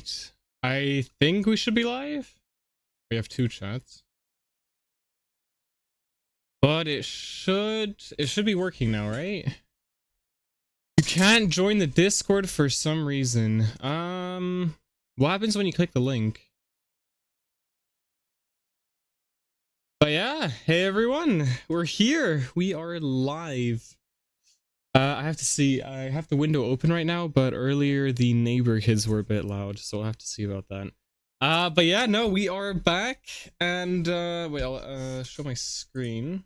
right. I think we should be live. We have 2 chats. But it should be working now, right? You can't join the Discord for some reason. What happens when you click the link? But yeah, hey everyone, we're here. We are live. I have to see. I have the window open right now, but earlier the neighbor kids were a bit loud, so we'll have to see about that. But yeah, no, we are back, and wait, I'll show my screen.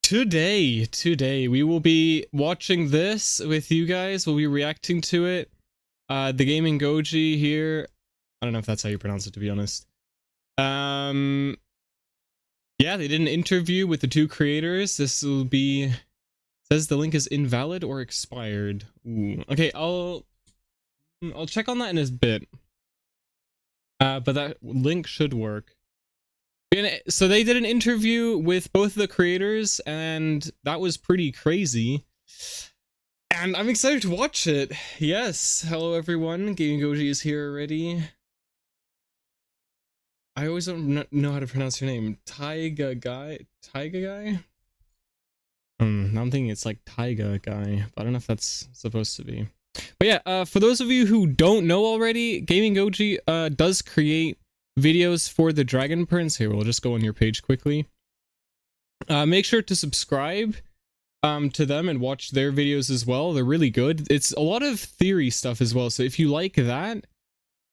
Today we will be watching this with you guys. We'll be reacting to it. The gaming Goji here. I don't know if that's how you pronounce it, to be honest. Yeah, they did an interview with the 2 creators. This will be, says the link is invalid or expired. Ooh. Okay, I'll check on that in a bit. But that link should work. So they did an interview with both the creators, and that was pretty crazy. And I'm excited to watch it. Yes, hello everyone. Gaming Goji is here already. I always don't know how to pronounce your name. Taiga guy? I'm thinking it's like Taiga guy, but I don't know if that's supposed to be. But yeah, for those of you who don't know already, Gaming Goji does create videos for the Dragon Prince. Here, we'll just go on your page quickly. Make sure to subscribe to them and watch their videos as well. They're really good. It's a lot of theory stuff as well, so if you like that,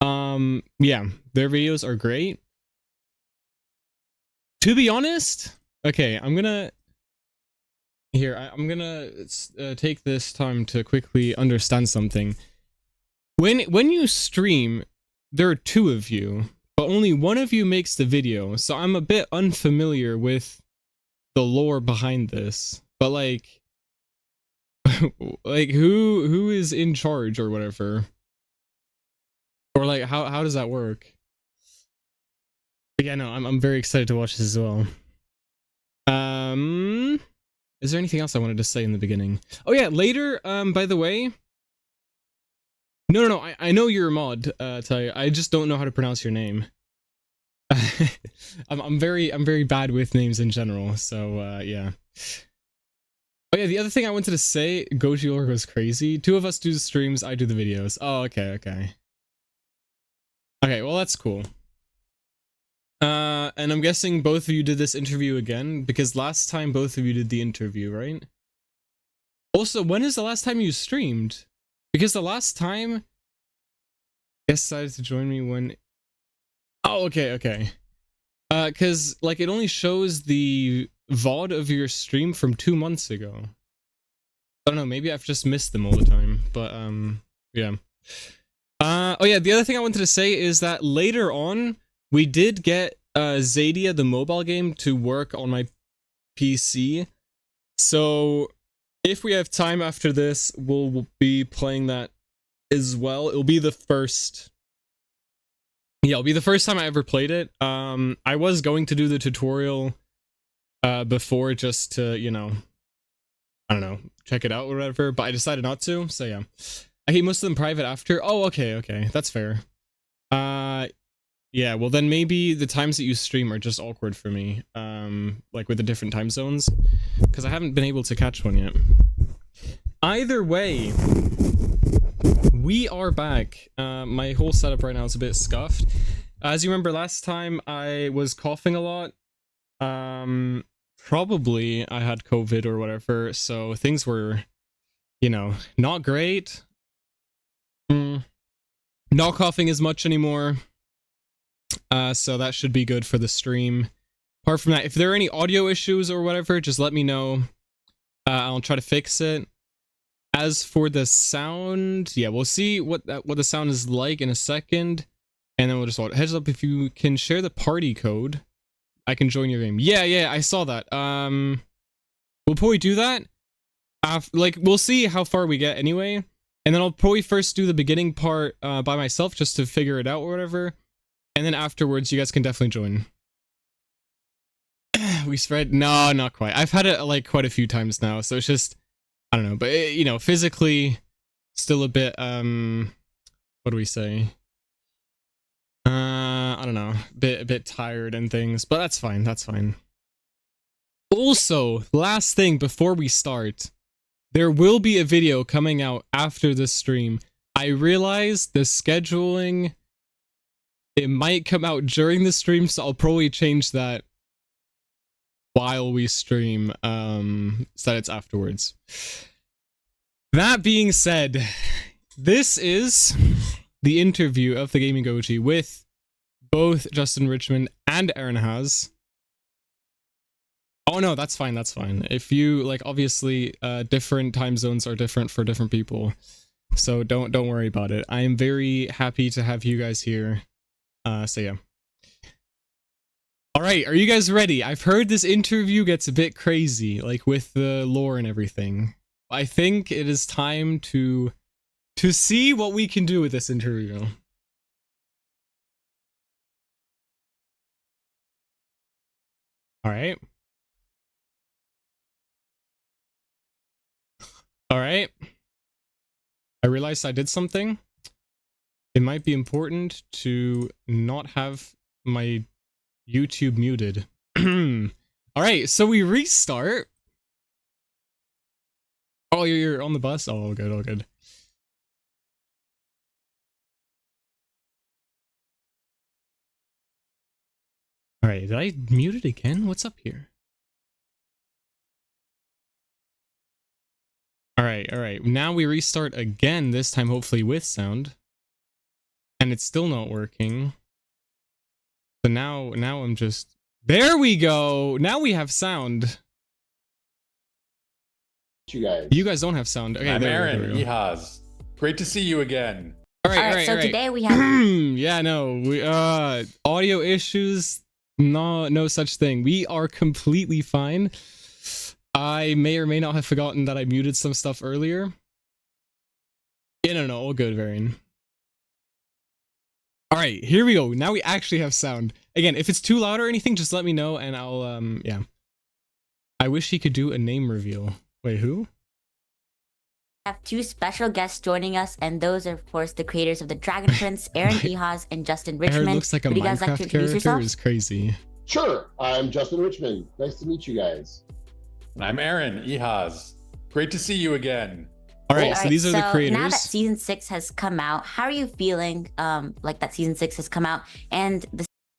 yeah, their videos are great. To be honest, okay, I'm gonna take this time to quickly understand something. When you stream, there are 2 of you, but only one of you makes the video, so I'm a bit unfamiliar with the lore behind this. But like who is in charge or whatever? Or like how does that work? But yeah, no, I'm very excited to watch this as well. Is there anything else I wanted to say in the beginning? Oh yeah, later, by the way. No, I know you're a mod, tell you. I just don't know how to pronounce your name. I'm very bad with names in general, so yeah. Oh yeah, the other thing I wanted to say, Goji Lore goes crazy. 2 of us do the streams, I do the videos. Oh, okay. Okay, well that's cool. And I'm guessing both of you did this interview again, because last time both of you did the interview, right? Also, when is the last time you streamed? Because the last time, guest decided to join me when... Oh, okay. Because, like, it only shows the VOD of your stream from 2 months ago. I don't know, maybe I've just missed them all the time, but, yeah. Oh yeah, the other thing I wanted to say is that later on, we did get Xadia, the mobile game, to work on my PC. So if we have time after this, we'll be playing that as well. It'll be the first... Yeah, it'll be the first time I ever played it. I was going to do the tutorial before just to, you know, I don't know, check it out or whatever, but I decided not to, so yeah. I keep most of them private after. Oh, okay, that's fair. Yeah, well then maybe the times that you stream are just awkward for me, like with the different time zones, because I haven't been able to catch one yet. Either way, we are back. My whole setup right now is a bit scuffed. As you remember last time, I was coughing a lot. Probably I had COVID or whatever, so things were, you know, not great. Not coughing as much anymore. So that should be good for the stream. Apart from that, if there are any audio issues or whatever, just let me know. I'll try to fix it. As for the sound, yeah, we'll see what the sound is like in a second, and then we'll just heads up, if you can share the party code, I can join your game. Yeah, I saw that. We'll probably do that. Like, we'll see how far we get anyway, and then I'll probably first do the beginning part by myself just to figure it out or whatever, and then afterwards you guys can definitely join. We spread? No, not quite. I've had it like quite a few times now, so it's just, I don't know, but it, you know, physically still a bit what do we say? I don't know, a bit tired and things, but that's fine. That's fine. Also, last thing before we start, there will be a video coming out after this stream. I realize the scheduling, it might come out during the stream, so I'll probably change that while we stream, so that it's afterwards. That being said, this is the interview of the Gaming Goji with both Justin Richmond and Aaron Haas. Oh no, that's fine, that's fine. If you, like, obviously, different time zones are different for different people, so don't worry about it. I am very happy to have you guys here. So yeah. Alright, are you guys ready? I've heard this interview gets a bit crazy, like with the lore and everything. I think it is time to see what we can do with this interview. Alright. Alright. I realized I did something. It might be important to not have my YouTube muted. Alright, so we restart. Oh, you're on the bus? Oh, good, oh, good. Alright, did I mute it again? What's up here? Alright. Now we restart again, this time hopefully with sound. And it's still not working. So now I'm just... There we go! Now we have sound. You guys don't have sound. Okay, I'm Aaron Ihaz. Great to see you again. Alright, so today we have... yeah, no, we audio issues, no such thing. We are completely fine. I may or may not have forgotten that I muted some stuff earlier. Yeah, no, all good, Varian. Alright, here we go. Now we actually have sound. Again, if it's too loud or anything, just let me know and I'll, yeah. I wish he could do a name reveal. Wait, who? We have two special guests joining us, and those are, of course, the creators of the Dragon Prince, Aaron Ihaz and Justin Richmond. Aaron looks like a Minecraft character. Is crazy. Sure, I'm Justin Richmond. Nice to meet you guys. And I'm Aaron Ihaz. Great to see you again. Alright, so these are the creators. Now that season 6 has come out, how are you feeling like that season 6 has come out? And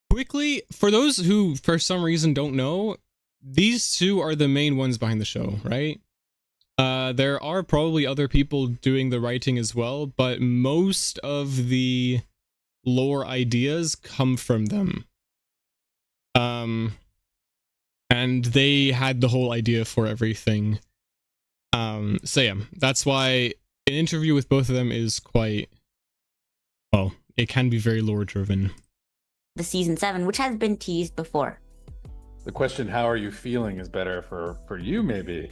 quickly, for those who for some reason don't know, these two are the main ones behind the show, right? There are probably other people doing the writing as well, but most of the lore ideas come from them. And they had the whole idea for everything. So yeah, that's why an interview with both of them is quite, well, it can be very lore driven. The season 7, which has been teased before. The question, how are you feeling, is better for you, maybe.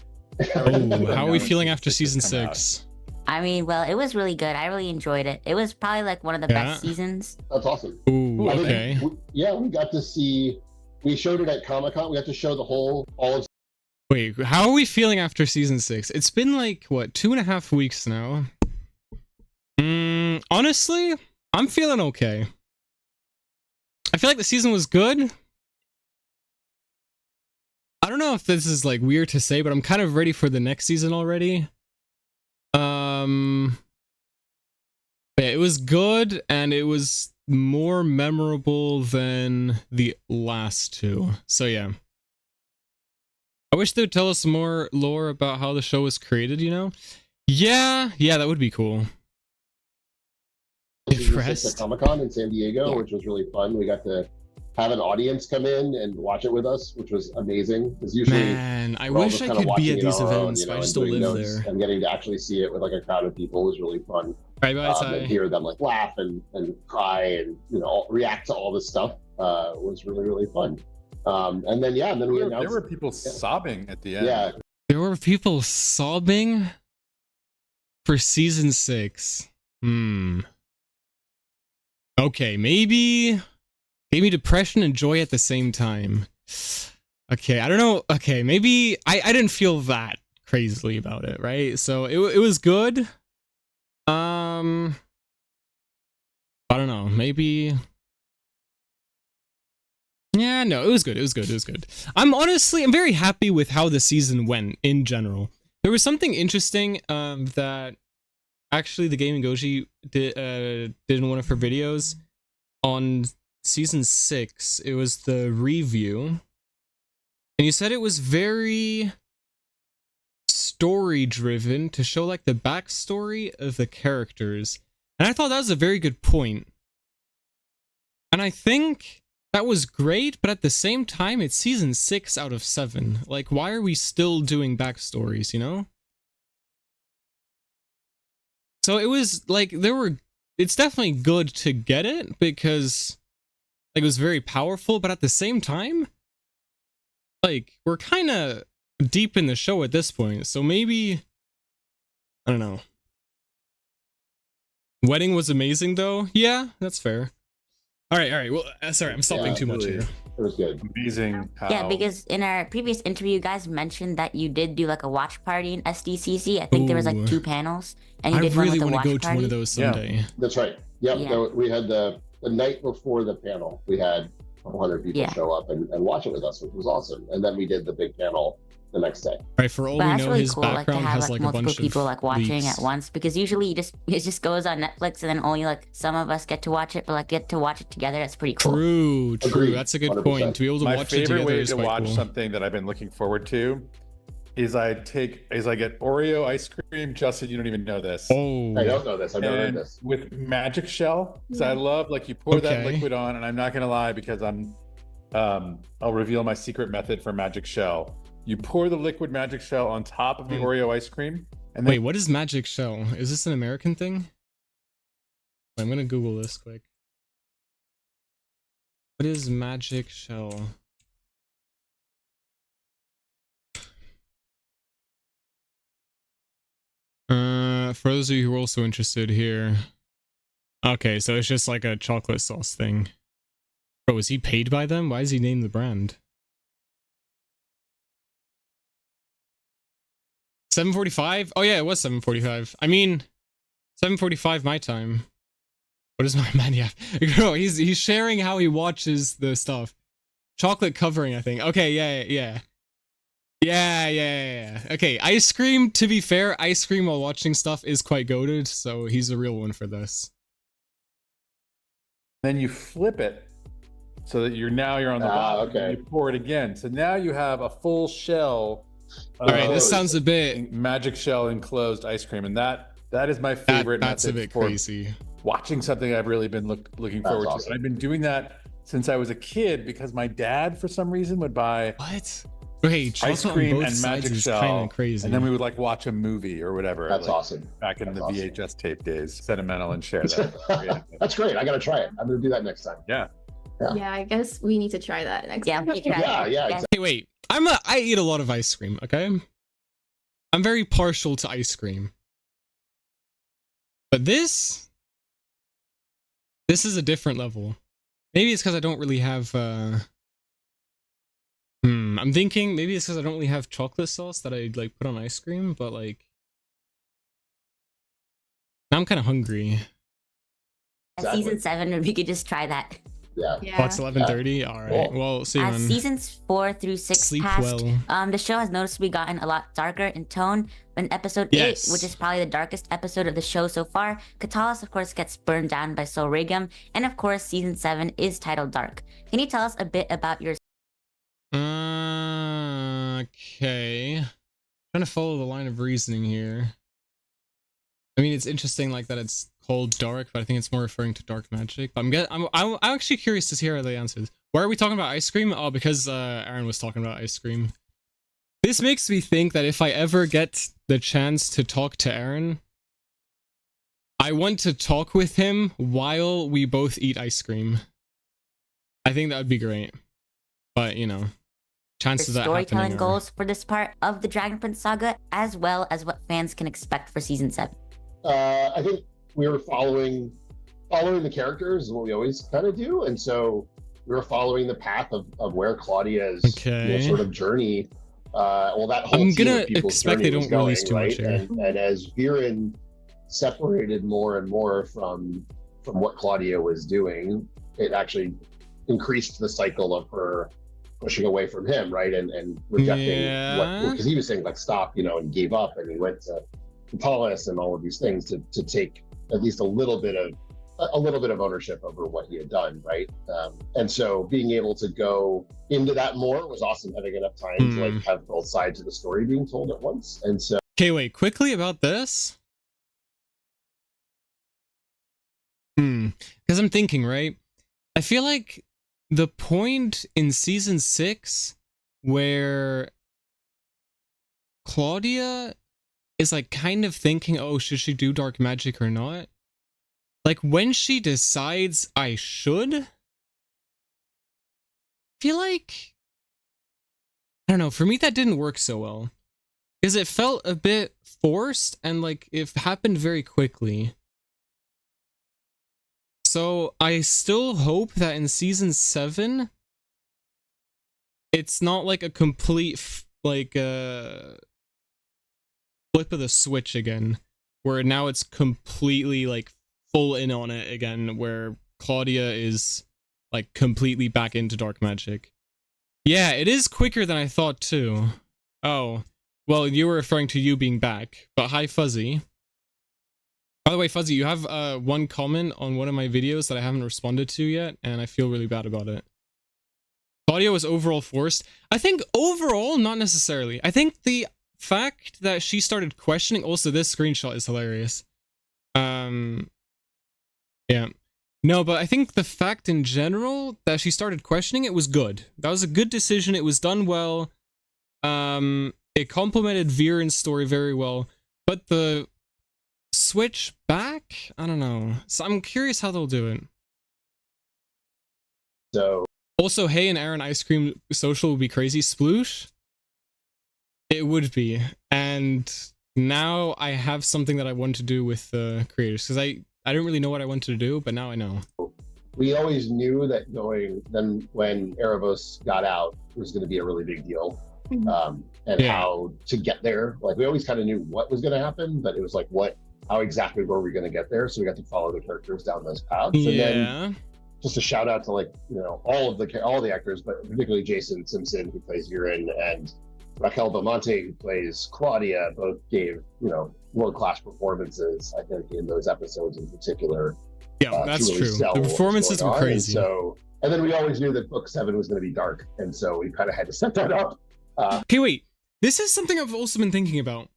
How are we feeling after season 6? I mean, well, it was really good. I really enjoyed it. It was probably like one of the best seasons. That's awesome. Ooh, okay. We got to see, we showed it at Comic-Con. We got to show the all of... Wait, how are we feeling after season 6? It's been like, what, 2.5 weeks now? Honestly, I'm feeling okay. I feel like the season was good. I don't know if this is like weird to say, but I'm kind of ready for the next season already. Yeah, it was good, and it was more memorable than the last two. So yeah. I wish they would tell us more lore about how the show was created, you know? Yeah, that would be cool. Impressed. Comic-Con in San Diego, which was really fun. We got to have an audience come in and watch it with us, which was amazing. Because usually, man, I wish I could be at these events, but I just don't live there. And getting to actually see it with like a crowd of people was really fun. Right, and hear them like laugh and cry and react to all this stuff was really fun. And then we announced. There were people sobbing at the end. Yeah, there were people sobbing for season 6. Okay, maybe gave me depression and joy at the same time. Okay, I don't know. Okay, maybe I didn't feel that crazily about it, right? So it was good. I don't know, maybe. Yeah, no, it was good. It was good. It was good. I'm very happy with how the season went in general. There was something interesting that actually the Gaming Goji did in one of her videos on season 6. It was the review, and you said it was very story driven to show like the backstory of the characters, and I thought that was a very good point. And I think that was great, but at the same time, it's season 6 out of 7. Like, why are we still doing backstories, you know? So it was like it's definitely good to get it because like it was very powerful, but at the same time, like we're kind of deep in the show at this point, so maybe I don't know. Wedding was amazing though. Yeah, that's fair. All right. Well, sorry, I'm stopping too much here. It was good. Amazing. Yeah, because in our previous interview, you guys mentioned that you did do like a watch party in SDCC. I think there was like 2 panels, and you I did really one with want a to go watch to one of party. those someday. That's right. Yep. Yeah. So we had the night before the panel. We had 100 people Yeah. show up and watch it with us, which was awesome. And then we did the big panel the next day. Right, for all But we that's know, really his cool, like to background have has like like a multiple bunch people of like watching leaks. at once, because usually it just goes on Netflix and then only like some of us get to watch it, but like get to watch it together. That's pretty cool. True. Agreed. That's a good 100%. point. To be able to My watch it favorite together way is to quite watch cool. something that I've been looking forward to is I get Oreo ice cream. Justin, you don't even know this. Oh, I don't know this. I've never heard And this. with magic shell, because I love like you pour that Okay. liquid on, and I'm not gonna lie because I'll reveal my secret method for magic shell. You pour the liquid magic shell on top of the Oreo ice cream, and then wait, what is magic shell? Is this an American thing? I'm gonna Google this quick. What is magic shell? For those of you who are also interested here. Okay, so it's just like a chocolate sauce thing. Bro, is he paid by them? Why is he named the brand? 7:45? Oh yeah, it was 7:45. I mean, 7:45 my time. What is my man? Yeah, bro, he's sharing how he watches the stuff. Chocolate covering, I think. Okay, yeah. Okay, ice cream. To be fair, ice cream while watching stuff is quite goated, so he's a real one for this. then you flip it so that you're on the bottom. okay. And you pour it again, so now you have a full shell. All right, this Oh, sounds a bit. magic shell enclosed ice cream, and that is my favorite That's a method bit for crazy. watching something I've really been looking That's forward awesome. to. I've been doing that since I was a kid because my dad, for some reason, would buy What? Wait, ice chocolate on cream both and sides magic is shell, kind of crazy. and then we would like watch a movie or whatever. That's like, awesome. Back in That's the awesome. VHS tape days, sentimental and share that. That's great. I got to try it. I'm going to do that next time. Yeah. Yeah, I guess we need to try that next Yeah, time. we tried. Yeah, exactly. Hey, wait. I eat a lot of ice cream, okay? I'm very partial to ice cream. But this is a different level. Maybe it's because I don't really have I'm thinking maybe it's because I don't really have chocolate sauce that I like put on ice cream, but like now I'm kind of hungry. At season 7, we could just try that. Yeah. Yeah. Oh, it's 11:30. All right. Cool. Well, see you, As man. seasons 4 through 6 Sleep passed, well. the show has noticeably gotten a lot darker in tone. In episode Yes. 8, which is probably the darkest episode of the show so far, Katalis of course gets burned down by Solregum, and of course season 7 is titled Dark. Can you tell us a bit about your Okay. Trying to follow the line of reasoning here. I mean, it's interesting like that it's called dark, but I think it's more referring to dark magic. But I'm actually curious to hear the answers. Why are we talking about ice cream? Oh, because Aaron was talking about ice cream. This makes me think that if I ever get the chance to talk to Aaron, I want to talk with him while we both eat ice cream. I think that would be great. But, you know, chances of that storytelling happening are... goals for this part of the Dragon Prince saga, as well as what fans can expect for season 7. I think we were following the characters is what we always kind of do. And so we were following the path of where Claudia's sort of journey. Well, that whole I'm team gonna of people's expect journey they was don't release going, too much right? here. And as Viren separated more and more from from what Claudia was doing, it actually increased the cycle of her pushing away from him, right? And rejecting what, because he was saying like stop, and gave up, and he went to Katalis and all of these things to take at least a little bit of ownership over what he had done, right? And so being able to go into that more was awesome, having enough time to like have both sides of the story being told at once. And so okay, wait, quickly about this. Because I'm thinking, right? I feel like the point in season 6 where Claudia is like kind of thinking, oh, should she do dark magic or not? Like when she decides I should, I feel like, I don't know, for me that didn't work so well. Because it felt a bit forced and like it happened very quickly. So I still hope that in season 7, it's not like a complete flip of the switch again, where now it's completely like full in on it again, where Claudia is like completely back into dark magic. Yeah, it is quicker than I thought too. Oh, well, you were referring to you being back, but hi Fuzzy. By the way, Fuzzy, you have one comment on one of my videos that I haven't responded to yet, and I feel really bad about it. Claudia was overall forced. I think overall, not necessarily. I think the fact that she started questioning, also this screenshot is hilarious. Yeah. No, but I think the fact in general that she started questioning it was good. That was a good decision. It was done well. It complemented Viren's story very well. But the switch back? I don't know. So I'm curious how they'll do it. So also, hey, an Aaron ice cream social would be crazy. Sploosh? It would be. And now I have something that I want to do with the creators, because I didn't really know what I wanted to do, but now I know. We always knew that then when Aaravos got out, it was going to be a really big deal. And how to get there. Like we always kind of knew what was going to happen, but it was like how exactly were we going to get there? So we got to follow the characters down those paths. And then just a shout out to like, all the actors, but particularly Jason Simpson, who plays Viren, and Raquel Belmonte, who plays Claudia, both gave, world-class performances, I think, in those episodes in particular. Yeah, that's really true. The performances were crazy. And then we always knew that book 7 was going to be dark, and so we kind of had to set that up. Okay, wait. This is something I've also been thinking about.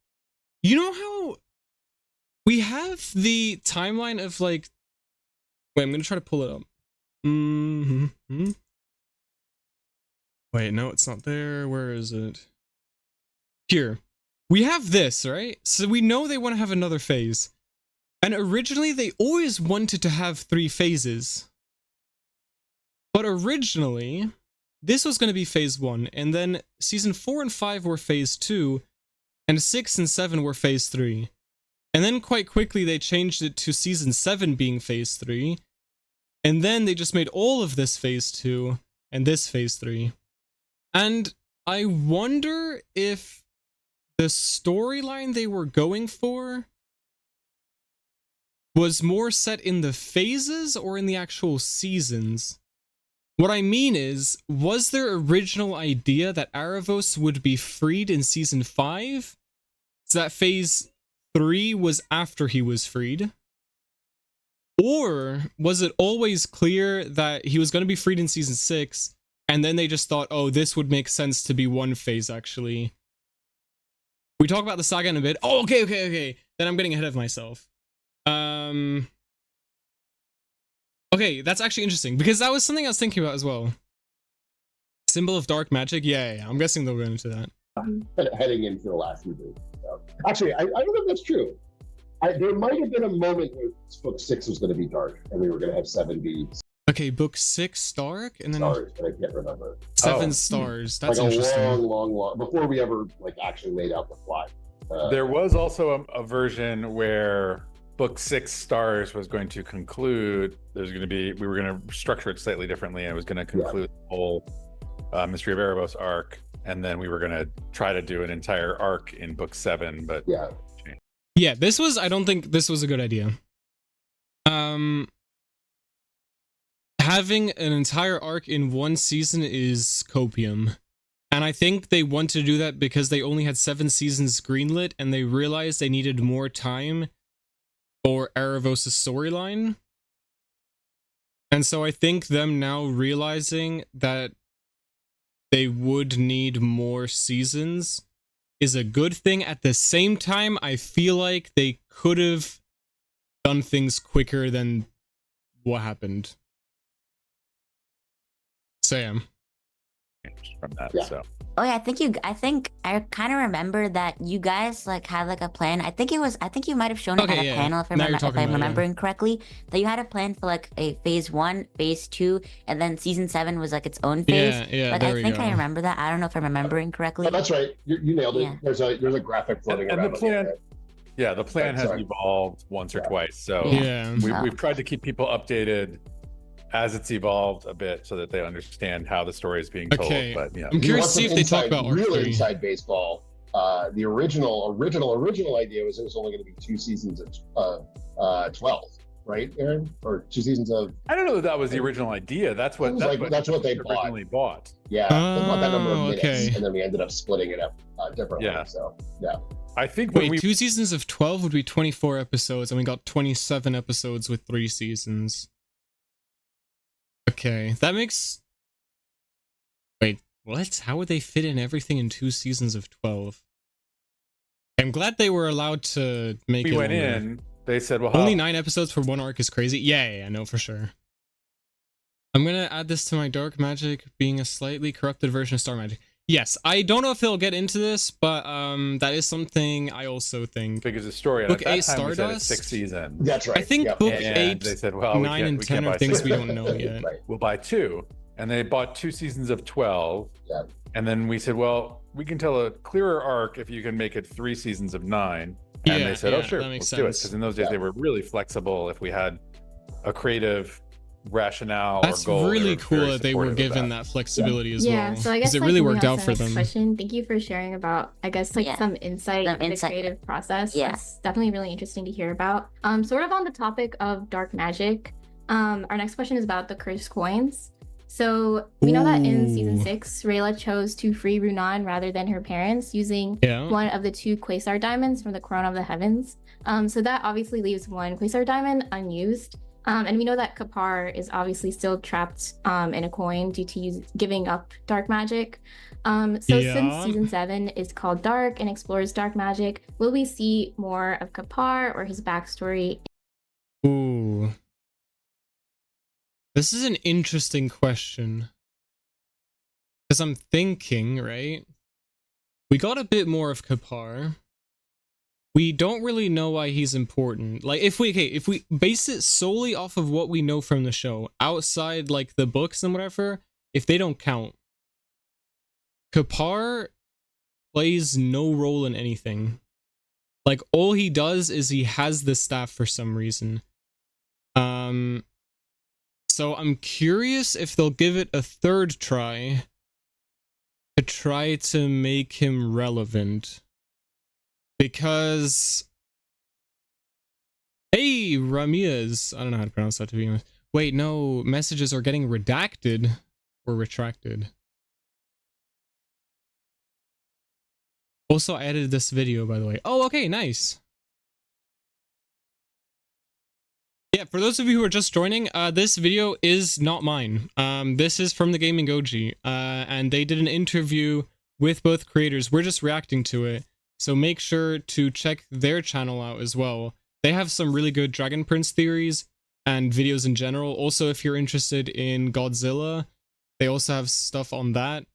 You know how we have the timeline of like... Wait, I'm going to try to pull it up. Wait, no, it's not there. Where is it? Here. We have this, right? So we know they want to have another phase. And originally, they always wanted to have 3 phases. But originally, this was going to be phase 1. And then season 4 and 5 were phase 2. And 6 and 7 were phase 3. And then quite quickly, they changed it to season 7 being phase 3. And then they just made all of this phase 2 and this phase 3. And I wonder if the storyline they were going for was more set in the phases or in the actual seasons. What I mean is, was their original idea that Aaravos would be freed in season 5? So that phase 3 was after he was freed? Or was it always clear that he was going to be freed in season 6, and then they just thought, oh, this would make sense to be one phase, actually? We talk about the saga in a bit. Oh, okay. Then I'm getting ahead of myself. Okay, that's actually interesting, because that was something I was thinking about as well. Symbol of dark magic? Yeah. I'm guessing they'll go into that. Heading into the last season. So. Actually, I don't know if that's true. There might have been a moment where book 6 was going to be dark, and we were going to have 7 be... Okay, book 6 dark, and then... Stars, but I can't remember. 7 stars. That's like interesting. a long... Before we ever, actually laid out the plot. There was also a version where book 6 stars was going to conclude. We were going to structure it slightly differently, and it was going to conclude the whole Mystery of Aaravos arc, and then we were going to try to do an entire arc in book 7, but... Yeah, I don't think this was a good idea. having an entire arc in one season is copium. And I think they want to do that because they only had 7 seasons greenlit and they realized they needed more time for Aaravos' storyline. And so I think them now realizing that they would need more seasons is a good thing. At the same time, I feel like they could have done things quicker than what happened. Sam. From that, Yeah. so Oh yeah, I think I kind of remember that you guys like had like a plan. I think you might have shown it Okay, at a yeah. panel if Now you're I'm talking about it, yeah. remembering correctly. That you had a plan for like a phase 1, phase 2, and then season 7 was like its own phase. Yeah, Like there I we think go. I remember that. I don't know if I'm remembering correctly. Oh, that's right. You nailed it. Yeah. There's a graphic floating and around. the plan, on the yeah, the plan has Sorry. evolved once or Yeah. twice. So Yeah. we've tried to keep people updated as it's evolved a bit so that they understand how the story is being told. Okay. But yeah, I'm You curious want to see if some they talk inside- about arc real 3. inside baseball. The original idea was it was only going to be 2 seasons of 12, right, Aaron? Or 2 seasons of I don't know that was the original idea. That's what that's what they originally bought. yeah. They bought that number of Oh, minutes, okay. and then we ended up splitting it up differently. Yeah. So yeah. I think when Wait, we 2 seasons of 12 would be 24 episodes, and we got 27 episodes with 3 seasons. Okay, that makes... Wait, what? How would they fit in everything in 2 seasons of 12? I'm glad they were allowed to make we it went longer. in, they said, well, Only 9 episodes for one arc is crazy. Yeah, no, for sure. I'm gonna add this to my dark magic being a slightly corrupted version of star magic. Yes, I don't know if they'll get into this, but that is something I also think. because the story, and Book at that 8 time we said it's Stardust? 6 seasons. That's right. I think Yep. book And 8, they said, well, 9, and 10 are things we don't know yet. Right. We'll buy 2. And they bought 2 seasons of 12. Yeah. And then we said, well, we can tell a clearer arc if you can make it 3 seasons of 9. And Yeah, they said, oh, yeah, sure, that makes let's do it. sense. Because in those days, Yeah. they were really flexible if we had a creative rationale That's or goal. really were cool very that they were supportive of given that flexibility as Yeah, well. so I guess 'Cause it like, really moving worked on out to for the next them. Question. Thank you for sharing about, I guess, like Yeah. some insight Some into the insight. creative process. Yeah. That's definitely really interesting to hear about. Sort of on the topic of dark magic, our next question is about the cursed coins. So we know that in season Ooh. 6, Rayla chose to free Runan rather than her parents using Yeah. one of the 2 Quasar diamonds from the Crown of the Heavens. So that obviously leaves 1 Quasar diamond unused. And we know that Kpp'ar is obviously still trapped in a coin due to giving up dark magic. So Yeah. since season 7 is called Dark and explores dark magic, will we see more of Kpp'ar or his backstory? Ooh. This is an interesting question. Because I'm thinking, right? We got a bit more of Kpp'ar. We don't really know why he's important. Like, if we base it solely off of what we know from the show, outside, like, the books and whatever, if they don't count, Kpp'ar plays no role in anything. Like, all he does is he has the staff for some reason. So I'm curious if they'll give it a 3rd try to try to make him relevant. Because... Hey, Ramirez! I don't know how to pronounce that, to be honest. Wait, no, messages are getting redacted or retracted. Also, I edited this video, by the way. Oh, okay, nice. Yeah, for those of you who are just joining, this video is not mine. This is from the Gaming Goji, and they did an interview with both creators. We're just reacting to it, so make sure to check their channel out as well. They have some really good Dragon Prince theories and videos in general. Also, if you're interested in Godzilla, they also have stuff on that.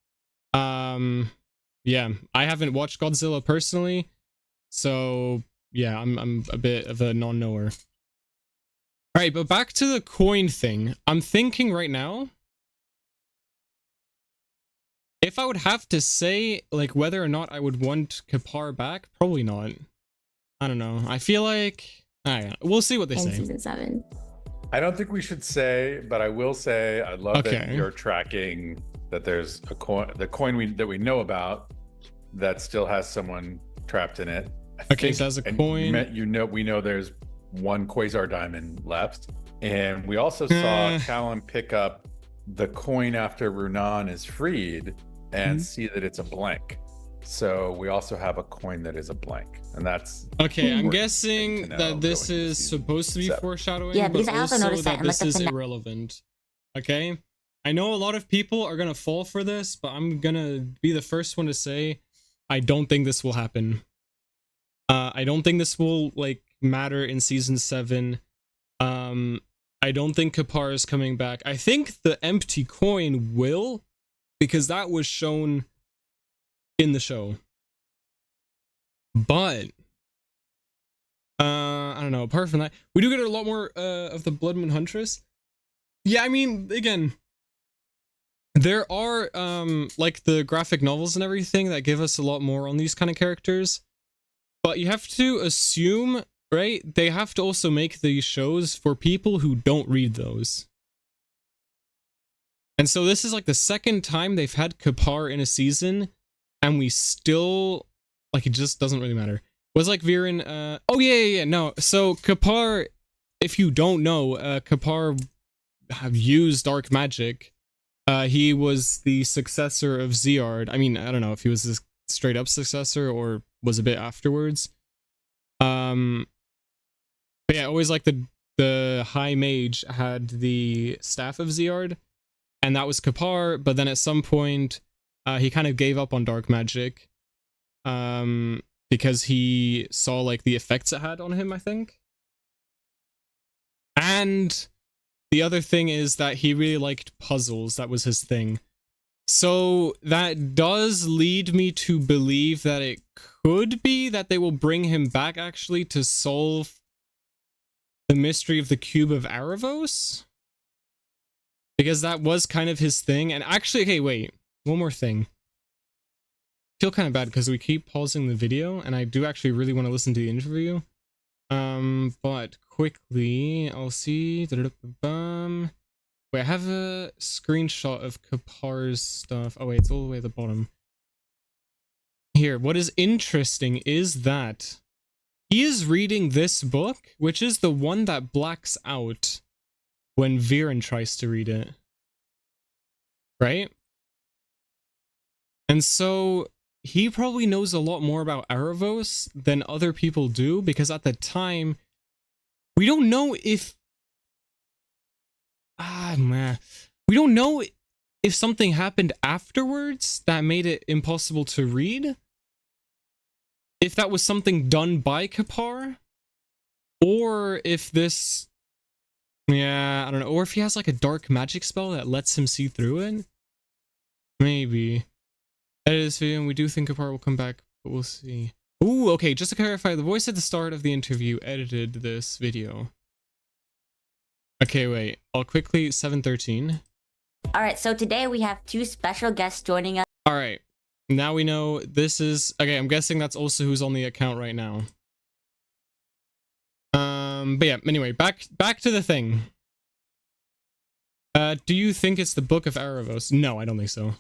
Yeah, I haven't watched Godzilla personally, so yeah, I'm a bit of a non-knower. Alright, but back to the coin thing. I'm thinking right now, if I would have to say, like, whether or not I would want Kpp'ar back, probably not. I don't know. I feel like... we'll see what they In say. season 7. I don't think we should say, but I will say I love that Okay. you're tracking that there's a coin, the coin that we know about that still has someone trapped in it. Okay, so as a coin... we know there's 1 Quasar diamond left. And we also saw Callum pick up the coin after Runan is freed and see that it's a blank. So we also have a coin that is a blank, and that's okay. I'm guessing that this is supposed to be foreshadowing, yeah, but because I also noticed that this is irrelevant. Okay, I know a lot of people are gonna fall for this, but I'm gonna be the first one to say I don't think this will happen. I don't think this will like matter in season 7. I don't think Kpp'ar is coming back. I think the empty coin will, because that was shown in the show. But I don't know, apart from that, we do get a lot more of the Blood Moon Huntress. Yeah, I mean, again, there are like the graphic novels and everything that give us a lot more on these kind of characters, but you have to assume, right, they have to also make these shows for people who don't read those. And so this is like the second time they've had Kpp'ar in a season, and we still, like, it just doesn't really matter. Was like Viren, oh yeah, no. So Kpp'ar, if you don't know, Kpp'ar have used dark magic. He was the successor of Xard. I mean, I don't know if he was a straight up successor or was a bit afterwards. But yeah, always like the High Mage had the Staff of Xard, and that was Kpp'ar, but then at some point, he kind of gave up on dark magic. Because he saw like the effects it had on him, I think. And the other thing is that he really liked puzzles. That was his thing. So that does lead me to believe that it could be that they will bring him back actually to solve the mystery of the Cube of Aaravos. Because that was kind of his thing. And actually, okay, wait, one more thing. I feel kind of bad because we keep pausing the video, and I do actually really want to listen to the interview. But quickly, I'll see. Wait, I have a screenshot of Kpp'ar's stuff. Oh wait, it's all the way at the bottom. Here, what is interesting is that he is reading this book, which is the one that blacks out when Viren tries to read it. Right? And so he probably knows a lot more about Aaravos than other people do, because at the time, we don't know if... we don't know if something happened afterwards that made it impossible to read. If that was something done by Kpp'ar. Or if this... Yeah, I don't know. Or if he has like a dark magic spell that lets him see through it. Maybe. Edit this video, and we do think Kpp'ar will come back, but we'll see. Ooh, okay, just to clarify, the voice at the start of the interview edited this video. Okay, wait, I'll quickly, 7:13. Alright, so today we have 2 special guests joining us. Alright, now we know this is... Okay, I'm guessing that's also who's on the account right now. But yeah, anyway, back to the thing. Do you think it's the Book of Aaravos? No, I don't think so.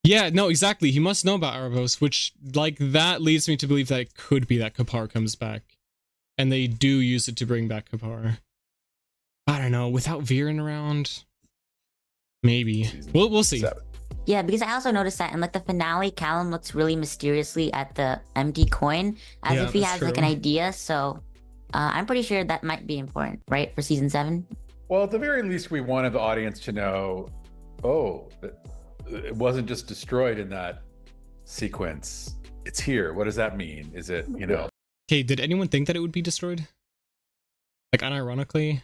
Yeah, no, exactly. He must know about Aaravos, which, like, that leads me to believe that it could be that Kpp'ar comes back. And they do use it to bring back Kpp'ar. I don't know, without Viren around? Maybe. We'll see. 7. Yeah, because I also noticed that in like the finale, Callum looks really mysteriously at the empty coin, as if he has like an idea, so I'm pretty sure that might be important, right, for season 7? Well, at the very least, we wanted the audience to know, oh, it wasn't just destroyed in that sequence. It's here. What does that mean? Is it, you know? Okay, did anyone think that it would be destroyed? Like, unironically?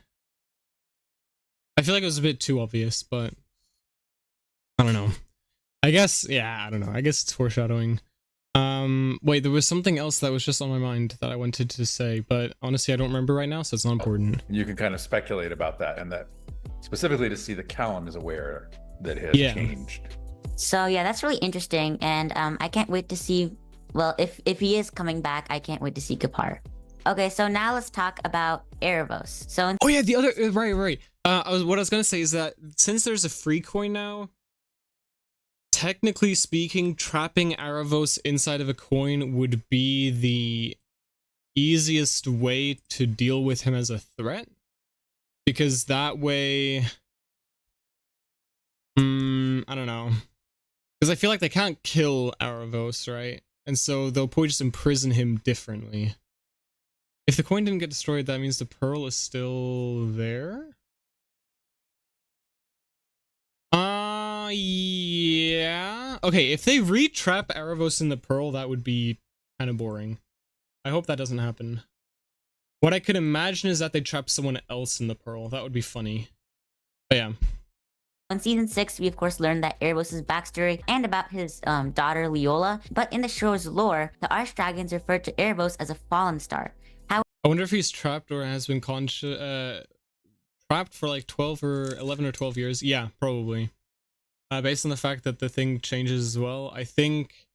I feel like it was a bit too obvious, but I don't know. I guess, yeah, I don't know. I guess it's foreshadowing. Wait, there was something else that was just on my mind that I wanted to say, but honestly, I don't remember right now, so it's not important. You can kind of speculate about that, and that specifically to see that Callum is aware that it has changed. So yeah, that's really interesting, and I can't wait to see. Well, if he is coming back, I can't wait to see Kpp'ar. Okay, so now let's talk about Aaravos. So oh yeah, the other right. What I was gonna say is that since there's a free coin now, technically speaking, trapping Aaravos inside of a coin would be the easiest way to deal with him as a threat. because that way, I don't know, because I feel like they can't kill Aaravos, right? And so they'll probably just imprison him differently. If the coin didn't get destroyed, that means the pearl is still there? Yeah. Okay, if they re-trap Aaravos in the pearl, that would be kind of boring. I hope that doesn't happen. What I could imagine is that they trap someone else in the pearl. That would be funny. But yeah. In season 6, we of course learned that Aaravos' backstory and about his daughter Leola, but in the show's lore, the Archdragons referred to Aaravos as a fallen star. I wonder if he's trapped or has been trapped for like 12 or 11 or 12 years. Yeah, probably. Based on the fact that the thing changes as well, I think...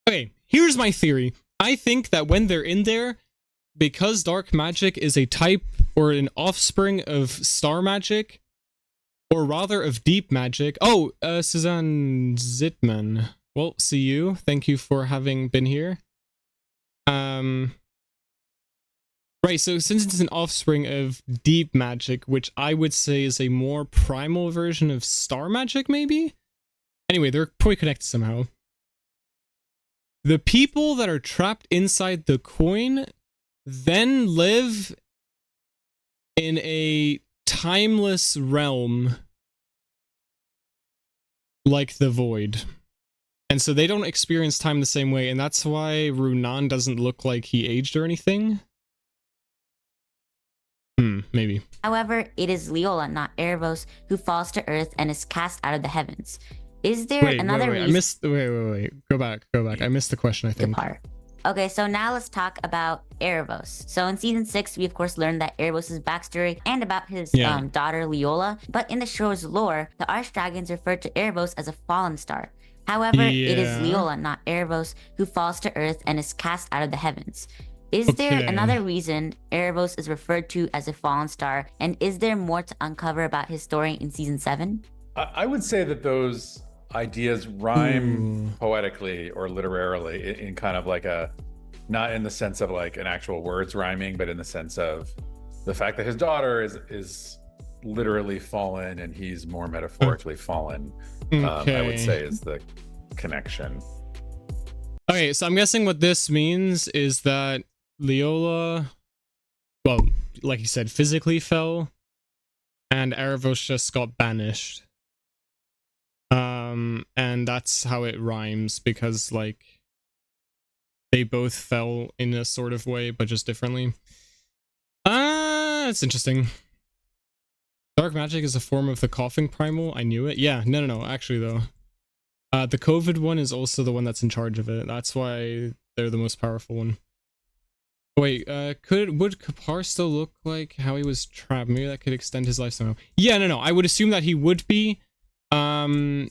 Okay, here's my theory. I think that when they're in there, because dark magic is a type or an offspring of star magic, or rather of deep magic... Oh, Suzanne Zitman. Well, see you. Thank you for having been here. Right, so since it's an offspring of deep magic, which I would say is a more primal version of star magic, maybe? Anyway, they're probably connected somehow. The people that are trapped inside the coin then live in a timeless realm like the Void. And so they don't experience time the same way, and that's why Runan doesn't look like he aged or anything. Maybe. However, it is Leola, not Aaravos, who falls to Earth and is cast out of the heavens. Is there another reason? I missed. Wait. Go back. I missed the question, I think. Kpp'ar. Okay, so now let's talk about Aaravos. So in season 6, we of course learned that Aaravos' backstory and about his daughter Leola, but in the show's lore, the Archdragons referred to Aaravos as a fallen star. However, it is Leola, not Aaravos, who falls to Earth and is cast out of the heavens. Is there another reason Aaravos is referred to as a fallen star, and is there more to uncover about his story in season 7? I would say that those ideas rhyme poetically or literarily in kind of like a, not in the sense of like an actual words rhyming, but in the sense of the fact that his daughter is literally fallen and he's more metaphorically fallen. I would say is the connection. Okay, so I'm guessing what this means is that Leola, well, like you said, physically fell, and Aaravos just got banished. And that's how it rhymes, because like they both fell in a sort of way, but just differently. It's interesting. Dark magic is a form of the coughing primal. I knew it. Yeah, no, actually though. The COVID one is also the one that's in charge of it. That's why they're the most powerful one. Wait, would Kpp'ar still look like how he was trapped? Maybe that could extend his life somehow. Yeah, no, I would assume that he would be. And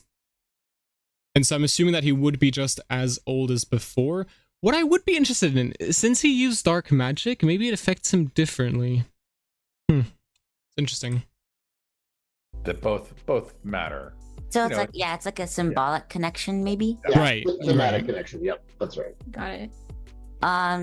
so I'm assuming that he would be just as old as before. What I would be interested in, since he used dark magic, maybe it affects him differently. It's interesting. That both matter. So it's like, it's like a symbolic connection, maybe? Yeah, right. Thematic connection. Yep, that's right. Got it.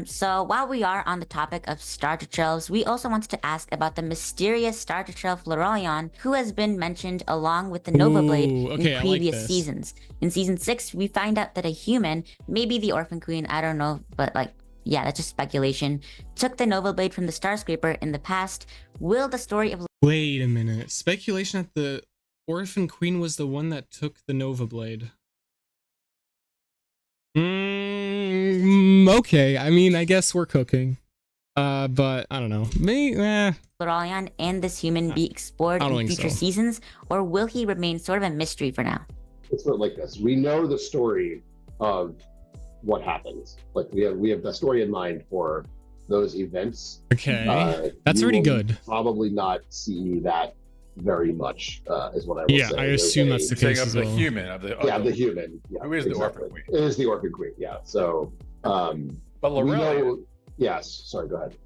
So while we are on the topic of STARTOUCH elves, we also wanted to ask about the mysterious STARTOUCH elf Laurellion, who has been mentioned along with the Nova Blade in previous seasons. In season 6, we find out that a human, maybe the Orphan Queen, I don't know, but like, yeah, that's just speculation, took the Nova Blade from the Starscraper in the past. Will the story of... Wait a minute. Speculation that the Orphan Queen was the one that took the Nova Blade. Okay, I mean, I guess we're cooking. But I don't know. Laurellion and this human be explored in future seasons, or will he remain sort of a mystery for now? It's not like this. We know the story of what happens. Like we have the story in mind for those events. Okay, that's already good. Probably not see that very much, is what I will say. Yeah, I assume that's the case as well. The human of the the human. Yeah, who is the Orphan Queen? It is the Orphan Queen. Yeah. So, but Laurellion. Yes. Sorry. Go ahead.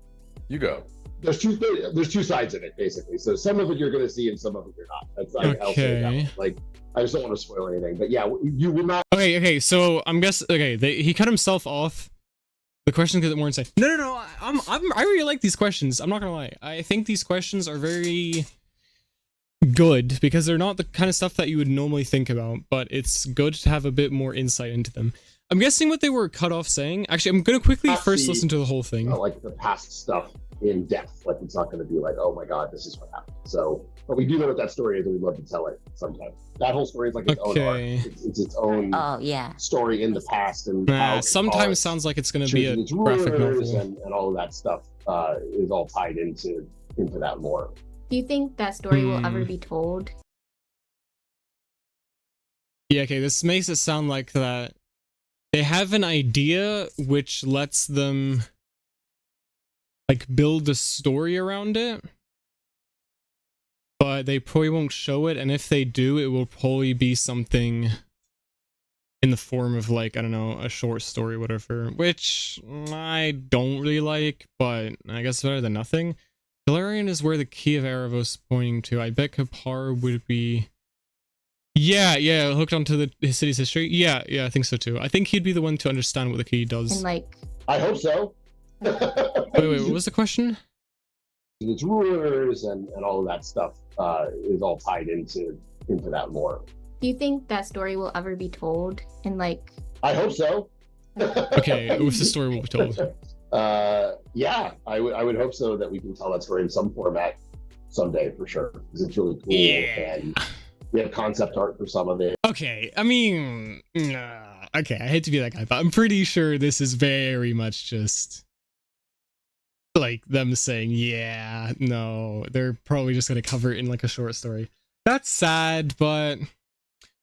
You go. There's two sides of it basically. So some of it you're going to see, and some of it you're not. That's I'll say that. Like, I just don't want to spoil anything, but yeah, you will not. Okay. So I'm guessing. Okay, he cut himself off The questions get more insane. No. I really like these questions. I'm not gonna lie. I think these questions are very good because they're not the kind of stuff that you would normally think about, but it's good to have a bit more insight into them. I'm guessing what they were cut off saying. Actually, I'm gonna quickly first listen to the whole thing. Like the past stuff in depth. Like it's not going to be like, oh my god, this is what happened. So, but we do know what that story is, and we'd love to tell it sometime. That whole story is like its own arc. It's its own story in the past, and sometimes sounds like it's going to be a graphic novel, and all of that stuff is all tied into that lore. Do you think that story will ever be told? Yeah, okay, this makes it sound like that they have an idea which lets them like build a story around it, but they probably won't show it, and if they do, it will probably be something in the form of like, I don't know, a short story, whatever, which I don't really like, but I guess better than nothing. Laurellion is where the Key of Aaravos is pointing to. I bet Kpp'ar would be... Yeah, hooked onto his city's history. Yeah, I think so too. I think he'd be the one to understand what the key does. And like... I hope so. Wait, what was the question? Its rulers and all of that stuff is all tied into that lore. Do you think that story will ever be told? And like... I hope so. Okay, if the story will be told. Yeah, I would hope so, that we can tell that story in some format someday for sure, because it's really cool. Yeah. And we have concept art for some of it. Okay, I mean, okay, I hate to be that guy, but I'm pretty sure this is very much just like them saying, yeah, no, they're probably just going to cover it in like a short story. That's sad, but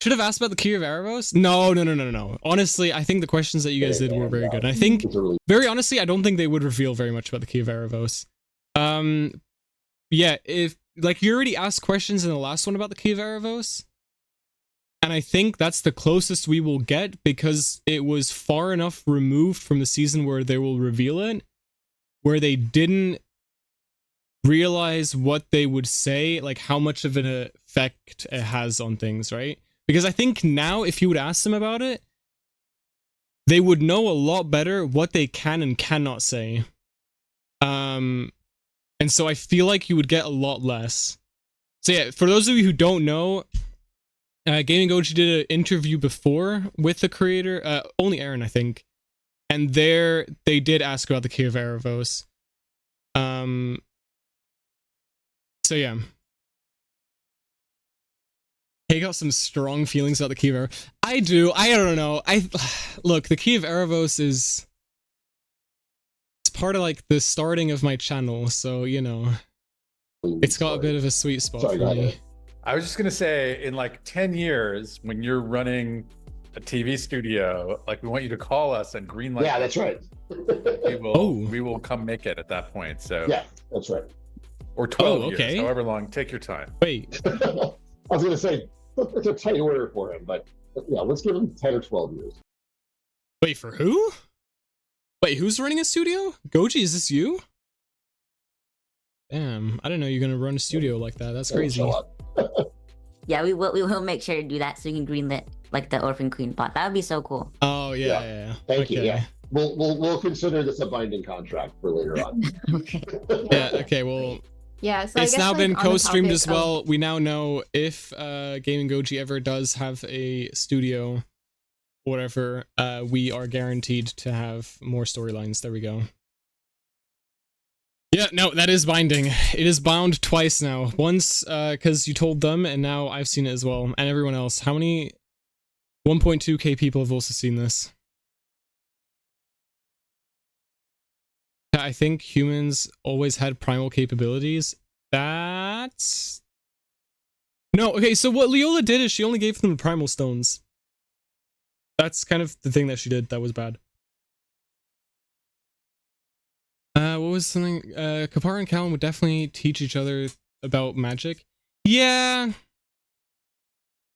should have asked about the Key of Aaravos. No. Honestly, I think the questions that you guys did were very good. I think, very honestly, I don't think they would reveal very much about the Key of Aaravos. Yeah, if like you already asked questions in the last one about the Key of Aaravos, and I think that's the closest we will get because it was far enough removed from the season where they will reveal it, where they didn't realize what they would say, like how much of an effect it has on things, right? Because I think now if you would ask them about it, they would know a lot better what they can and cannot say. And so I feel like you would get a lot less. So yeah, for those of you who don't know, Gaming Goji did an interview before with the creator, only Aaron, I think. And there, they did ask about the Key of Aaravos. So yeah. I got some strong feelings about the Key of Aaravos. I do. I don't know. Look, the Key of Aaravos is... It's part of like the starting of my channel, so you know, it's got a bit of a sweet spot for me. I was just gonna say, in like 10 years, when you're running a TV studio, like we want you to call us and greenlight. Yeah, that's right. We will come make it at that point. So yeah, that's right. Or 12 years, however long. Take your time. Wait. I was gonna say it's a tight order for him, but yeah, let's give him 10 or 12 years. Wait, for who? Wait, who's running a studio? Goji, is this you? Damn, I didn't know you're gonna run a studio like that. That's crazy. Yeah, we will make sure to do that so we can greenlit like the Orphan Queen plot. That would be so cool. Oh yeah. Thank you. Yeah, we'll consider this a binding contract for later on. Okay. Yeah. Okay. Well. Yeah. So it's now been co-streamed as well. We now know if Gaming Goji ever does have a studio, whatever, we are guaranteed to have more storylines. There we go. Yeah, no, that is binding. It is bound twice now. Once because you told them, and now I've seen it as well, and everyone else. How many 1.2k people have also seen this? I think humans always had primal capabilities. That's... No, okay, so what Leola did is she only gave them the primal stones. That's kind of the thing that she did that was bad. What was something? Kpp'ar and Callum would definitely teach each other about magic. Yeah.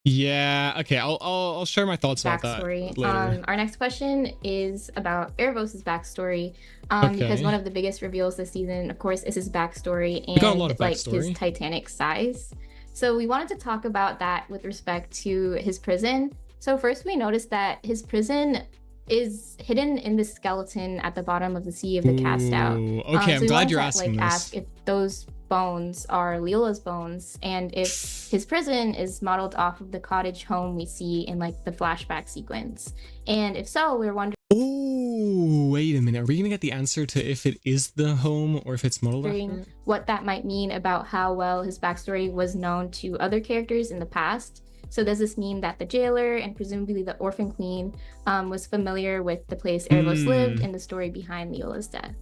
Okay, I'll share my thoughts about that later. Our next question is about Aaravos' backstory. Because one of the biggest reveals this season, of course, is his backstory and like his titanic size. So we wanted to talk about that with respect to his prison. So first we noticed that his prison is hidden in the skeleton at the bottom of the Sea of the Cast Out. Okay, I'm glad you're asking this. Ask if those bones are Leola's bones, and if his prison is modeled off of the cottage home we see in like the flashback sequence. And if so, we're wondering. Oh, wait a minute. Are we gonna get the answer to if it is the home or if it's modeled after? What that might mean about how well his backstory was known to other characters in the past. So does this mean that the jailer and presumably the Orphan Queen was familiar with the place Aaravos lived and the story behind Leola's death?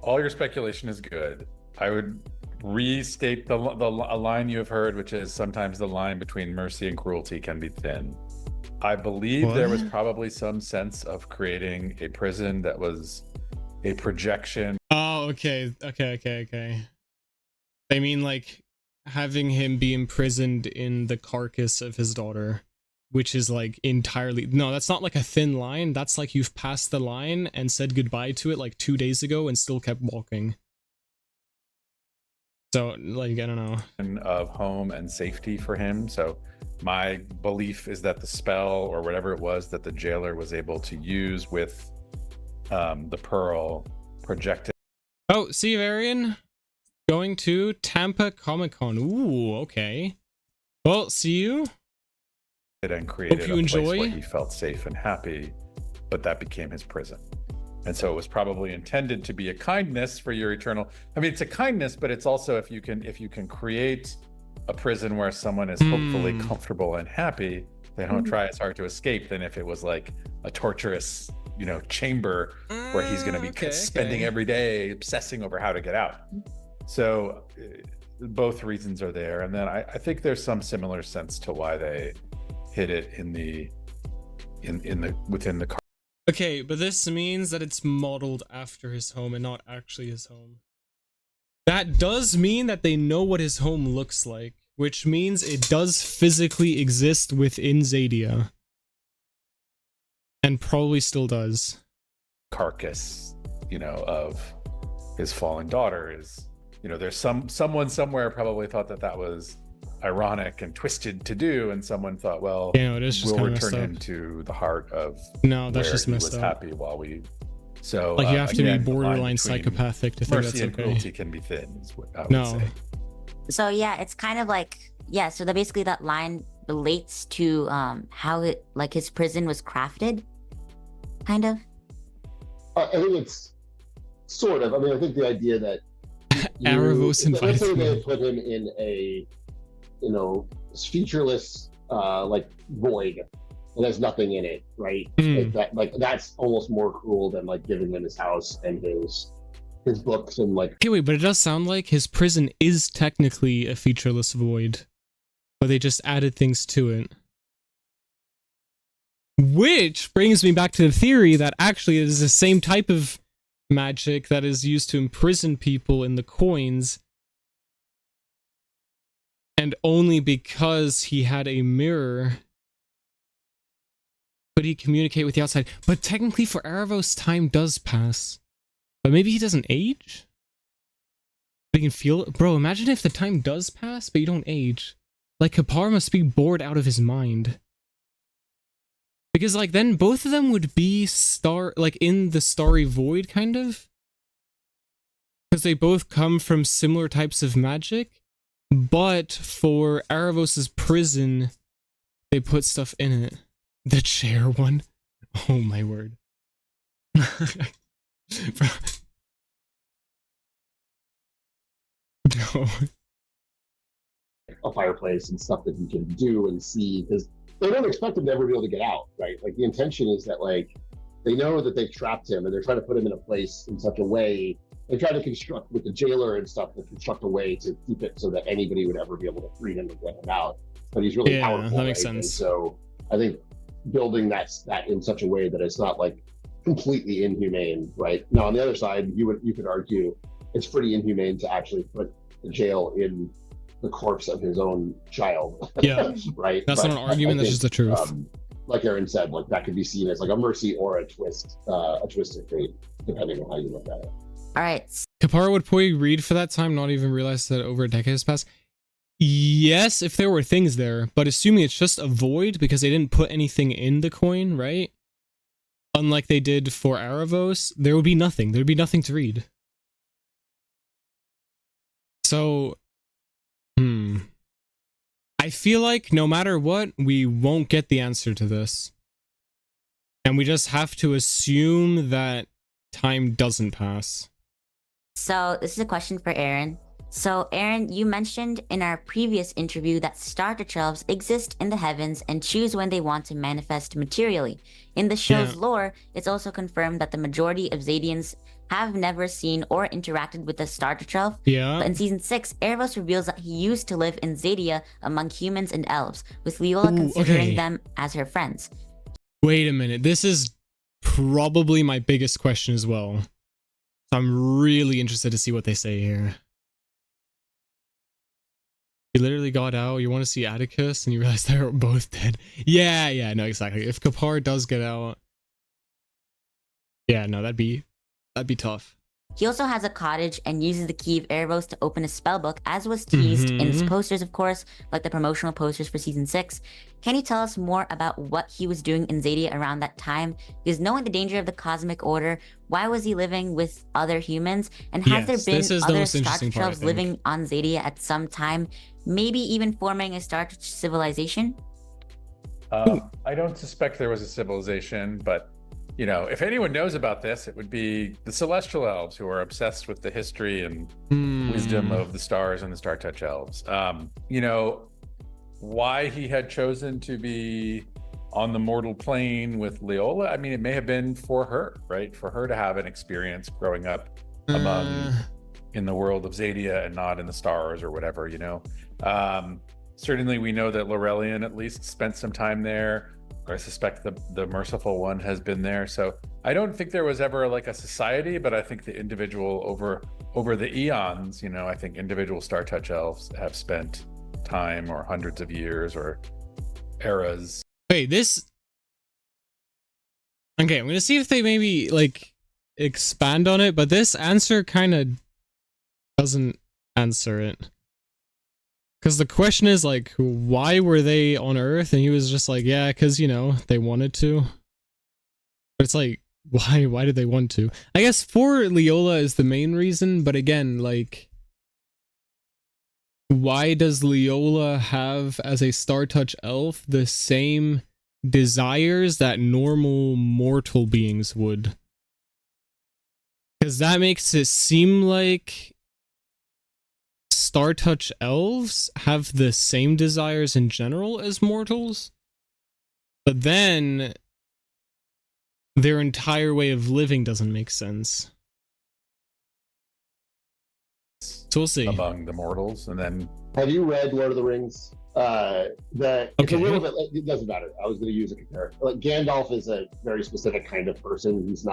All your speculation is good. I would restate a line you have heard, which is sometimes the line between mercy and cruelty can be thin. I believe there was probably some sense of creating a prison that was a projection. Oh, okay. I mean, like, having him be imprisoned in the carcass of his daughter, which is like entirely, no, that's not like a thin line. That's like you've passed the line and said goodbye to it like 2 days ago and still kept walking. So, like, I don't know. Of home and safety for him. So my belief is that the spell or whatever it was that the jailer was able to use with the pearl projected. Oh, see you, Arian. Going to Tampa Comic-Con. Ooh, okay. Well, see you. And created Hope you a enjoy. place where he felt safe and happy, but that became his prison. And so it was probably intended to be a kindness for your eternal. I mean, it's a kindness, but it's also if you can create a prison where someone is hopefully comfortable and happy, they don't try as hard to escape than if it was like a torturous, you know, chamber where he's going to be spending every day obsessing over how to get out. So both reasons are there. And then I think there's some similar sense to why they hid it within the car. Okay, but this means that it's modeled after his home and not actually his home. That does mean that they know what his home looks like, which means it does physically exist within Xadia. And probably still does. Carcass, you know, of his fallen daughter is, you know, there's someone somewhere probably thought that was ironic and twisted to do, and someone thought, well, yeah, no, it is just we'll kind of return him to the heart of no, that's just messed was up. Happy while we, so like you have to again, be borderline psychopathic to think that's mercy and okay. cruelty can be thin, is what I would say. So yeah, it's kind of like, yeah, so that basically that line relates to how it, like, his prison was crafted, kind of. I think it's sort of. I mean, I think the idea that Aaravos invited let's say me. they put him in a, you know, featureless like void and there's nothing in it, right? Like that's almost more cruel than like giving him his house and his books and like. Okay, wait, but it does sound like his prison is technically a featureless void, but they just added things to it. Which brings me back to the theory that actually it is the same type of magic that is used to imprison people in the coins, and only because he had a mirror could he communicate with the outside. But technically for Aaravos, time does pass, but maybe he doesn't age. But he can feel it. Bro, imagine if the time does pass but you don't age. Like, Kpp'ar must be bored out of his mind. Because, like, then both of them would be like, in the starry void, kind of. Because they both come from similar types of magic. But for Aaravos' prison, they put stuff in it. The chair one. Oh, my word. No. A fireplace and stuff that you can do and see, because they don't expect him to ever be able to get out, right? Like the intention is that like they know that they've trapped him and they're trying to put him in a place in such a way. They try to construct with the jailer and stuff to construct a way to keep it so that anybody would ever be able to free him and get him out. But he's really powerful. That makes sense. And so I think building that in such a way that it's not like completely inhumane, right? Now on the other side, you could argue it's pretty inhumane to actually put the jail in the corpse of his own child. Yeah. Right. That's not an argument, that's just the truth. Like Aaron said, like that could be seen as like a mercy or a twist of fate, depending on how you look at it. All right. Kpp'ar would probably read for that time, not even realize that over a decade has passed. Yes, if there were things there, but assuming it's just a void because they didn't put anything in the coin, right? unlike they did for Aaravos, there would be nothing. There'd be nothing to read. So, I feel like no matter what, we won't get the answer to this. And we just have to assume that time doesn't pass. So this is a question for Aaron. So Aaron, you mentioned in our previous interview that STARTOUCH elves exist in the heavens and choose when they want to manifest materially. In the show's lore, it's also confirmed that the majority of Xadians have never seen or interacted with the STARTOUCH elf. Yeah. But in season 6, Aaravos reveals that he used to live in Xadia among humans and elves, with Leola considering them as her friends. Wait a minute. This is probably my biggest question as well. So I'm really interested to see what they say here. You literally got out, you want to see Atticus, and you realize they're both dead. Yeah, no, exactly. If Kpp'ar does get out... Yeah, no, that'd be tough. He also has a cottage and uses the Key of Aaravos to open a spellbook, as was teased in his posters, of course, like the promotional posters for season 6. Can you tell us more about what he was doing in Xadia around that time? Because knowing the danger of the cosmic order, why was he living with other humans? And has there been other STARTOUCH elves living on Xadia at some time, maybe even forming a STARTOUCH civilization? I don't suspect there was a civilization, but you know, if anyone knows about this, it would be the Celestial Elves, who are obsessed with the history and wisdom of the stars and the STARTOUCH elves. You know, why he had chosen to be on the mortal plane with Leola, I mean, it may have been for her, right? For her to have an experience growing up in the world of Xadia and not in the stars or whatever, you know. Certainly we know that Laurellion at least spent some time there. I suspect the Merciful One has been there. So I don't think there was ever like a society, but I think the individual over the eons, you know, I think individual STARTOUCH elves have spent time or hundreds of years or eras. Wait, this... Okay, I'm gonna see if they maybe like expand on it, but this answer kind of doesn't answer it. Because the question is, like, why were they on Earth? And he was just like, yeah, because, you know, they wanted to. But it's like, why did they want to? I guess for Leola is the main reason, but again, like, why does Leola have, as a STARTOUCH elf, the same desires that normal mortal beings would? Because that makes it seem like STARTOUCH elves have the same desires in general as mortals, but then their entire way of living doesn't make sense. So we'll see. Among the mortals, and then... Have you read Lord of the Rings? It's a little bit, it doesn't matter. I was going to use a comparison. Like, Gandalf is a very specific kind of person. He's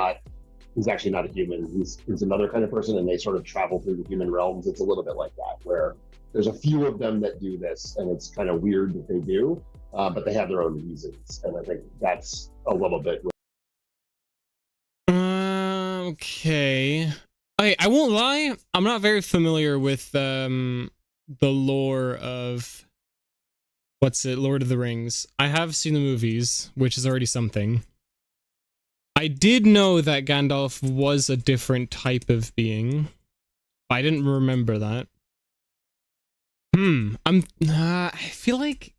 actually not a human. He's another kind of person, and they sort of travel through the human realms. It's a little bit like that, where there's a few of them that do this, and it's kind of weird that they do, but they have their own reasons, and I think that's a little bit. Okay. I won't lie. I'm not very familiar with the lore of Lord of the Rings. I have seen the movies, which is already something. I did know that Gandalf was a different type of being. I didn't remember that. I feel like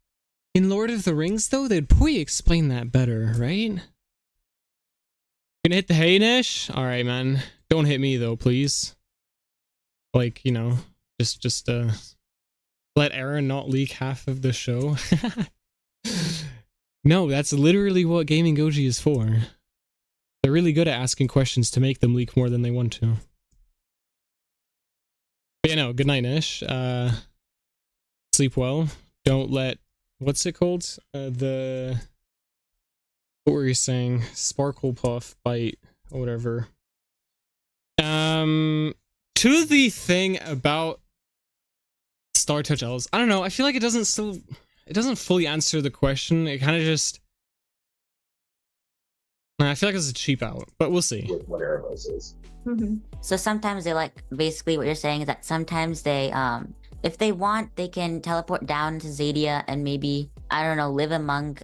in Lord of the Rings, though, they'd probably explain that better, right? Gonna hit the hay, Nish? Alright, man. Don't hit me, though, please. Like, you know, just let Aaron not leak half of the show. No, that's literally what Gaming Goji is for. They're really good at asking questions to make them leak more than they want to. But yeah, no, good night, Nish. Sleep well. Don't let... What's it called? What were you saying? Sparkle Puff Bite, or whatever. To the thing about STARTOUCH elves, I don't know, I feel like it doesn't fully answer the question. It kind of just... I feel like it's a cheap out, but we'll see. What Aaravos is. So sometimes they basically what you're saying is that sometimes they, if they want, they can teleport down to Xadia and maybe, I don't know, live among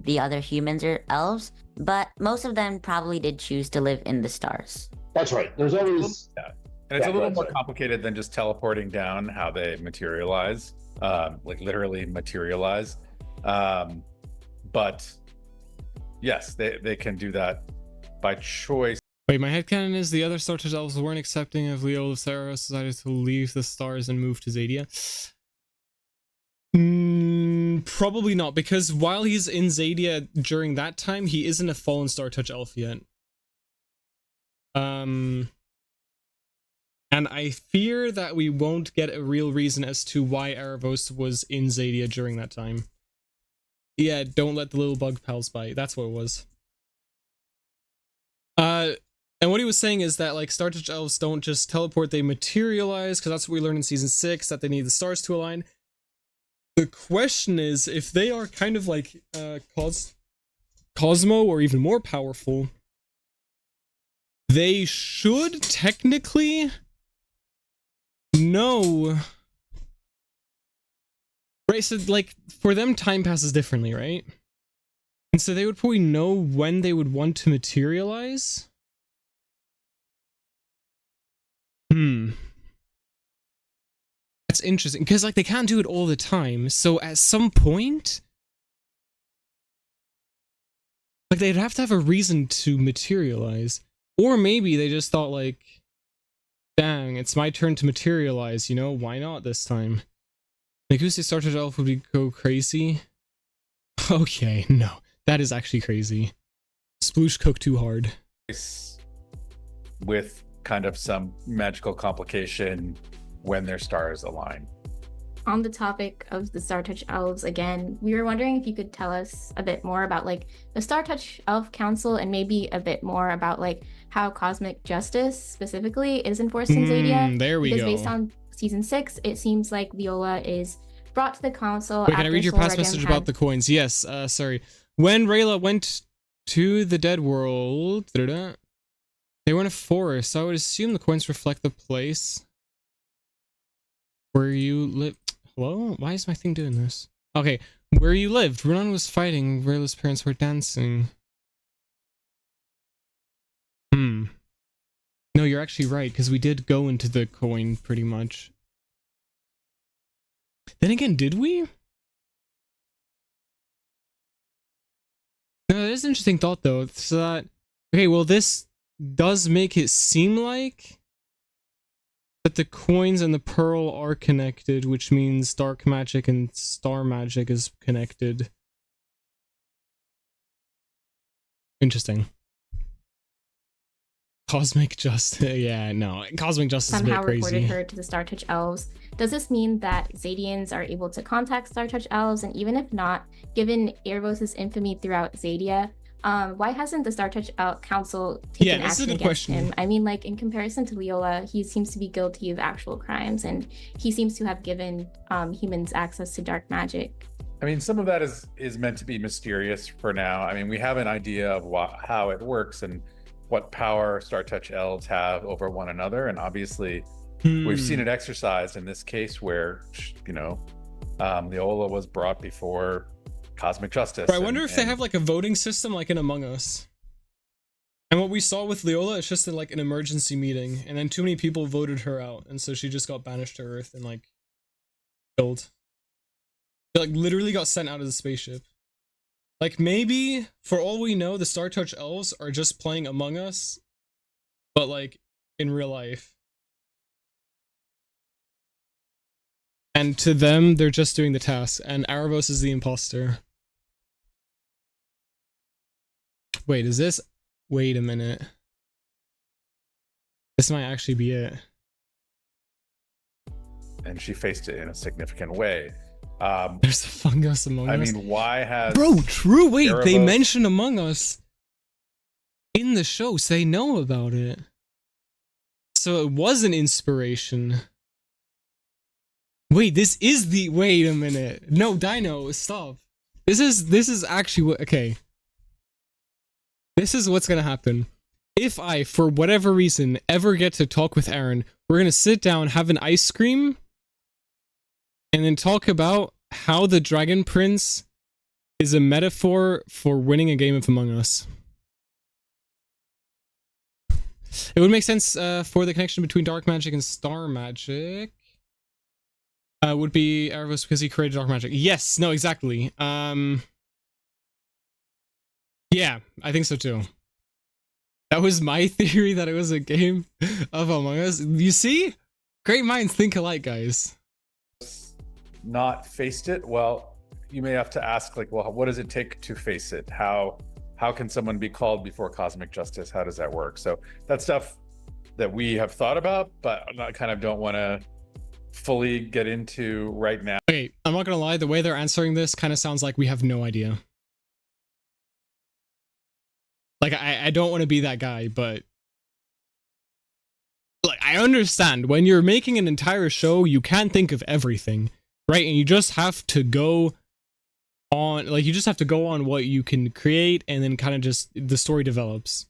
the other humans or elves. but most of them probably did choose to live in the stars. That's right. There's always... And it's a little more complicated than just teleporting down how they materialize, like literally materialize. But yes, they can do that by choice. Wait, my headcanon is the other STARTOUCH elves weren't accepting of Leola's Aaravos, decided to leave the stars and move to Xadia. Probably not, because while he's in Xadia during that time, he isn't a fallen STARTOUCH elf yet. And I fear that we won't get a real reason as to why Aaravos was in Xadia during that time. Yeah, don't let the little bug pals bite. That's what it was. And what he was saying is that, like, STARTOUCH elves don't just teleport, they materialize, because that's what we learned in Season 6, that they need the stars to align. The question is, if they are kind of like Cosmo, or even more powerful, they should technically know. Right, so, like, for them, time passes differently, right? And so they would probably know when they would want to materialize. That's interesting, because, like, they can't do it all the time, so at some point, like, they'd have to have a reason to materialize. Or maybe they just thought, like, dang, it's my turn to materialize, you know, why not this time? Like, who's the STARTOUCH elf would go crazy? Okay, no, that is actually crazy. Sploosh cooked too hard. With kind of some magical complication when their stars align. On the topic of the STARTOUCH elves again, we were wondering if you could tell us a bit more about, like, the STARTOUCH Elf Council, and maybe a bit more about, like, how cosmic justice specifically is enforced in Xadia. There we go. Because based on Season 6, it seems like Leola is brought to the council. Wait, can I read your past message about the coins? Yes, sorry. When Rayla went to the dead world, they were in a forest, so I would assume the coins reflect the place where you live. Hello? Why is my thing doing this? Okay, where you lived. Ronan was fighting. Rayla's parents were dancing. No, you're actually right, because we did go into the coin, pretty much. Then again, did we? No, that is an interesting thought, though. So that... Okay, well, this does make it seem like that the coins and the pearl are connected, which means dark magic and star magic is connected. Interesting. Cosmic justice, yeah, no, cosmic justice is a bit crazy. Somehow reported her to the STARTOUCH elves. Does this mean that Xadians are able to contact STARTOUCH elves? And even if not, given Aaravos' infamy throughout Xadia, why hasn't the STARTOUch Council taken action against him? I mean, like, in comparison to Leola, he seems to be guilty of actual crimes, and he seems to have given humans access to dark magic. I mean, some of that is meant to be mysterious for now. I mean, we have an idea of how it works and what power STARTOUCH elves have over one another, and obviously we've seen it exercised in this case where, you know, Leola was brought before cosmic justice. But I wonder if they have like a voting system like in Among Us. And what we saw with Leola, it's just like an emergency meeting, and then too many people voted her out, and so she just got banished to Earth and like killed. She like literally got sent out of the spaceship. Like, maybe, for all we know, the STARTOUCH elves are just playing Among Us, but like in real life. And to them, they're just doing the task, and Aaravos is the imposter. Wait, is this... Wait a minute. This might actually be it. And she faced it in a significant way. There's a fungus Among Us. I mean, why has... Bro, true, wait, Aaravos... they mentioned Among Us in the show, so they know about it. So it was an inspiration. Wait, this is the... Wait a minute. No, Dino, stop. This is actually what... Okay. This is what's gonna happen. If I, for whatever reason, ever get to talk with Aaron, we're gonna sit down, have an ice cream, and then talk about how the Dragon Prince is a metaphor for winning a game of Among Us. It would make sense for the connection between dark magic and star magic. Would be Aaravos because he created dark magic. Yes, no, exactly. Yeah, I think so too. That was my theory, that it was a game of Among Us. You see? Great minds think alike, guys. Not faced it. Well, you may have to ask, like, well, what does it take to face it? How can someone be called before cosmic justice? How does that work? So that's stuff that we have thought about, but I kind of don't want to fully get into right now. Okay, I'm not gonna lie, the way they're answering this kind of sounds like we have no idea. Like, I don't want to be that guy, but like, I understand when you're making an entire show, you can't think of everything, right? And you just have to go on, like, you just have to go on what you can create, and then kind of just the story develops.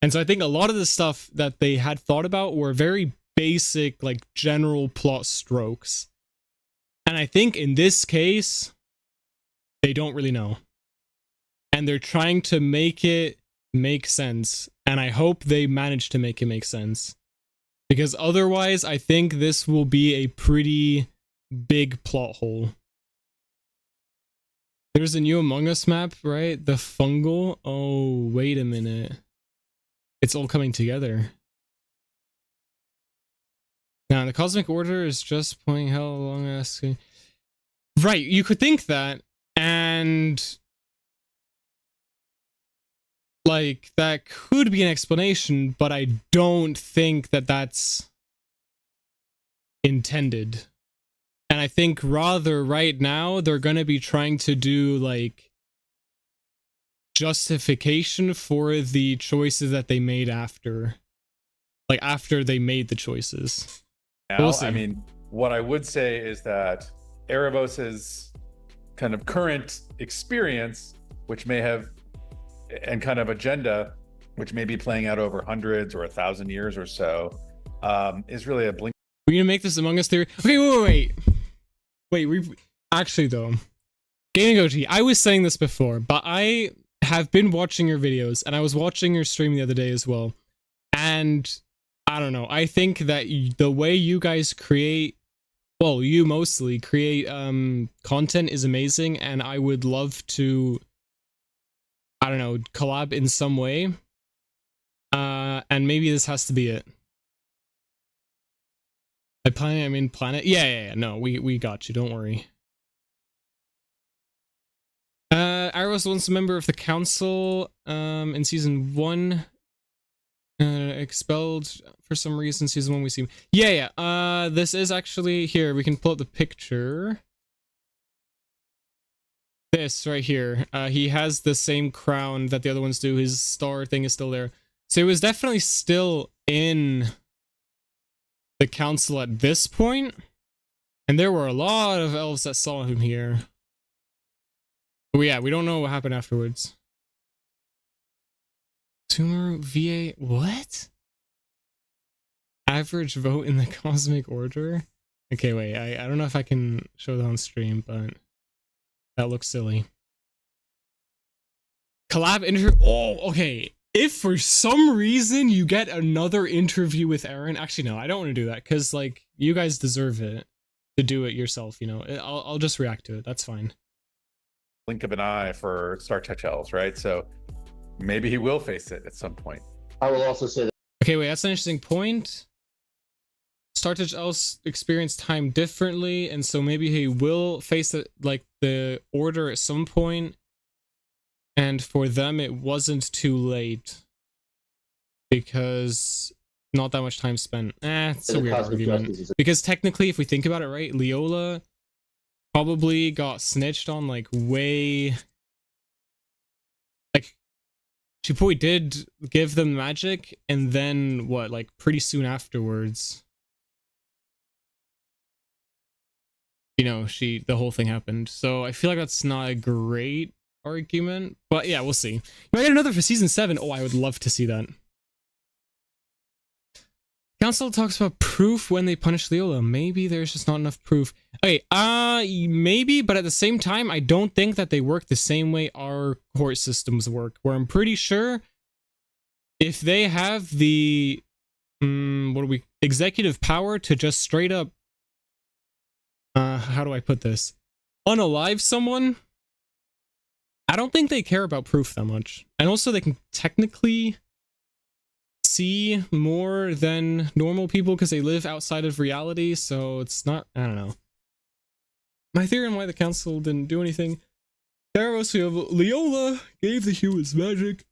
And so I think a lot of the stuff that they had thought about were very basic, like, general plot strokes. And I think in this case, they don't really know. And they're trying to make it make sense. And I hope they manage to make it make sense. Because otherwise, I think this will be a pretty big plot hole. There's a new Among Us map, right? The fungal. Oh, wait a minute. It's all coming together. Now, the Cosmic Order is just playing how long asking. Right, you could think that, and like, that could be an explanation, but I don't think that that's intended. And I think rather right now they're going to be trying to do like justification for the choices that they made after. Like, after they made the choices. Now, We'll see. I mean, what I would say is that Aaravos's kind of current experience, which may have, and kind of agenda, which may be playing out over hundreds or 1,000 years or so, is really a blink. We're gonna make this Among Us theory. Okay, wait, we actually though, Gaming OG, I was saying this before, but I have been watching your videos, and I was watching your stream the other day as well, and I don't know, I think that the way you guys create, well, you mostly create content is amazing, and I would love to, I don't know, collab in some way. And maybe this has to be it. I mean planet. Yeah, no, we got you, don't worry. Aaravos once a member of the council in season 1. Expelled for some reason. Season 1 we see him. Yeah. This is actually here. We can pull up the picture. This right here. He has the same crown that the other ones do. His star thing is still there. So it was definitely still in the council at this point. And there were a lot of elves that saw him here. But yeah, we don't know what happened afterwards. Tumor VA, what? Average vote in the Cosmic Order? Okay, wait, I don't know if I can show that on stream, but that looks silly. Collab interview. Oh, okay. If for some reason you get another interview with Aaron, actually no, I don't want to do that, because like, you guys deserve it to do it yourself, you know. I'll just react to it. That's fine. Blink of an eye for StarTouch elves, right? So maybe he will face it at some point. I will also say that. Okay, wait, that's an interesting point. StarTouch elves experience time differently, and so maybe he will face it, like, the order at some point. And for them, it wasn't too late because not that much time spent. It's a weird argument. Because technically, if we think about it, right, Leola probably got snitched on, like, way... Like, she probably did give them magic, and then, what, like, pretty soon afterwards, you know, the whole thing happened. So I feel like that's not a great argument, but yeah, we'll see. You might get another for season 7. Oh, I would love to see that. Council talks about proof when they punish Leola. Maybe there's just not enough proof. Okay, maybe, but at the same time, I don't think that they work the same way our court systems work, where I'm pretty sure if they have the executive power to just straight up how do I put this, unalive someone, I don't think they care about proof that much. And also they can technically see more than normal people because they live outside of reality, so it's not, I don't know. My theory on why the council didn't do anything. Aaravos, we have Leola gave the humans magic.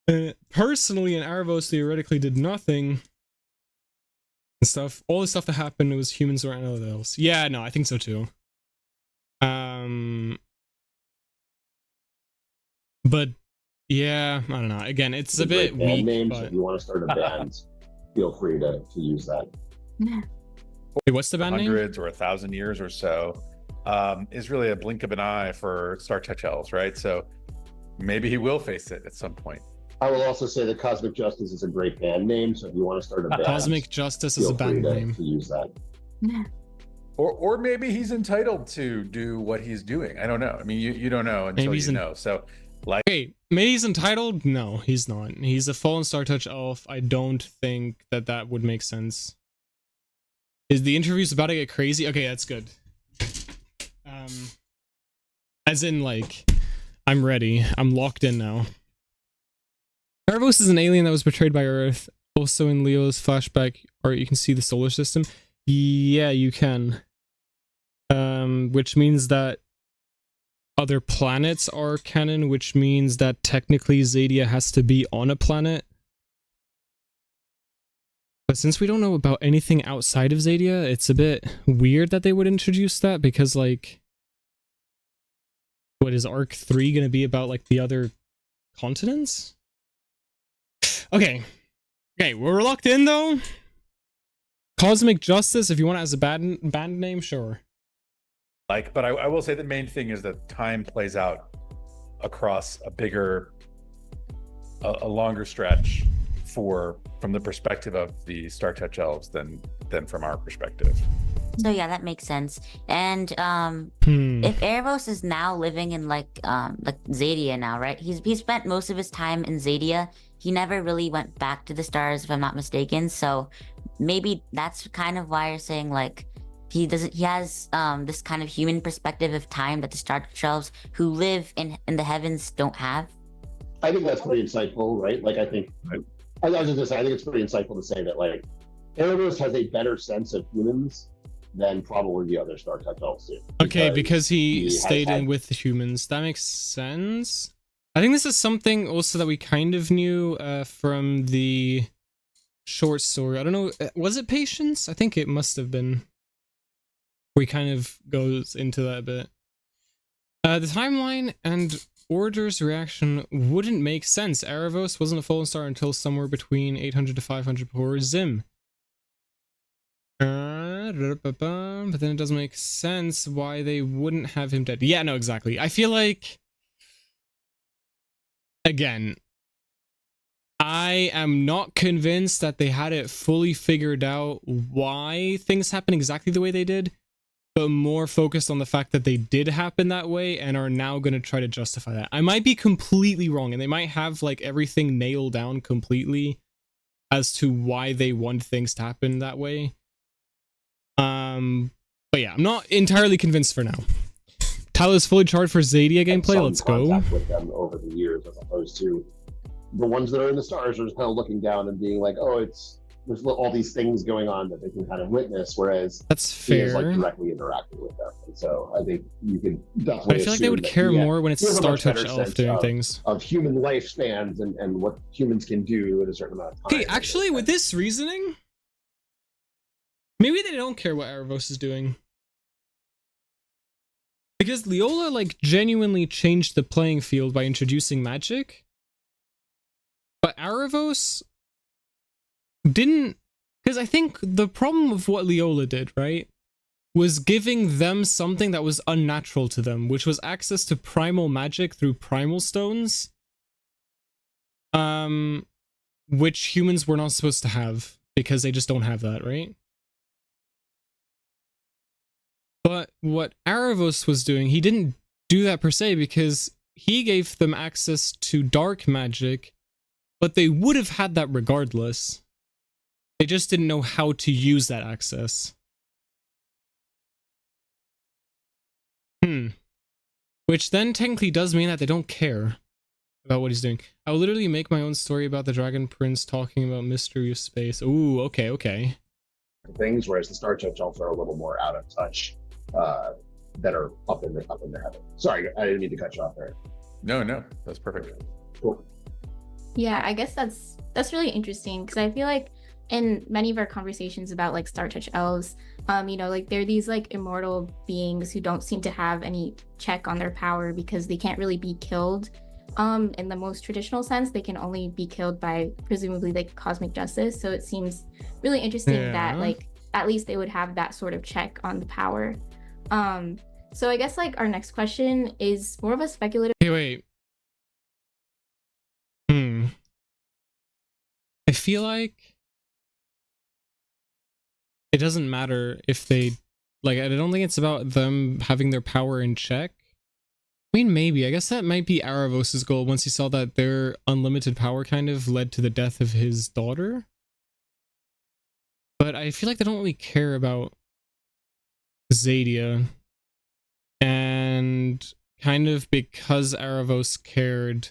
And personally, in Aaravos, theoretically did nothing. And stuff. All the stuff that happened was humans or anything else. Yeah, no, I think so too. But yeah, I don't know. Again, it's a bit weak. Names, but... if you want to start a band, feel free to use that. Wait, what's the band name? Hundreds or 1,000 years or so is really a blink of an eye for StarTouch elves, right? So maybe he will face it at some point. I will also say that Cosmic Justice is a great band name, so if you want to start a band, Cosmic Justice is a band name. To use that. Or maybe he's entitled to do what he's doing. I don't know. I mean, you don't know until you know. So, like, hey, maybe he's entitled. No, he's not. He's a fallen StarTouch elf. I don't think that would make sense. Is the interview's about to get crazy? Okay, that's good. As in, like, I'm ready. I'm locked in now. Aaravos is an alien that was betrayed by Earth. Also in Leo's flashback, or you can see the solar system. Yeah, you can. Which means that other planets are canon, which means that technically Xadia has to be on a planet. But since we don't know about anything outside of Xadia, it's a bit weird that they would introduce that, because, like, what is Arc 3 gonna be about, like, the other continents? Okay. Okay, we're locked in, though. Cosmic Justice, if you want it as a band name, sure. Like, but I will say the main thing is that time plays out across a longer stretch from the perspective of the StarTouch elves than from our perspective. So yeah, that makes sense. And if Aaravos is now living in like Xadia now, right? He spent most of his time in Xadia. He never really went back to the stars, if I'm not mistaken. So maybe that's kind of why you're saying, like, he has this kind of human perspective of time that the StarTouch elves who live in the heavens don't have. I think that's pretty insightful, right? Like, I think it's pretty insightful to say that, like, Aaravos has a better sense of humans than probably the other StarTouch elves do. Okay, because he stayed in with the humans. That makes sense. I think this is something also that we kind of knew from the short story. I don't know, was it Patience? I think it must have been. We kind of goes into that a bit. The timeline and Order's reaction wouldn't make sense. Aaravos wasn't a fallen star until somewhere between 800 to 500 before Zim. But then it doesn't make sense why they wouldn't have him dead. Yeah, no, exactly. I feel like, again, I am not convinced that they had it fully figured out why things happen exactly the way they did, but more focused on the fact that they did happen that way and are now going to try to justify that. I might be completely wrong, and they might have, like, everything nailed down completely as to why they want things to happen that way. But yeah, I'm not entirely convinced for now. Tyler's fully charged for Xadia gameplay. Let's go. With them over the years, as opposed to the ones that are in the stars are just kind of looking down and being like, oh, there's all these things going on that they can kind of witness, whereas that's fair. He is, like, directly interacting with them. And so I think you can definitely. But I feel like they would care more when it's StarTouch elf doing things of human lifespans and what humans can do in a certain amount of time. Okay, actually, with this reasoning, maybe they don't care what Aaravos is doing. Because Leola, like, genuinely changed the playing field by introducing magic. But Aaravos didn't, because I think the problem of what Leola did, right, was giving them something that was unnatural to them, which was access to primal magic through primal stones, which humans were not supposed to have, because they just don't have that, right? But what Aaravos was doing, he didn't do that per se, because he gave them access to dark magic, but they would have had that regardless. They just didn't know how to use that access. Which then technically does mean that they don't care about what he's doing. I will literally make my own story about the Dragon Prince talking about mysterious space. Ooh, okay. Things, whereas the StarTouch elves are a little more out of touch, that are up in the heaven. Sorry, I didn't mean to cut you off there. No, that's perfect. Cool. Yeah, I guess that's really interesting, because I feel like in many of our conversations about like StarTouch elves, like they're these like immortal beings who don't seem to have any check on their power because they can't really be killed. In the most traditional sense, they can only be killed by presumably like cosmic justice. So it seems really interesting that like at least they would have that sort of check on the power. So I guess like our next question is more of a speculative. Hey, wait. I feel like it doesn't matter if they, like, I don't think it's about them having their power in check. I mean, maybe. I guess that might be Aaravos' goal once he saw that their unlimited power kind of led to the death of his daughter. But I feel like they don't really care about Xadia. And kind of because Aaravos cared,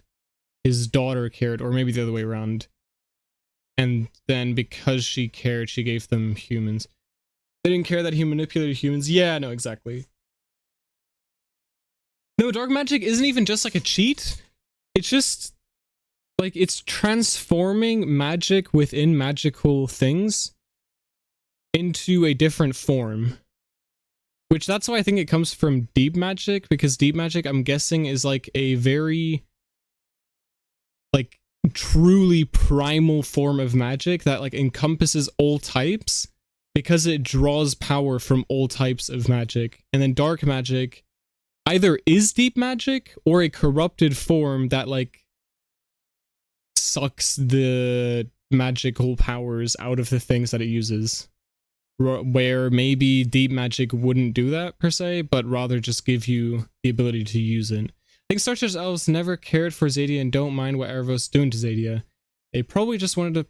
his daughter cared, or maybe the other way around. And then because she cared, she gave them humans. They didn't care that he manipulated humans. Yeah, no, exactly. No, dark magic isn't even just like a cheat. It's just like it's transforming magic within magical things into a different form. Which that's why I think it comes from deep magic, because deep magic, I'm guessing, is like a very like truly primal form of magic that like encompasses all types because it draws power from all types of magic. And then dark magic either is deep magic or a corrupted form that like sucks the magical powers out of the things that it uses, where maybe deep magic wouldn't do that per se, but rather just give you the ability to use it. I think StarTouch elves never cared for Xadia and don't mind what Aaravos is doing to Xadia. They probably just wanted to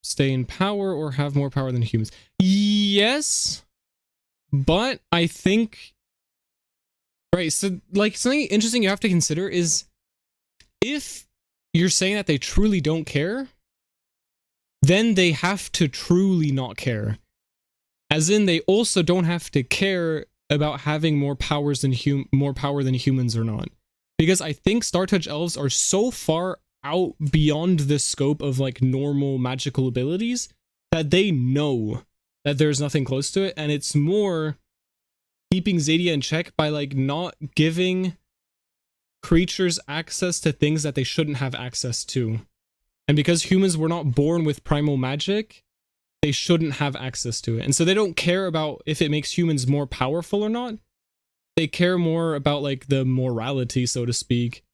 stay in power or have more power than humans. Yes, but I think, right, so like something interesting you have to consider is if you're saying that they truly don't care, then they have to truly not care. As in, they also don't have to care about having more powers than more power than humans or not. Because I think StarTouch elves are so far out beyond the scope of like normal magical abilities that they know that there's nothing close to it, and it's more keeping Xadia in check by like not giving creatures access to things that they shouldn't have access to. And because humans were not born with primal magic, they shouldn't have access to it. And so they don't care about if it makes humans more powerful or not. They care more about like the morality, so to speak,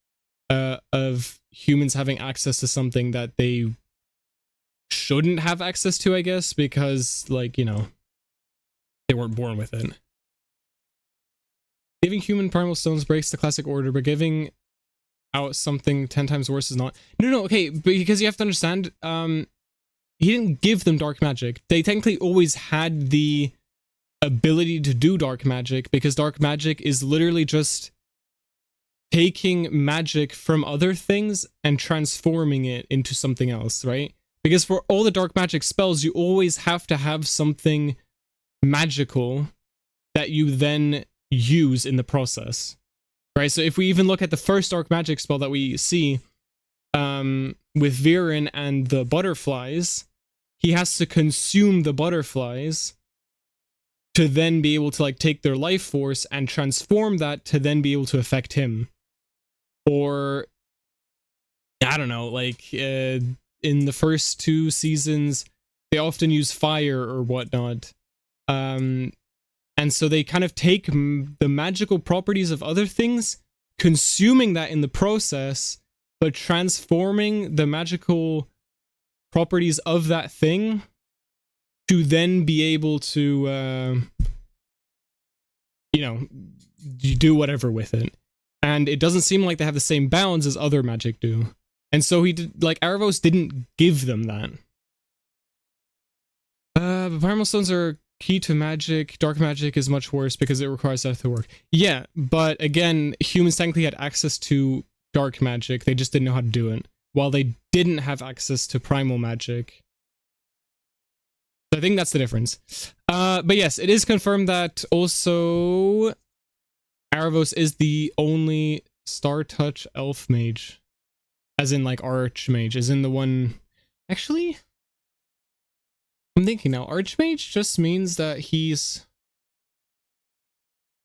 of humans having access to something that they shouldn't have access to, I guess, because like, you know, they weren't born with it. Giving human primal stones breaks the classic order, but giving out something 10 times worse is not. No, okay, because you have to understand, he didn't give them dark magic. They technically always had the ability to do dark magic, because dark magic is literally just taking magic from other things and transforming it into something else, right? Because for all the dark magic spells, you always have to have something magical that you then use in the process, right? So if we even look at the first dark magic spell that we see with Viren and the butterflies, he has to consume the butterflies to then be able to like take their life force and transform that to then be able to affect him. Or I don't know, like in the first 2 seasons they often use fire or whatnot, and so they kind of take the magical properties of other things, consuming that in the process, but transforming the magical properties of that thing to then be able to, you know, do whatever with it. And it doesn't seem like they have the same bounds as other magic do. And so he did, like, Aaravos didn't give them that. But primal stones are key to magic. Dark magic is much worse because it requires death to work. Yeah, but again, humans technically had access to dark magic. They just didn't know how to do it. While they didn't have access to primal magic. So I think that's the difference. But yes, it is confirmed that also Aaravos is the only StarTouch elf mage. As in, like, archmage. As in the one... Actually... I'm thinking now, Archmage just means that he's...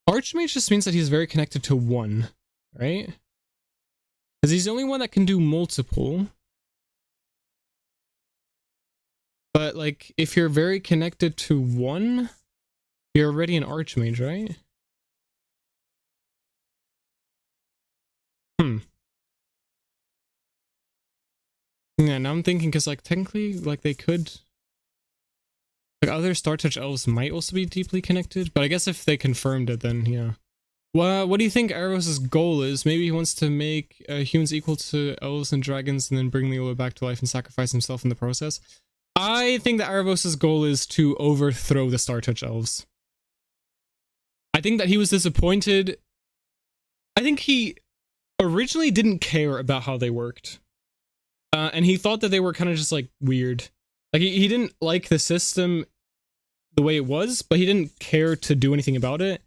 Archmage just means that he's very connected to one, right? Because he's the only one that can do multiple. But, like, if you're very connected to one, you're already an Archmage, right? Yeah, now I'm thinking, because, like, technically, like, they could... Like, other StarTouch elves might also be deeply connected, but I guess if they confirmed it, then yeah. Well, what do you think Aaravos' goal is? Maybe he wants to make humans equal to elves and dragons and then bring Leola back to life and sacrifice himself in the process? I think that Aaravos' goal is to overthrow the StarTouch elves. I think that he was disappointed. I think he originally didn't care about how they worked. And he thought that they were kind of just, like, weird. Like, he didn't like the system the way it was, but he didn't care to do anything about it.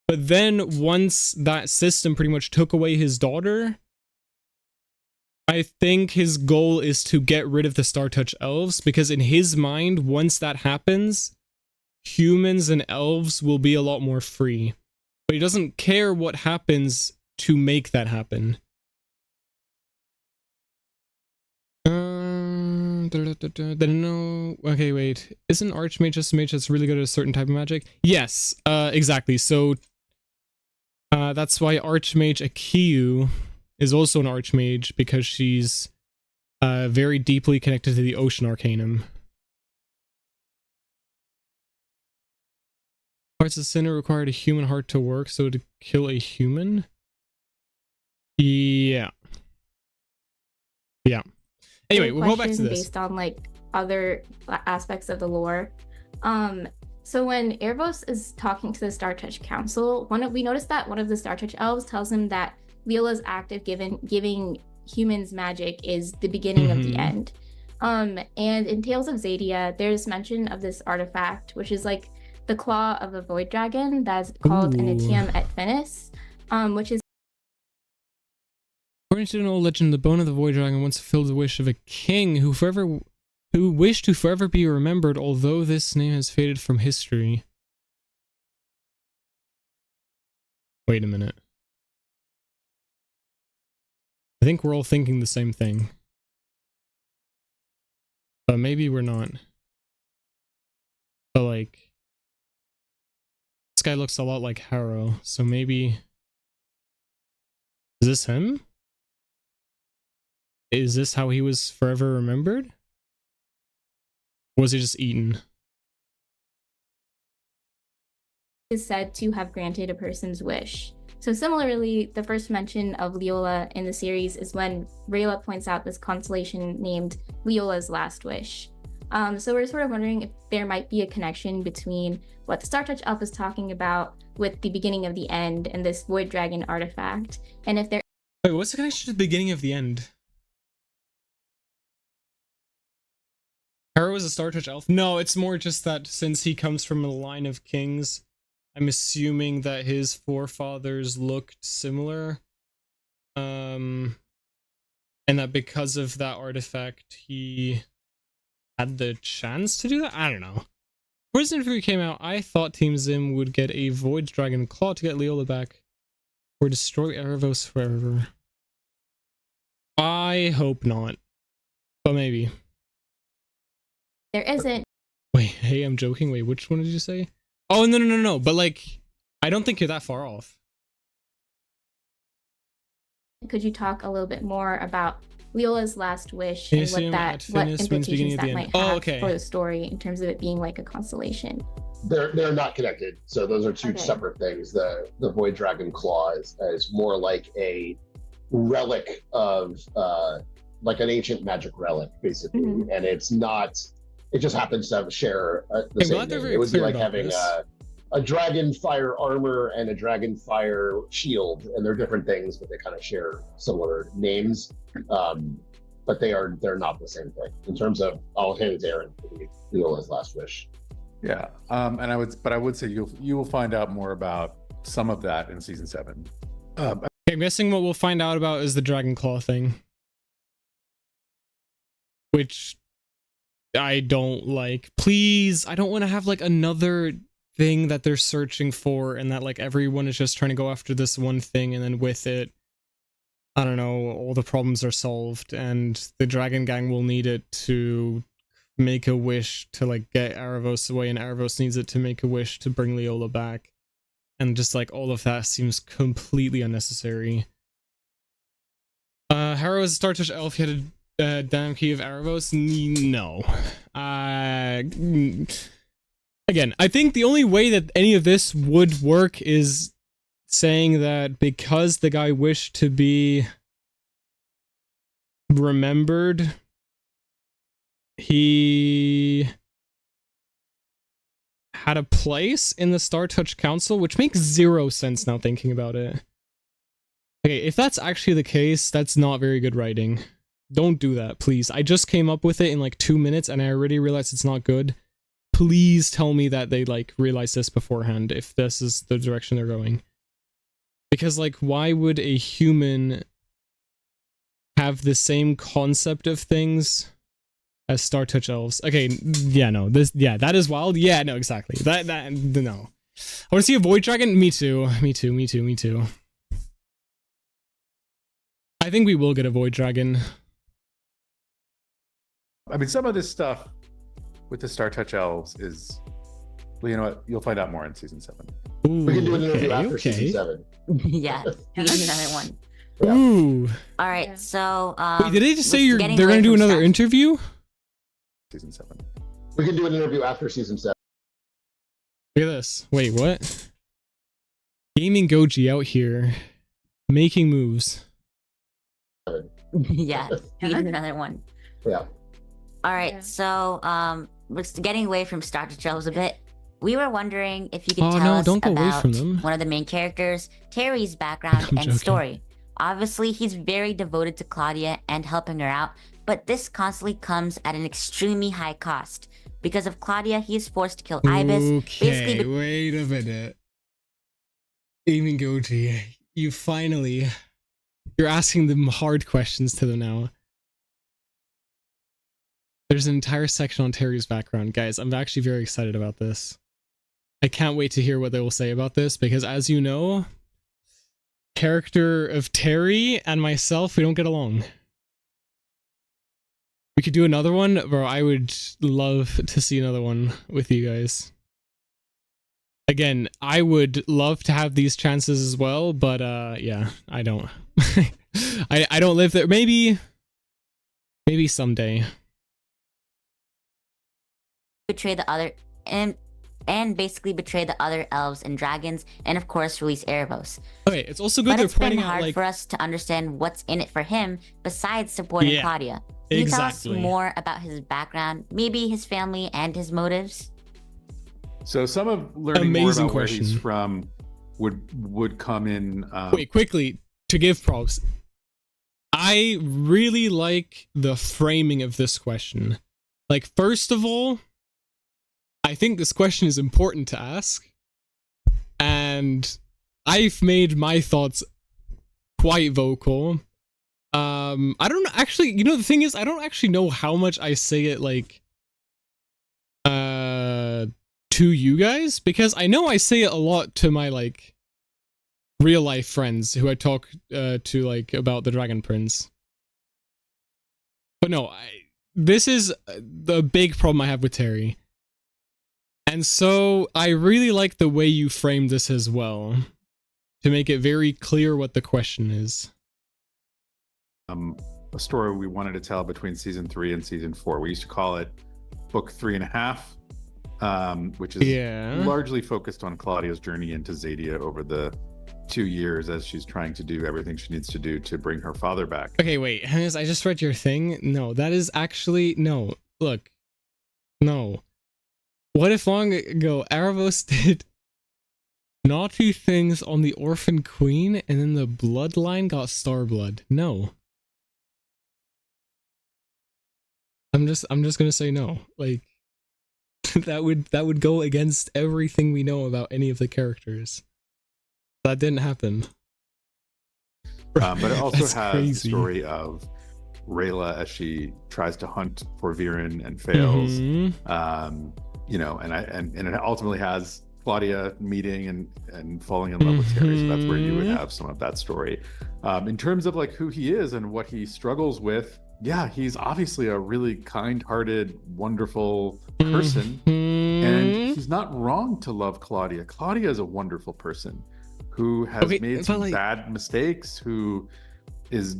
But then once that system pretty much took away his daughter, I think his goal is to get rid of the StarTouch elves, because in his mind, once that happens, humans and elves will be a lot more free. But he doesn't care what happens to make that happen. No. Okay, wait. Isn't Archmage just a mage that's really good at a certain type of magic? Yes, exactly. So, that's why Archmage Akiyu is also an Archmage, because she's very deeply connected to the Ocean Arcanum. Hearts of Sinner required a human heart to work, so to kill a human? Yeah. Yeah. Anyway, we'll go back to this. Based on, like, other aspects of the lore. So when Aaravos is talking to the StarTouch Council, we noticed that one of the StarTouch elves tells him that Leola's act of giving humans magic is the beginning of the end. And in Tales of Xadia, there's mention of this artifact, which is like the claw of a void dragon that's called an Etiam et Finis, which is... According to an old legend, the bone of the void dragon once fulfilled the wish of a king who wished to forever be remembered, although this name has faded from history. Wait a minute. I think we're all thinking the same thing. But maybe we're not. But, like, this guy looks a lot like Harrow, so maybe... Is this him? Is this how he was forever remembered? Or was he just eaten? Is said to have granted a person's wish. So similarly, the first mention of Leola in the series is when Rayla points out this constellation named Leola's Last Wish. So we're sort of wondering if there might be a connection between what the StarTouch elf is talking about with the beginning of the end and this void dragon artifact, and if there... Wait, what's the connection to the beginning of the end? Harrow is a StarTouch elf? No, it's more just that since he comes from a line of kings, I'm assuming that his forefathers looked similar. And that because of that artifact, he had the chance to do that? I don't know. Before this interview came out, I thought Team Zim would get a Void Dragon Claw to get Leola back, or destroy Aaravos forever. I hope not. But maybe. There isn't. Wait, hey, I'm joking. Wait, which one did you say? Oh, no. But, like, I don't think you're that far off. Could you talk a little bit more about Leola's last wish and what implications that might have for the story in terms of it being like a constellation? They're not connected. So those are two separate things. The Void Dragon Claw is more like a relic of like an ancient magic relic, basically, and it's not. It just happens to share the same thing. It would be like having a dragon fire armor and a dragon fire shield, and they're different things, but they kind of share similar names. But they're not the same thing in terms of. I'll hand it to Aaron for Leola's last wish. Yeah, and I would say you will find out more about some of that in season 7. I'm guessing what we'll find out about is the dragon claw thing, which I don't like. Please, I don't want to have like another thing that they're searching for, and that like everyone is just trying to go after this one thing, and then with it, I don't know, all the problems are solved, and the dragon gang will need it to make a wish to like get Aaravos away, and Aaravos needs it to make a wish to bring Leola back, and just like all of that seems completely unnecessary. Harrow is a STARTOUCH elf. He had a damn Key of Aaravos. No. Again, I think the only way that any of this would work is saying that because the guy wished to be remembered, he had a place in the STARTOUCH Council, which makes zero sense now thinking about it. Okay, if that's actually the case, that's not very good writing. Don't do that, please. I just came up with it in like 2 minutes and I already realized it's not good. Please tell me that they like realized this beforehand if this is the direction they're going. Because like, why would a human have the same concept of things as STARTOUCH elves? Okay, yeah, no, that is wild. Yeah, no, exactly. No. I want to see a void dragon. Me too. I think we will get a void dragon. I mean, some of this stuff with the STARTOUCH elves is, well, you know what? You'll find out more in season 7. Ooh, we can do an interview after season 7. Yeah, we need another one. Yeah. Ooh. All right, so wait, did they just say they're gonna do another interview? Season 7. We can do an interview after season 7. Look at this. Wait, what? Gaming Goji out here making moves. Yeah, we need another one. Yeah. All right, so we're getting away from STARTOUCH elves a bit. We were wondering if you could tell us about one of the main characters, Terry's background and story. Obviously, he's very devoted to Claudia and helping her out, but this constantly comes at an extremely high cost. Because of Claudia, he is forced to kill ELVES. Okay, wait a minute. Gaming Goji, you're asking them hard questions to them now. There's an entire section on Terry's background. Guys, I'm actually very excited about this. I can't wait to hear what they will say about this, because as you know, character of Terry and myself, we don't get along. We could do another one, bro. I would love to see another one with you guys. Again, I would love to have these chances as well, but yeah, I don't. I don't live there. Maybe someday. Betray the other and basically betray the other elves and dragons, and of course release Aaravos. Okay, it's also good they're pointing out, like, it's been hard for us to understand what's in it for him besides supporting Claudia. Can you tell us more about his background, maybe his family and his motives? So some of learning more about where he's from would come in. Wait, quickly, to give props, I really like the framing of this question. Like, first of all, I think this question is important to ask, and I've made my thoughts quite vocal. I don't know, actually, you know, the thing is, I don't actually know how much I say it, like, to you guys, because I know I say it a lot to my, like, real life friends who I talk to, like, about the Dragon Prince. But no, this is the big problem I have with Terry. And so I really like the way you framed this as well, to make it very clear what the question is. A story we wanted to tell between season 3 and season 4. We used to call it book 3.5, which is largely focused on Claudia's journey into Xadia over the 2 years as she's trying to do everything she needs to do to bring her father back. Okay, wait, Hannes, I just read your thing. No, that is actually no. Look, no. What if long ago Aaravos did naughty things on the orphan queen and then the bloodline got Starblood? No. I'm just gonna say no. Like that would go against everything we know about any of the characters. That didn't happen. But it also That's has crazy. the story of Rayla as she tries to hunt for Viren and fails. You know, and it ultimately has Claudia meeting and falling in love with Terry. So that's where you would have some of that story. In terms of like who he is and what he struggles with, yeah, he's obviously a really kind-hearted, wonderful person, and he's not wrong to love Claudia. Claudia is a wonderful person who has made some bad mistakes, who is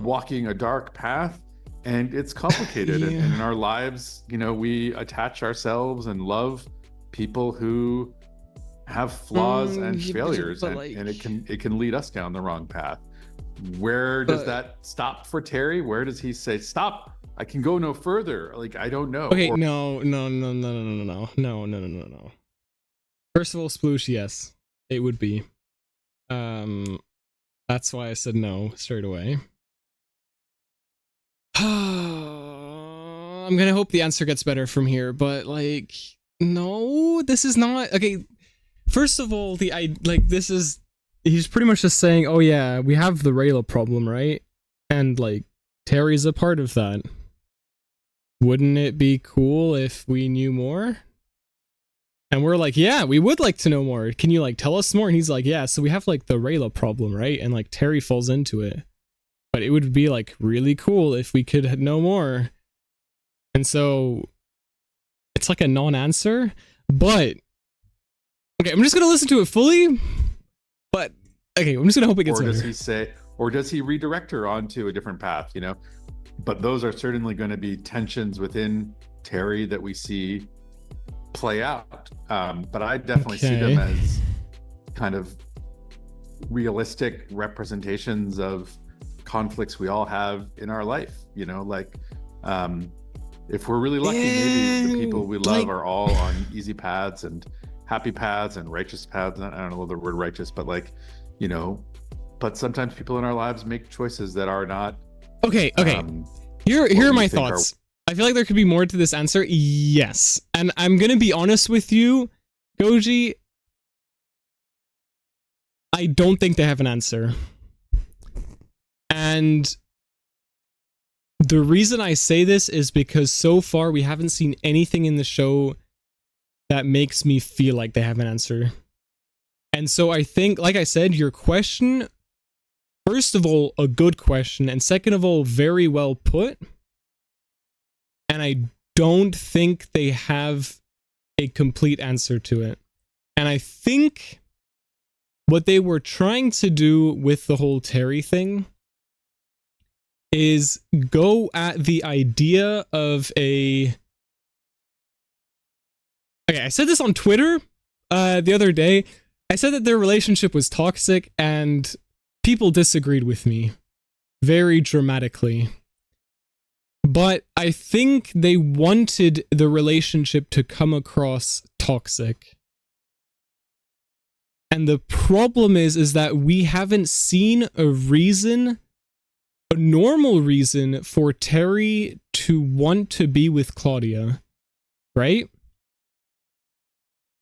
walking a dark path, and it's complicated. And in our lives, you know, we attach ourselves and love people who have flaws and failures, and it can lead us down the wrong path. Where does that stop for Terry? Where does he say, stop, I can go no further? Like, I don't know. Okay, no. First of all, sploosh, yes, it would be. That's why I said no straight away. I'm gonna hope the answer gets better from here, but like, no, this is not okay. First of all, he's pretty much just saying, oh yeah, we have the Rayla problem, right? And like, Terry's a part of that. Wouldn't it be cool if we knew more? And we're like, yeah, we would like to know more. Can you like tell us more? And he's like, yeah, so we have like the Rayla problem, right? And like Terry falls into it. But it would be like really cool if we could know more. And so it's like a non-answer, but okay, I'm just gonna listen to it fully. But okay, I'm just gonna hope it gets better. Or does he redirect her onto a different path, you know? But those are certainly going to be tensions within Terry that we see play out. But I definitely see them as kind of realistic representations of conflicts we all have in our life, you know, like if we're really lucky, maybe the people we love are all on easy paths and happy paths and righteous paths. I don't know the word righteous, but like, you know, but sometimes people in our lives make choices that are not okay. Here are my thoughts. I feel like there could be more to this answer. Yes. And I'm gonna be honest with you, Goji, I don't think they have an answer. And the reason I say this is because so far we haven't seen anything in the show that makes me feel like they have an answer. And so I think, like I said, your question, first of all, a good question, and second of all, very well put. And I don't think they have a complete answer to it. And I think what they were trying to do with the whole Terry thing is go at the idea of a... Okay, I said this on Twitter the other day. I said that their relationship was toxic, and people disagreed with me very dramatically. But I think they wanted the relationship to come across toxic. And the problem is that we haven't seen a reason, a normal reason for Terry to want to be with Claudia, right?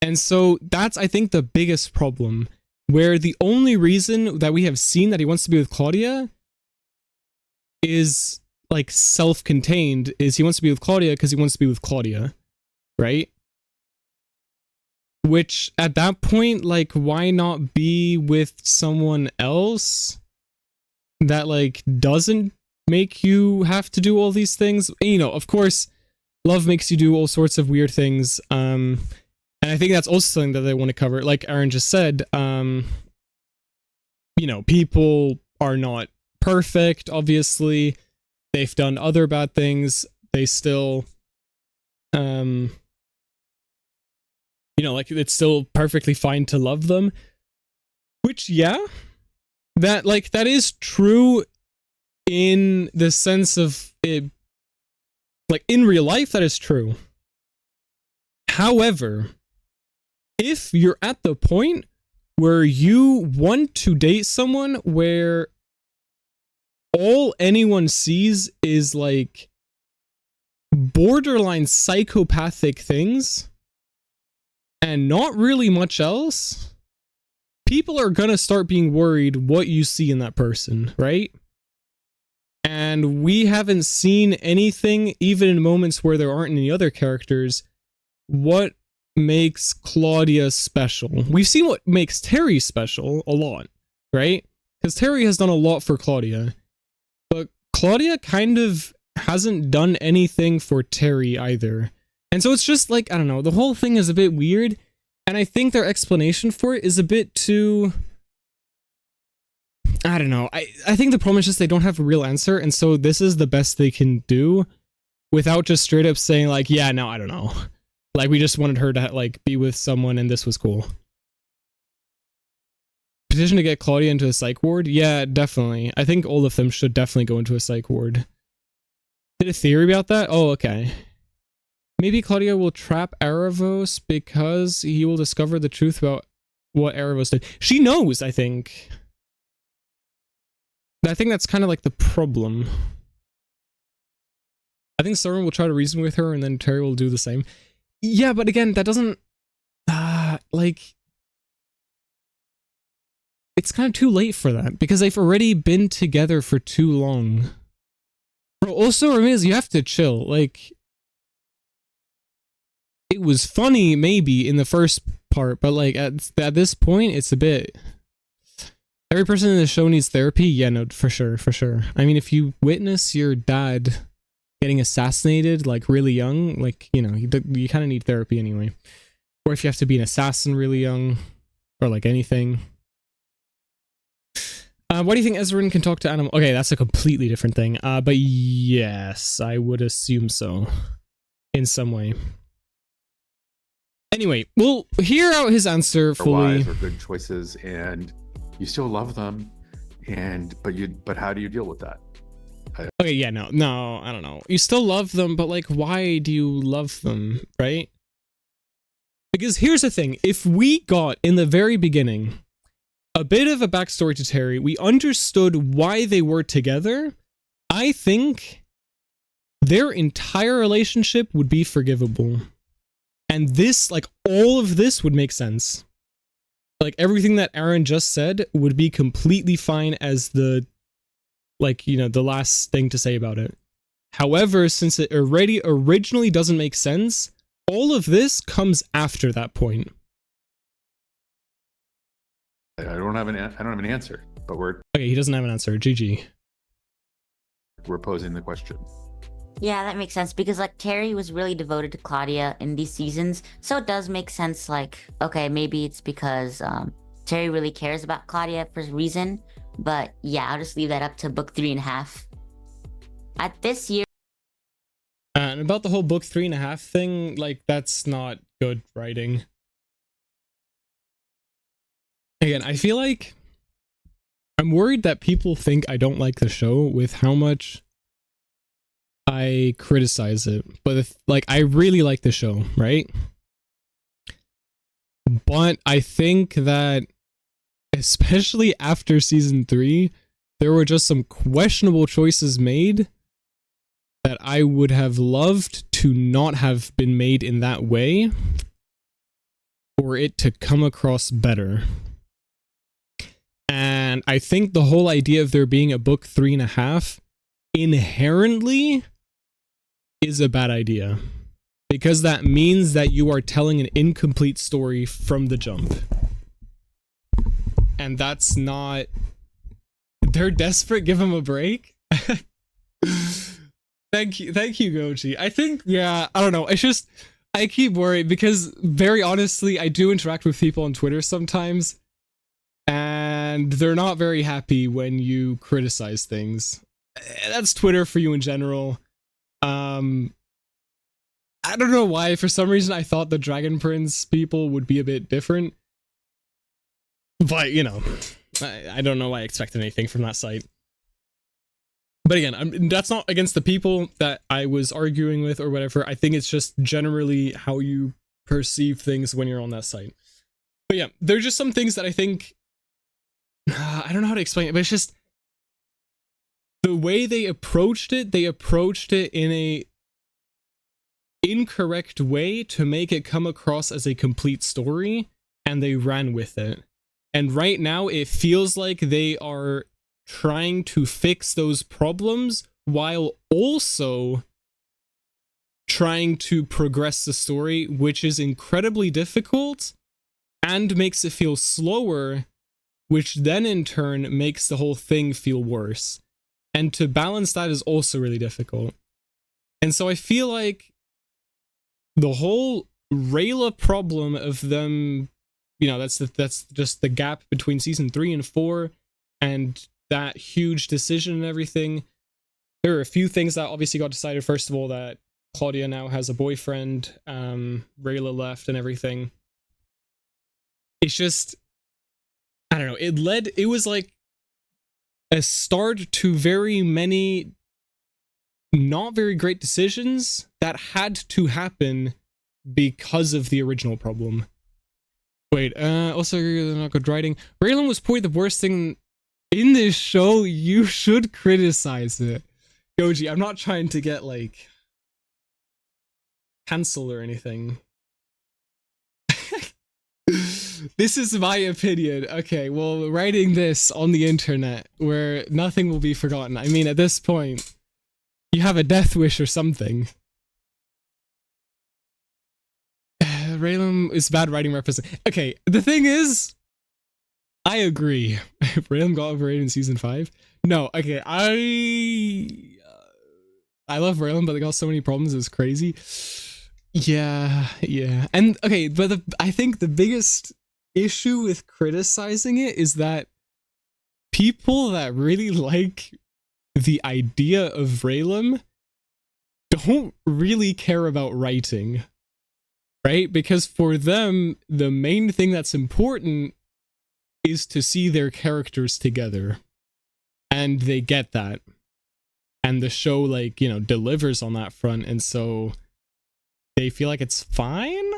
And so that's, I think, the biggest problem, where the only reason that we have seen that he wants to be with Claudia is like self-contained, is he wants to be with Claudia because he wants to be with Claudia, right? Which at that point, like, why not be with someone else that like doesn't make you have to do all these things? You know, of course, love makes you do all sorts of weird things. And I think that's also something that they want to cover. Like Aaron just said, you know, people are not perfect, obviously. They've done other bad things. They still, you know, like, it's still perfectly fine to love them. Which, yeah, that is true in the sense of it, like in real life, that is true. However, if you're at the point where you want to date someone where all anyone sees is like borderline psychopathic things and not really much else, people are gonna start being worried what you see in that person, right? And we haven't seen anything, even in moments where there aren't any other characters, what makes Claudia special. We've seen what makes Terry special a lot, right? Because Terry has done a lot for Claudia, but Claudia kind of hasn't done anything for Terry either. And so it's just like, I don't know, the whole thing is a bit weird, and I think their explanation for it is a bit too... I don't know. I think the problem is just they don't have a real answer, and so this is the best they can do without just straight up saying like, yeah, no, I don't know. Like, we just wanted her to like be with someone and this was cool. Petition to get Claudia into a psych ward? Yeah, definitely. I think all of them should definitely go into a psych ward. Did a theory about that? Oh, okay. Maybe Claudia will trap Aaravos because he will discover the truth about what Aaravos did. She knows, I think. I think that's kind of like the problem. I think someone will try to reason with her and then Terry will do the same. Yeah, but again, that doesn't... like... It's kind of too late for that, because they've already been together for too long. Bro, also, Ramirez, you have to chill. Like... It was funny, maybe, in the first part, but like, at this point, it's a bit... Every person in the show needs therapy? Yeah, no, for sure, for sure. I mean, if you witness your dad getting assassinated, like, really young, like, you know, you kind of need therapy anyway. Or if you have to be an assassin really young, or, like, anything. Why do you think Ezrin can talk to animals? Okay, that's a completely different thing. But yes, I would assume so. In some way. Anyway, we'll hear out his answer fully. Wise or good choices, and you still love them, but how do you deal with that? Okay, yeah, no, I don't know. You still love them, but like, why do you love them, right? Because here's the thing, if we got, in the very beginning, a bit of a backstory to Terry, we understood why they were together, I think their entire relationship would be forgivable. And this, like, all of this would make sense. Like, everything that Aaron just said would be completely fine as the, like, you know, the last thing to say about it. However, since it already originally doesn't make sense, all of this comes after that point. I don't have an answer, but okay, he doesn't have an answer. GG. We're posing the question. Yeah, that makes sense, because like Terry was really devoted to Claudia in these seasons, so it does make sense. Like, okay, maybe it's because Terry really cares about Claudia for a reason, but yeah, I'll just leave that up to book 3.5. At this year, and about the whole book 3.5 thing, like, that's not good writing. Again, I feel like I'm worried that people think I don't like the show with how much I criticize it, but if, like, I really like the show, right? But I think that especially after season 3, there were just some questionable choices made that I would have loved to not have been made in that way, for it to come across better. And I think the whole idea of there being a book 3.5 inherently is a bad idea, because that means that you are telling an incomplete story from the jump, and that's not... They're desperate, give them a break. Thank you, Goji. I think, yeah, I don't know, it's just, I keep worried, because very honestly, I do interact with people on Twitter sometimes, and they're not very happy when you criticize things. That's Twitter for you in general. I don't know why, for some reason I thought the Dragon Prince people would be a bit different. But, you know, I don't know why I expected anything from that site. But again, that's not against the people that I was arguing with or whatever. I think it's just generally how you perceive things when you're on that site. But yeah, there's just some things that I think, I don't know how to explain it, but it's just the way they approached it in a incorrect way to make it come across as a complete story, and they ran with it. And right now it feels like they are trying to fix those problems while also trying to progress the story, which is incredibly difficult and makes it feel slower, which then in turn makes the whole thing feel worse. And to balance that is also really difficult. And so I feel like the whole Rayla problem of them, you know, that's just the gap between season 3 and 4 and that huge decision and everything. There are a few things that obviously got decided. First of all, that Claudia now has a boyfriend, Rayla left and everything. It's just, I don't know, it was like a start to very many not very great decisions that had to happen because of the original problem. Wait, also not good writing. RAYLLUM was probably the worst thing in this show. You should criticize it. Goji, I'm not trying to get like cancelled or anything. This is my opinion. Okay, well, writing this on the internet where nothing will be forgotten. I mean, at this point, you have a death wish or something. RAYLLUM is bad writing represent. Okay, the thing is, I agree. RAYLLUM got overrated in season 5. No, okay, I love RAYLLUM, but they got so many problems. It's crazy. Yeah. And okay, but I think the biggest issue with criticizing it is that people that really like the idea of RAYLLUM don't really care about writing, right? Because for them, the main thing that's important is to see their characters together, and they get that, and the show, like, you know, delivers on that front, and so they feel like it's fine.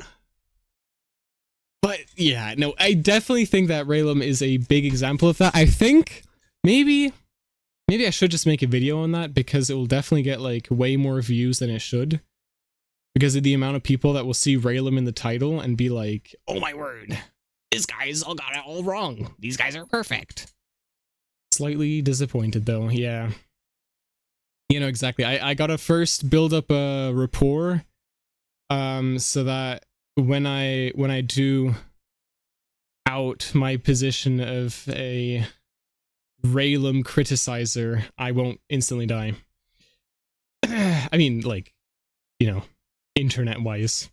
But yeah, no, I definitely think that RAYLLUM is a big example of that. I think maybe I should just make a video on that, because it will definitely get like way more views than it should, because of the amount of people that will see RAYLLUM in the title and be like, oh my word, this guy's all got it all wrong. These guys are perfect. Slightly disappointed though, yeah. You know, exactly. I gotta first build up a rapport, so that when I do out my position of a RAYLLUM criticizer, I won't instantly die. I mean, like, you know, internet-wise.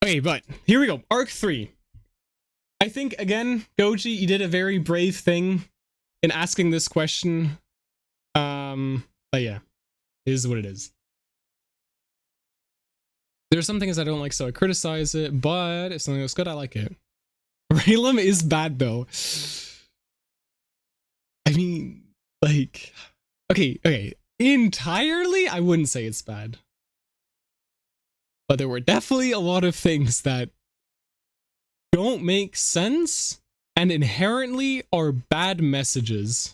Okay, but here we go. Arc 3. I think, again, Goji, you did a very brave thing in asking this question. But yeah, it is what it is. There's some things I don't like, so I criticize it, but if something looks good, I like it. RAYLLUM is bad, though. I mean, like, okay, entirely, I wouldn't say it's bad. But there were definitely a lot of things that don't make sense and inherently are bad messages.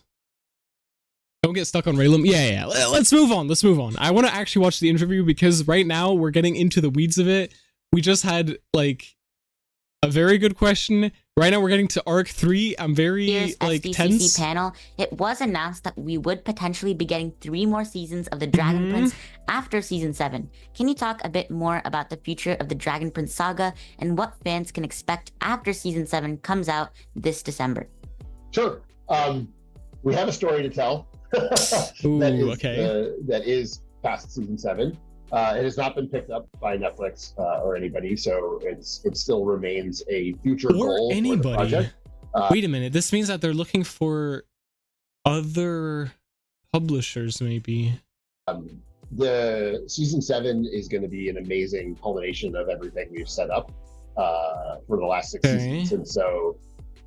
Don't get stuck on RAYLLUM. Yeah. Let's move on. I want to actually watch the interview, because right now we're getting into the weeds of it. We just had like a very good question. Right now we're getting to Arc 3. I'm very like SDCC tense. Panel. It was announced that we would potentially be getting 3 more seasons of the Dragon Prince after season 7. Can you talk a bit more about the future of the Dragon Prince saga and what fans can expect after season 7 comes out this December? Sure. We have a story to tell. Ooh, that is past season 7. It has not been picked up by Netflix or anybody, so it still remains a future goal for the project. Wait a minute, this means that they're looking for other publishers, maybe. The season 7 is going to be an amazing culmination of everything we've set up for the last 6 seasons, and so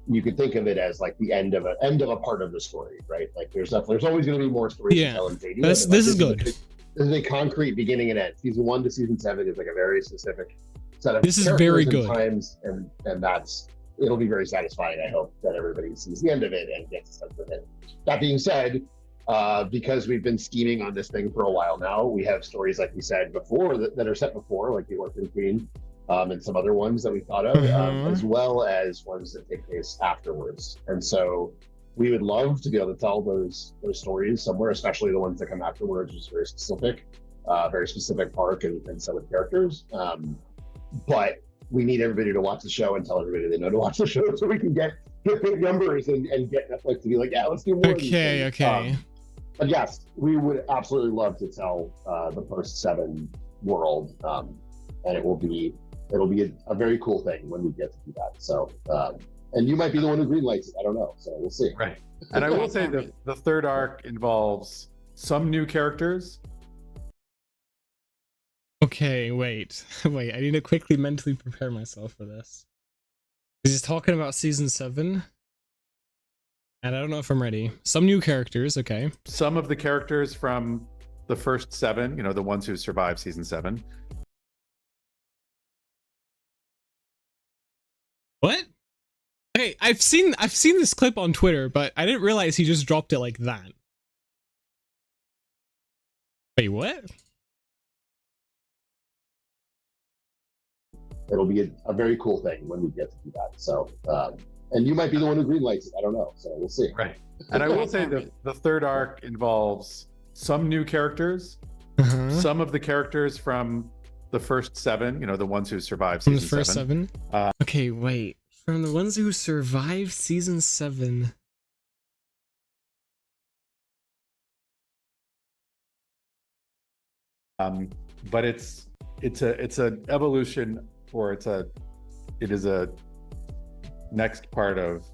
you could think of it as like the end of a part of the story, right? Like there's always going to be more stories to tell in Xadia. This is good. This is a concrete beginning and end. Season 1 to season 7 is like a very specific set of this is very good times, and it'll be very satisfying. I hope that everybody sees the end of it and gets a sense of it. That being said, because we've been scheming on this thing for a while now, we have stories like we said before that are set before, like the Orphan Queen, and some other ones that we thought of, as well as ones that take place afterwards. And so we would love to be able to tell those stories somewhere, especially the ones that come afterwards, which is very specific arc and set of characters. But we need everybody to watch the show and tell everybody they know to watch the show, so we can get big numbers and get Netflix to be like, yeah, let's do more. Okay. But yes, we would absolutely love to tell the post-7 world, and it'll be a very cool thing when we get to do that. So, and you might be the one who greenlights it. I don't know. So we'll see. Right. And I will say that the third arc involves some new characters. Okay, wait. I need to quickly mentally prepare myself for this. He's talking about season 7. And I don't know if I'm ready. Some new characters, okay. Some of the characters from the first 7, the ones who survived season 7. What? Okay, I've seen this clip on Twitter, but I didn't realize he just dropped it like that. Wait, what? It'll be a very cool thing when we get to do that. So, and you might be the one who greenlights it. I don't know. So we'll see. Right. And I will say that the third arc involves some new characters. Some of the characters from the first 7, the ones who survived season 7. From the first 7? Okay, wait. From the ones who survived season 7. But it's an evolution, or it is a next part of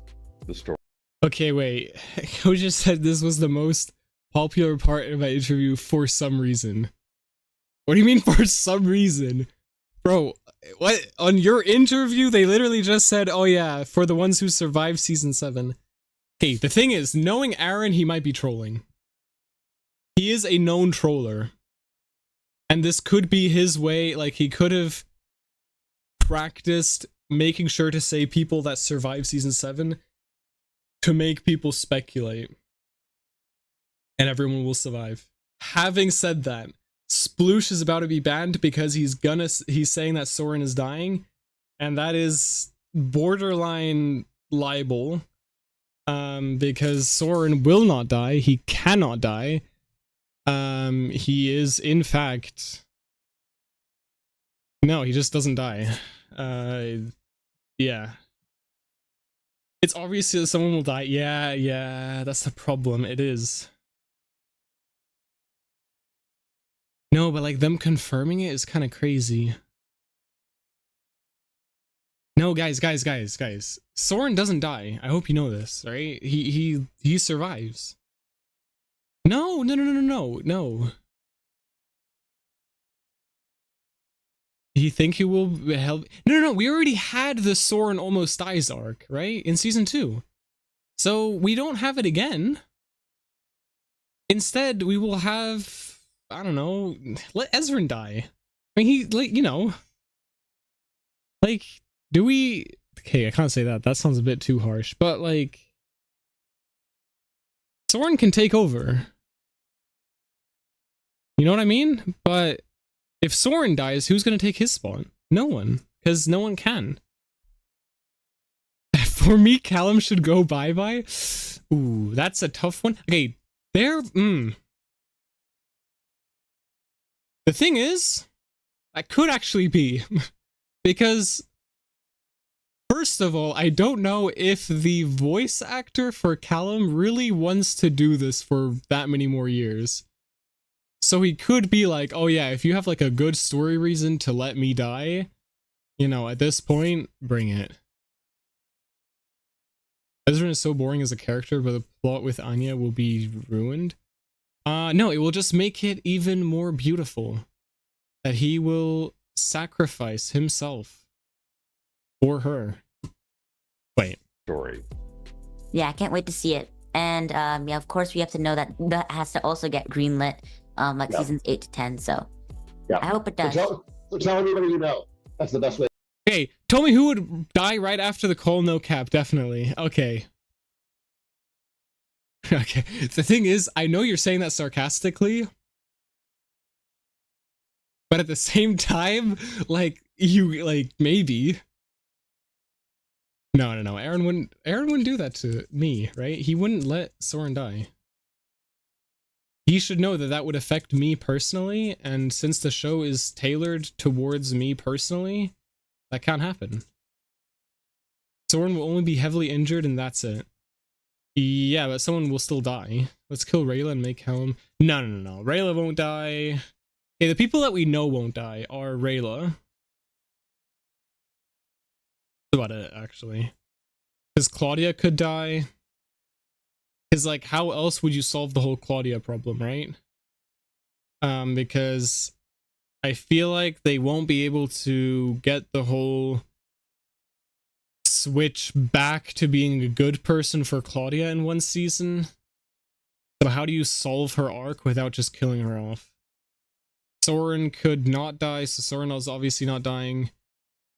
the story. Okay, wait. Coach just said this was the most popular part of my interview for some reason. What do you mean for some reason? Bro, what? On your interview, they literally just said, oh yeah, for the ones who survived season 7. Okay, the thing is, knowing Aaron, he might be trolling. He is a known troller. And this could be his way, like he could have practiced making sure to say people that survive season 7 to make people speculate. And everyone will survive. Having said that, Sploosh is about to be banned because he's saying that Soren is dying, and that is borderline libel, because Soren will not die. He cannot die. He is in fact, no, he just doesn't die. Yeah, it's obvious that someone will die. Yeah, that's the problem. It is. No, but like them confirming it is kind of crazy. No, guys. Soren doesn't die. I hope you know this, right? He survives. No. You think he will help? No. We already had the Soren almost dies arc, right? In season 2. So we don't have it again. Instead, we will have, I don't know, let Ezrin die. I mean, he, like, like, do we... Okay, I can't say that. That sounds a bit too harsh. But, like, Soren can take over. You know what I mean? But if Soren dies, who's going to take his spot? No one. Because no one can. For me, Callum should go bye-bye. Ooh, that's a tough one. Okay, the thing is, that could actually be. Because, first of all, I don't know if the voice actor for Callum really wants to do this for that many more years. So he could be like, oh yeah, if you have like a good story reason to let me die, at this point, bring it. Ezra is so boring as a character, but the plot with Anya will be ruined. No, it will just make it even more beautiful. That he will sacrifice himself for her. Wait. story. Yeah, I can't wait to see it. And yeah, of course, we have to know that that has to also get greenlit, like seasons 8 to 10. So I hope it does. So tell everybody you know. That's the best way. Okay, tell me who would die right after the call, no cap, definitely. Okay. Okay, the thing is, I know you're saying that sarcastically, but at the same time, like, maybe. No, Aaron wouldn't do that to me, right? He wouldn't let Soren die. He should know that that would affect me personally, and since the show is tailored towards me personally, that can't happen. Soren will only be heavily injured and that's it. Yeah, but someone will still die. Let's kill Rayla and make Helm. No. Rayla won't die. Okay, the people that we know won't die are Rayla. That's about it, actually. Because Claudia could die. Because, like, how else would you solve the whole Claudia problem, right? Because I feel like they won't be able to get the whole switch back to being a good person for Claudia in one season. So how do you solve her arc without just killing her off? Soren could not die, so Soren is obviously not dying.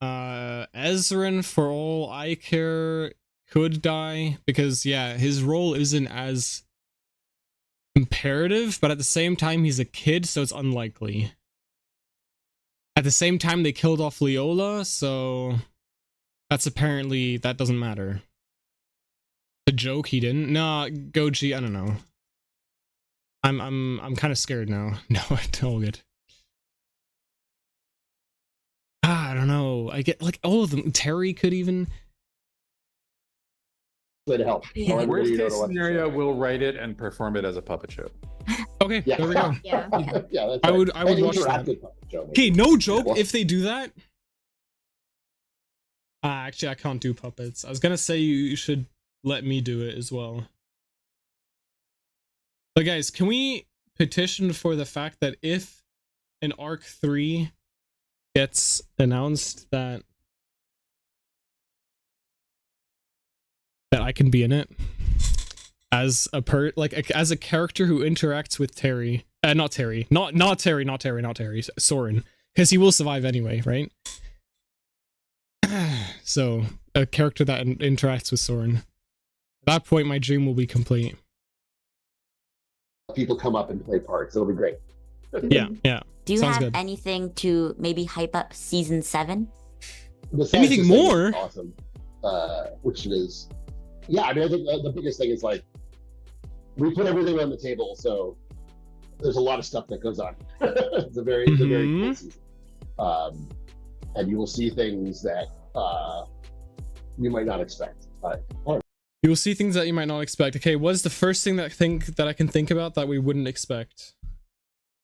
Ezrin, for all I care, could die because, yeah, his role isn't as imperative, but at the same time he's a kid, so it's unlikely. At the same time they killed off Leola, so that's apparently, that doesn't matter. The joke he didn't? Nah, Goji, I don't know. I'm kind of scared now. No, it's all good. I don't know. I get, like, all of them. Terry could even. Way to help. Worst case scenario, we'll write it and perform it as a puppet show. Okay, there we go. Yeah. Yeah, that's I right. would watch that. Okay, no joke. If they do that, actually, I can't do puppets. I was gonna say you should let me do it as well. But guys, can we petition for the fact that if an Arc 3 gets announced, that I can be in it as a as a character who interacts with Terry, not Terry, Soren, because he will survive anyway, right? So a character that interacts with Soren. At that point, my dream will be complete. People come up and play parts. It'll be great. Yeah. Do you Sounds have good. anything to maybe hype up season 7? Besides Anything just saying more? it's awesome. Which it is. Yeah, I mean, I think the biggest thing is, like, we put everything on the table, so there's a lot of stuff that goes on. It's a very cool season. And you will see things that you might not expect. You will see things that you might not expect. Okay, what is the first thing that I can think about that we wouldn't expect?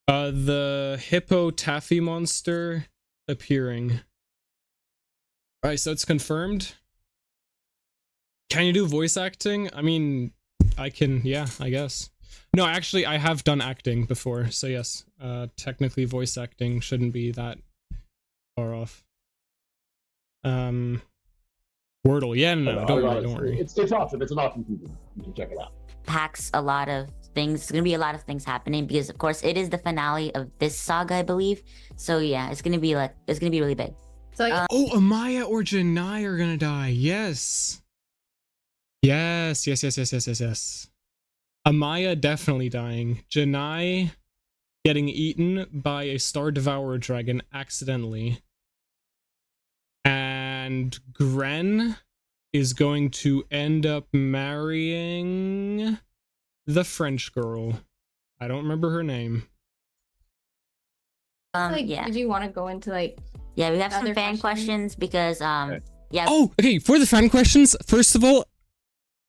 The hippo taffy monster appearing. Alright, so it's confirmed. Can you do voice acting? I mean, I can, yeah, I guess. No, actually, I have done acting before, so yes. Technically, voice acting shouldn't be that far off. Wordle, yeah, no, don't worry. It's awesome. It's an awesome season. You can check it out. Packs a lot of things. It's gonna be a lot of things happening because, of course, it is the finale of this saga, I believe. So yeah, it's gonna be really big. So like, Oh, Amaya or Janai are gonna die. Yes. Yes. Amaya definitely dying. Janai getting eaten by a Star Devourer dragon accidentally. And Gren is going to end up marrying the French girl. I don't remember her name. Yeah. Did you want to go into like? Yeah, we have some other fan questions because yeah. Oh, okay. For the fan questions, first of all,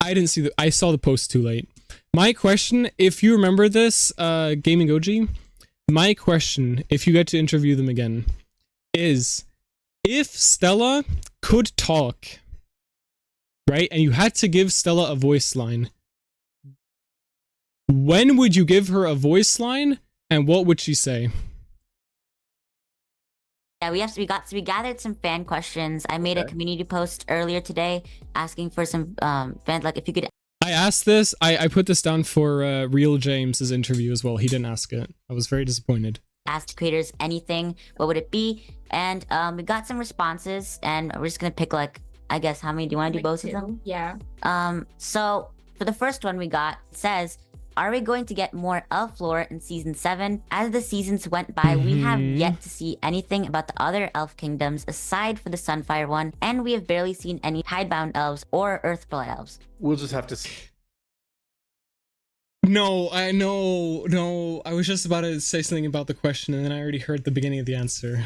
I saw the post too late. My question, if you remember this, Gaming OG, my question, if you get to interview them again, is if Stella could talk, right, and you had to give Stella a voice line, when would you give her a voice line, and what would she say? Yeah, we gathered some fan questions. I made a community post earlier today asking for some fans, like if you could. I asked this. I put this down for Real James's interview as well. He didn't ask it. I was very disappointed. Ask the creators anything, what would it be? And we got some responses, and we're just gonna pick, like, I guess, how many do you want to do? Both of them? Yeah. So for the first one we got, it says, are we going to get more elf lore in season 7? As the seasons went by, we have yet to see anything about the other elf kingdoms aside for the Sunfire one, and we have barely seen any Tidebound elves or Earthblood elves. We'll just have to see. No, I was just about to say something about the question, and then I already heard the beginning of the answer.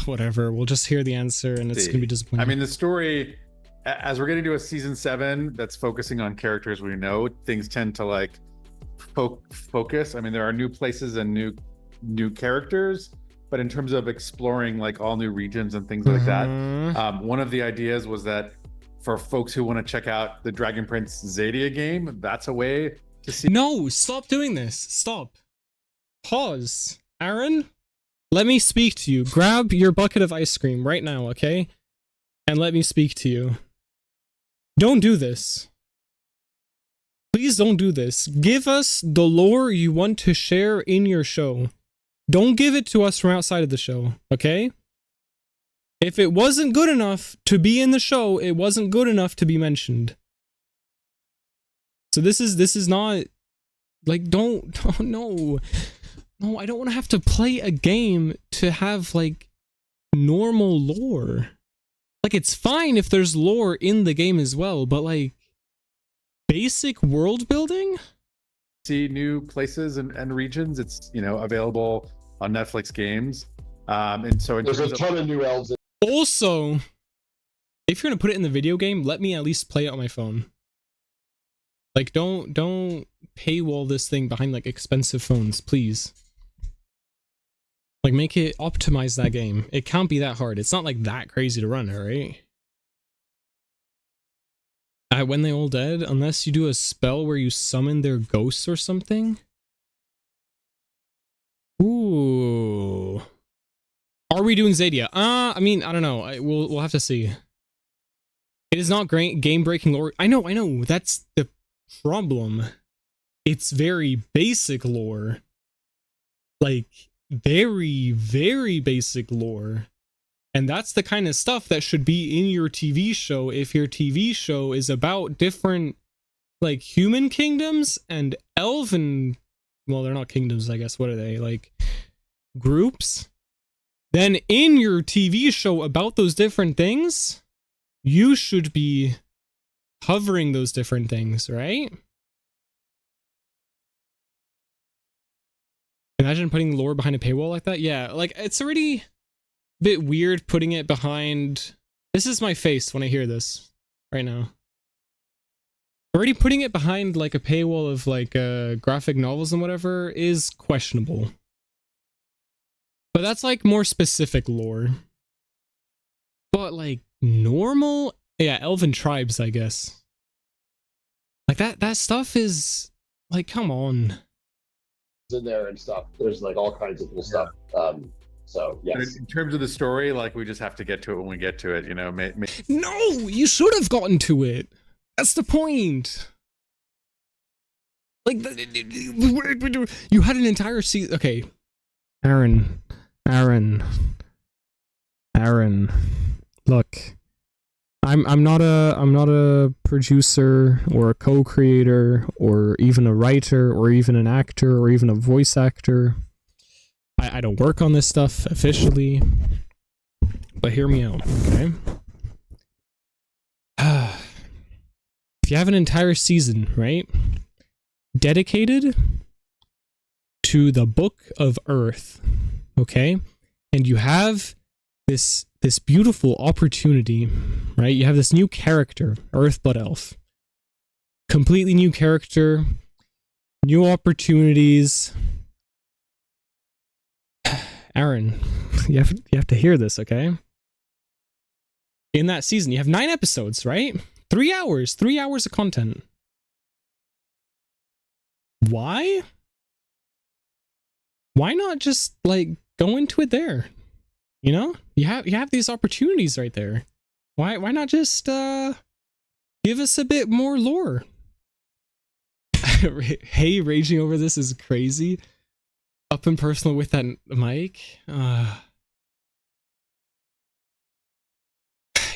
Whatever, we'll just hear the answer, and it's gonna be disappointing. I mean, the story, as we're gonna do a season 7 that's focusing on characters we know, things tend to like focus. I mean, there are new places and new characters, but in terms of exploring like all new regions and things like that, one of the ideas was that for folks who want to check out the Dragon Prince Xadia game, that's a way to see. No, stop doing this. Stop. Pause. Aaron, let me speak to you. Grab your bucket of ice cream right now, okay? And let me speak to you. Don't do this. Please don't do this. Give us the lore you want to share in your show. Don't give it to us from outside of the show, okay? If it wasn't good enough to be in the show, it wasn't good enough to be mentioned. So this is not, like, don't, oh, no, I don't want to have to play a game to have, like, normal lore. Like, it's fine if there's lore in the game as well, but, like, basic world building? See new places and regions. It's, you know, available on Netflix games. And so there's a ton of new elves. Also, if you're gonna put it in the video game, let me at least play it on my phone. Like, don't paywall this thing behind like expensive phones, please. Like, make it optimize that game. It can't be that hard. It's not like that crazy to run, alright? When they all dead, unless you do a spell where you summon their ghosts or something. Ooh. Are we doing Xadia? I mean, I don't know. We'll have to see. It is not great game-breaking lore. I know. That's the problem. It's very basic lore. Like, very, very basic lore. And that's the kind of stuff that should be in your TV show if your TV show is about different, like, human kingdoms and elven, well, they're not kingdoms, I guess. What are they? Like, groups? Then in your TV show about those different things, you should be covering those different things, right? Imagine putting lore behind a paywall like that. Yeah, like, it's already bit weird putting it behind. This is my face when I hear this right now. Already putting it behind like a paywall of like graphic novels and whatever is questionable. But that's like more specific lore. But like normal, yeah, elven tribes, I guess. Like that stuff is like, come on. In there and stuff. There's like all kinds of cool stuff. So yes. In terms of the story, like, we just have to get to it when we get to it, you know. No, you should have gotten to it. That's the point. Like, you had an entire season. Okay, Aaron. Look, I'm not a producer or a co-creator or even a writer or even an actor or even a voice actor. I don't work on this stuff officially, but hear me out, okay? If you have an entire season, right, dedicated to the Book of Earth, okay, and you have this beautiful opportunity, right? You have this new character, Earthblood Elf, completely new character, new opportunities. Aaron, you have to hear this, okay? In that season, you have 9 episodes, right? 3 hours of content. Why? Why not just, like, go into it there? You know, you have these opportunities right there. Why not just give us a bit more lore? Hey, raging over this is crazy. Up and personal with that mic.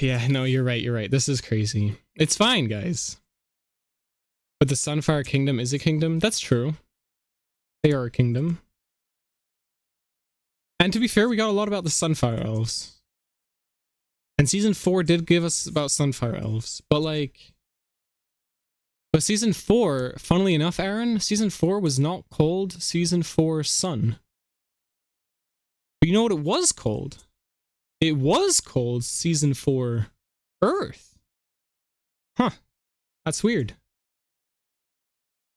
Yeah, no, you're right. You're right. This is crazy. It's fine, guys. But the Sunfire Kingdom is a kingdom. That's true. They are a kingdom. And to be fair, we got a lot about the Sunfire Elves. And Season 4 did give us about Sunfire Elves. But like... But Season 4, funnily enough, Aaron, Season 4 was not called Season 4 Sun. But you know what it was called? It was called Season 4 Earth. Huh. That's weird.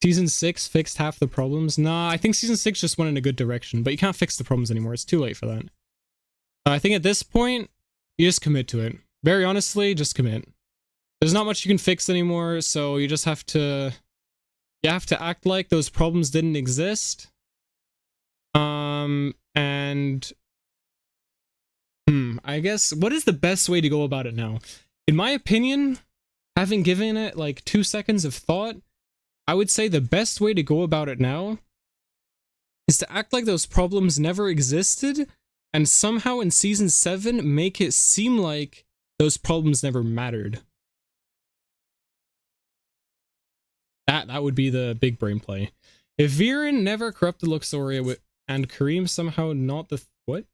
Season 6 fixed half the problems. Nah, I think Season 6 just went in a good direction, but you can't fix the problems anymore. It's too late for that. I think at this point, you just commit to it. Very honestly, just commit. There's not much you can fix anymore, so you just have to... You have to act like those problems didn't exist. And... I guess, what is the best way to go about it now? In my opinion, having given it like 2 seconds of thought, I would say the best way to go about it now is to act like those problems never existed and somehow in Season 7 make it seem like those problems never mattered. That would be the big brain play. If Viren never corrupted Luxoria and Kareem somehow not the... What?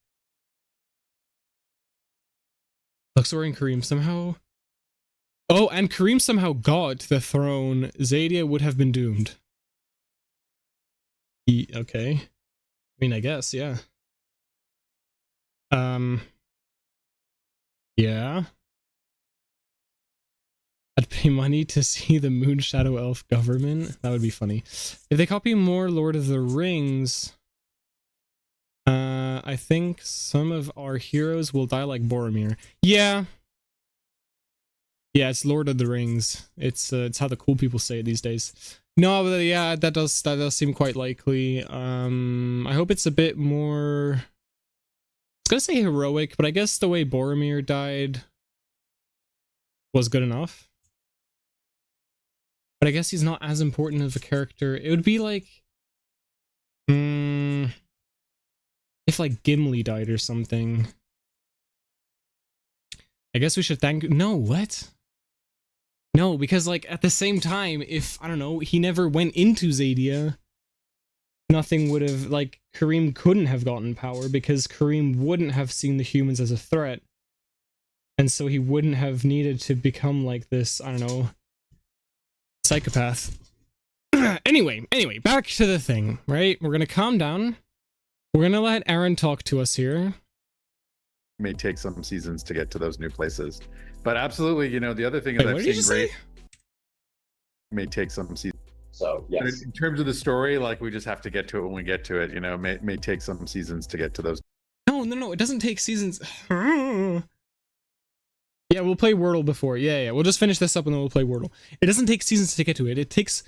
Luxoria and Kareem somehow... Oh, and Kareem somehow got the throne, Xadia would have been doomed. Okay. I mean, I guess, yeah. Yeah. I'd pay money to see the Moon Shadow Elf government. That would be funny. If they copy more Lord of the Rings, I think some of our heroes will die like Boromir. Yeah. Yeah, it's Lord of the Rings. It's how the cool people say it these days. No, but yeah, that does seem quite likely. I hope it's a bit more... I was gonna say heroic, but I guess the way Boromir died was good enough. But I guess he's not as important of a character. It would be like... if like Gimli died or something. I guess we should thank... No, what? No, because like at the same time, if, I don't know, he never went into Xadia, nothing would have, like, Kareem couldn't have gotten power because Kareem wouldn't have seen the humans as a threat. And so he wouldn't have needed to become like this, I don't know, psychopath. Anyway, back to the thing, right? We're gonna calm down. We're gonna let Aaron talk to us here. May take some seasons to get to those new places, but absolutely, you know, the other thing is I've seen great. May take some seasons. So yes, in terms of the story, like we just have to get to it when we get to it. You know, may take some seasons to get to those. No, it doesn't take seasons. Yeah, we'll play Wordle before. Yeah, we'll just finish this up and then we'll play Wordle. It doesn't take seasons to get to it. It takes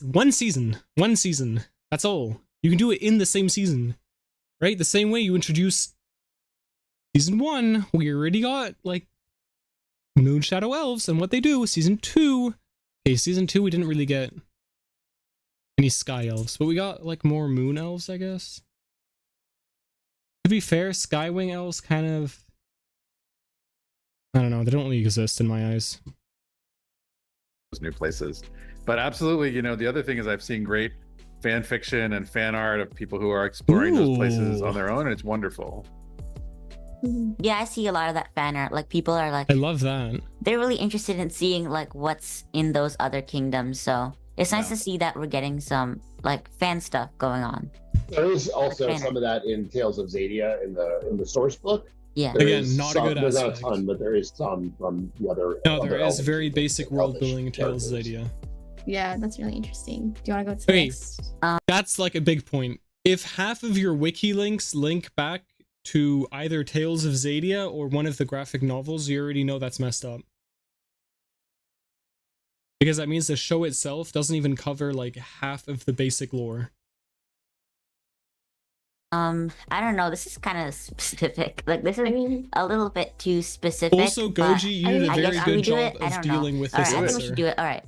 one season. That's all. You can do it in the same season, right? The same way you introduce Season 1, we already got, like, Moon Shadow Elves and what they do. Season 2, okay, Season 2 we didn't really get any Sky Elves, but we got, like, more Moon Elves, I guess. To be fair, Skywing Elves kind of... I don't know, they don't really exist in my eyes. Those new places. But absolutely, you know, the other thing is I've seen great fan fiction and fan art of people who are exploring those places on their own, and it's wonderful. Yeah, I see a lot of that fan art. Like, people are like... I love that. They're really interested in seeing, like, what's in those other kingdoms, so it's nice to see that we're getting some, like, fan stuff going on. There is also some of that in Tales of Xadia in the source book. Yeah. Again, not a good aspect. There's not a ton, but there is some from the other... No, there is very basic world building in Tales of Xadia. Yeah, that's really interesting. Do you want to go to the next? That's like a big point. If half of your wiki links link back to either Tales of Xadia or one of the graphic novels, you already know that's messed up. Because that means the show itself doesn't even cover like half of the basic lore. I don't know. This is kind of specific. Like this is a little bit too specific. Also, Goji, you did a very good job of dealing with this answer. I think we answer. should do it. All right.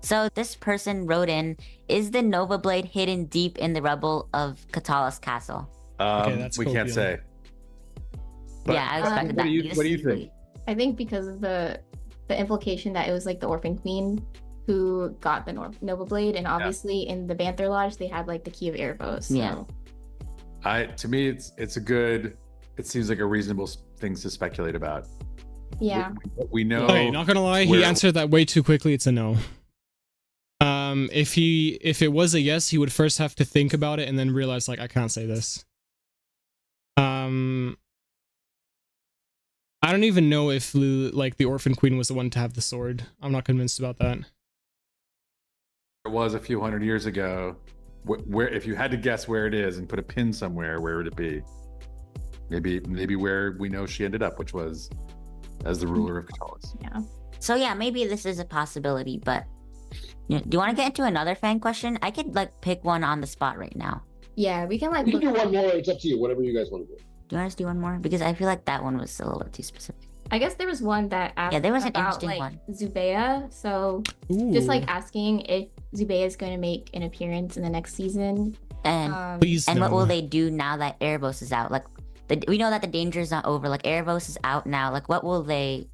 So this person wrote in: is the Nova Blade hidden deep in the rubble of Katala's castle? Okay, that's we can't copium. say. But Yeah, I expected what that. do you think? I think because of the implication that it was like the Orphan Queen who got the Nova Blade, and obviously in the Banther Lodge they had like the Key of Aaravos. So. Yeah. To me, it's a good. It seems like a reasonable things to speculate about. Yeah. We know. Okay, not gonna lie, he answered that way too quickly. It's a no. If it was a yes, he would first have to think about it and then realize like I can't say this. I don't even know if like the Orphan Queen was the one to have the sword. I'm not convinced about that. It was a few hundred years ago. Where if you had to guess where it is and put a pin somewhere, where would it be? Maybe where we know she ended up, which was as the ruler of Katalis. Yeah. So yeah, maybe this is a possibility, but do you want to get into another fan question? I could like pick one on the spot right now. Yeah, we can like You can do one more. It's up to you. Whatever you guys want to do. Do you want us to do one more? Because I feel like that one was a little too specific. I guess there was one that asked Yeah, there was an about interesting like one. Zubeia. So just like asking if Zubeia is going to make an appearance in the next season. And Please and no. what will they do now that Aaravos is out? Like we know that the danger is not over. Like Aaravos is out now. Like what will they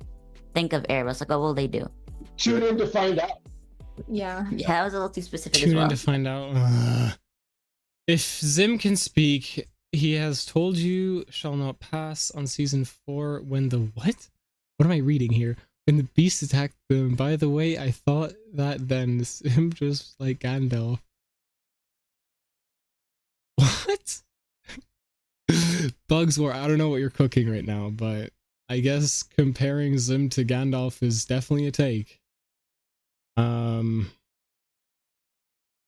think of Aaravos? Like what will they do? Tune in to find out. Yeah. Yeah, that was a little too specific Tune as well. in to find out. If Zim can speak, he has told you shall not pass on season 4 when the what? What am I reading here? When the beast attacked them. By the way, I thought that then Zim just like Gandalf. What? Bugs War, I don't know what you're cooking right now, but I guess comparing Zim to Gandalf is definitely a take.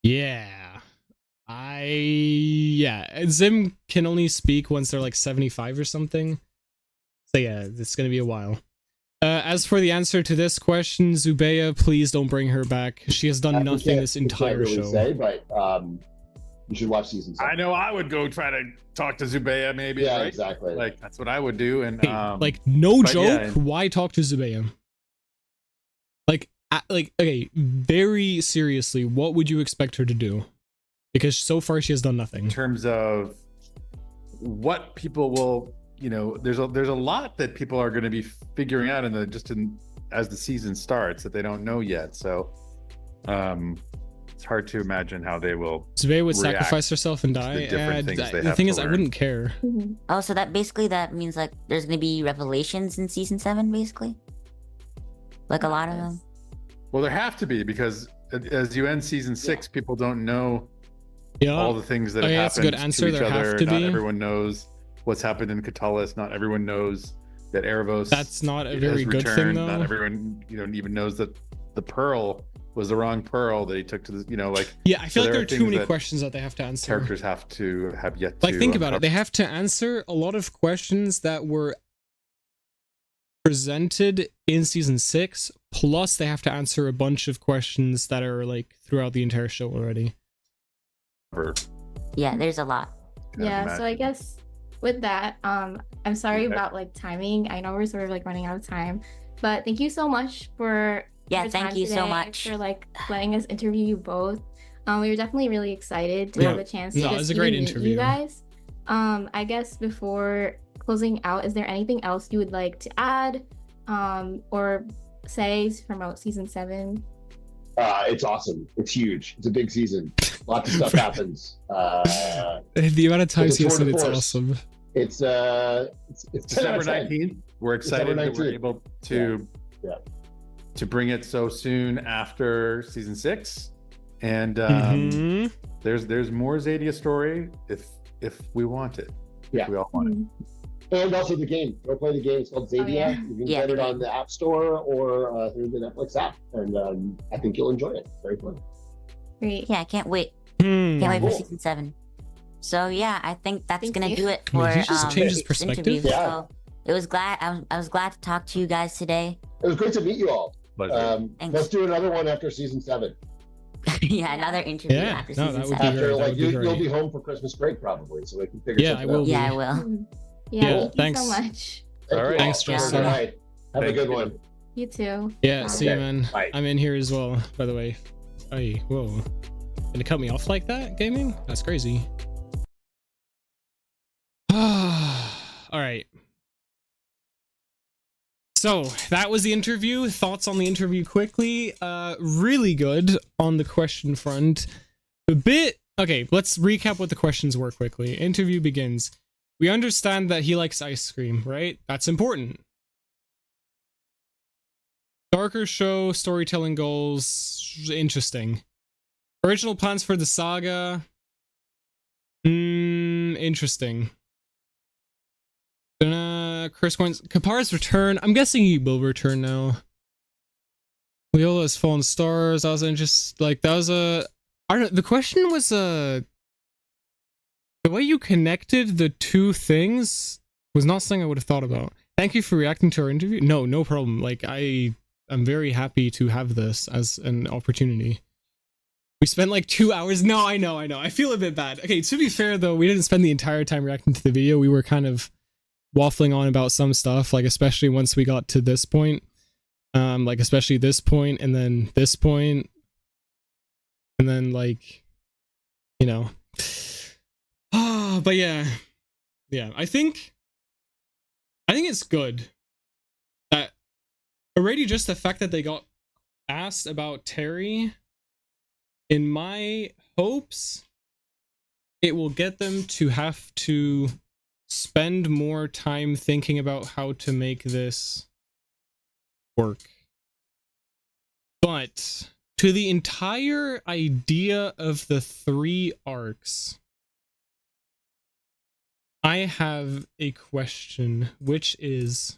Yeah. Zim can only speak once they're like 75 or something. So yeah, it's gonna be a while. As for the answer to this question, Zubeia, please don't bring her back. She has done nothing this entire really show. Say, but you should watch season 7. I know I would go try to talk to Zubeia, maybe. Yeah, right? exactly. Like that's what I would do. And Hey, like no but joke. yeah, Why talk to Zubeia? Like okay, very seriously, what would you expect her to do? Because so far she has done nothing. in terms of what people will, there's a lot that people are going to be figuring out as the season starts that they don't know yet. So it's hard to imagine how they will. Zubeia would react sacrifice herself and to die. the different things they The have thing to is, I learn. wouldn't care. Oh, so that means like there's gonna be revelations in season 7, basically. Like a lot of them. Well, there have to be, because as you end season 6, people don't know Yeah. all the things that Oh, have yeah, that's a happened good answer. to each There have other. to Not be. everyone knows what's happened in Katalis. Not everyone knows that Aaravos. That's not a has very good thing, returned. though. Not everyone, even knows that the pearl was the wrong pearl that he took to the, like Yeah, I feel so like there are too things many that questions that they have to answer. characters have to have yet to. Like, think about it. They have to answer a lot of questions that were presented in season 6, plus they have to answer a bunch of questions that are like throughout the entire show already. Yeah, there's a lot. Yeah, so I guess with that, I'm sorry about like timing. I know we're sort of like running out of time, but thank you so much for your Thank time you so today, much for like letting us interview you both. We were definitely really excited to Yeah. have a chance to No, it just was a great even meet interview. you guys. I guess before closing out, is there anything else you would like to add or say to promote season 7? It's awesome. It's huge. It's a big season. Lots of stuff happens. The amount of times It's a you tour said de it's force. awesome. It's 10 out December of 10. 19th. We're excited December that we're 19th. able to Yeah. to bring it so soon after season 6, and Mhm. there's more Xadia story if we want it. Yeah. If we all want it. And also the game. Go play the game. It's called Xadia. yeah. You can Yeah, get it the on the App Store or through the Netflix app. And I think you'll enjoy it. It's very fun. Great. Yeah, I can't wait. Hmm. Can't wait for Cool. season 7. So yeah, I think that's Thank gonna you. do it I mean, for he just changed his this perspective. interview. Yeah. So it was glad I was glad to talk to you guys today. It was great to meet you all. Pleasure. Thanks. Let's do another one after season 7. Yeah, another interview Yeah, after no, season that would be 7. great. After, that like, would be you'll great. be home for Christmas break probably, so we can figure Yeah, something I will out. be. Yeah, I will. Yeah, Yeah, thank thanks. you so much. Thank All you right. Thanks, Have a Justin. good night. Have a Thank good you. one. You too. Yeah, Bye. see you, Okay, man. bye. I'm in here as well, by the way. Hey, whoa. Gonna cut me off like that, gaming? That's crazy. All right. So that was the interview. Thoughts on the interview quickly. Really good on the question front. A bit. Okay, let's recap what the questions were quickly. Interview begins. We understand that he likes ice cream, right? That's important. Darker show, storytelling goals, interesting. Original plans for the saga. Interesting. Chris coins. Kpp'ar's return. I'm guessing he will return now. Leola's fallen stars. I was just like that was a. I don't know. The question was the way you connected the two things was not something I would have thought about. Thank you for reacting to our interview. No problem. Like I'm very happy to have this as an opportunity. We spent like 2 hours. No, I know. I feel a bit bad. Okay, to be fair though, we didn't spend the entire time reacting to the video. We were kind of waffling on about some stuff, like especially once we got to this point. Like especially this point and then this point. And then like, you know. But yeah. Yeah, I think it's good that already just the fact that they got asked about Terry, in my hopes, it will get them to have to spend more time thinking about how to make this work. But to the entire idea of the 3 arcs, I have a question, which is,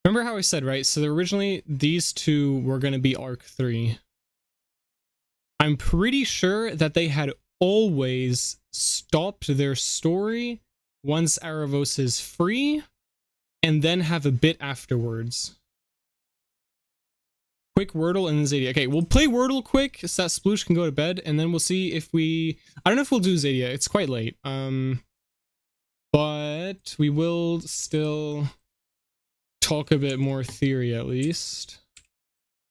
remember how I said, right? So originally these 2 were going to be arc 3. I'm pretty sure that they had always stopped their story once Aaravos is free and then have a bit afterwards. Quick Wordle and then Xadia. Okay, we'll play Wordle quick so that Sploosh can go to bed, and then we'll see if we... I don't know if we'll do Xadia. It's quite late. But we will still talk a bit more theory at least.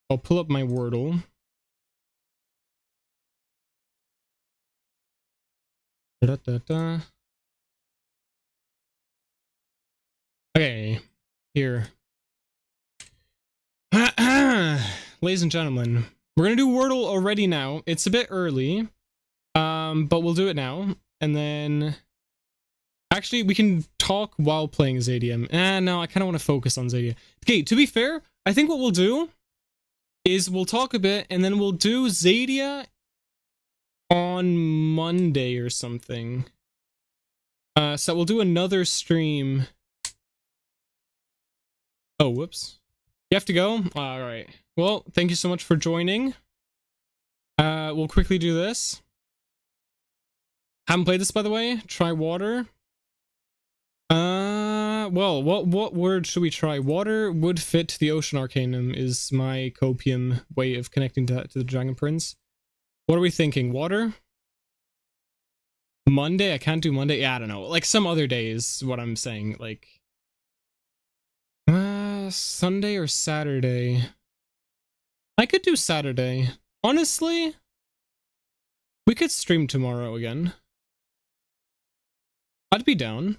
I'll pull up my Wordle. Okay, here. Ladies and gentlemen, we're gonna do Wordle already now. It's a bit early, but we'll do it now, and then actually we can talk while playing Xadia. No, I kind of want to focus on Xadia. Okay, to be fair, I think what we'll do is we'll talk a bit, and then we'll do Xadia on Monday or something. So we'll do another stream. Oh, whoops. You have to go? All right. Well, thank you so much for joining. We'll quickly do this. Haven't played this, by the way. Try water. Well, what word should we try? Water would fit the Ocean Arcanum is my copium way of connecting to the Dragon Prince. What are we thinking? Water? Monday? I can't do Monday. Yeah, I don't know. Like some other day is what I'm saying. Like Sunday or Saturday. I could do Saturday. Honestly, we could stream tomorrow again. I'd be down.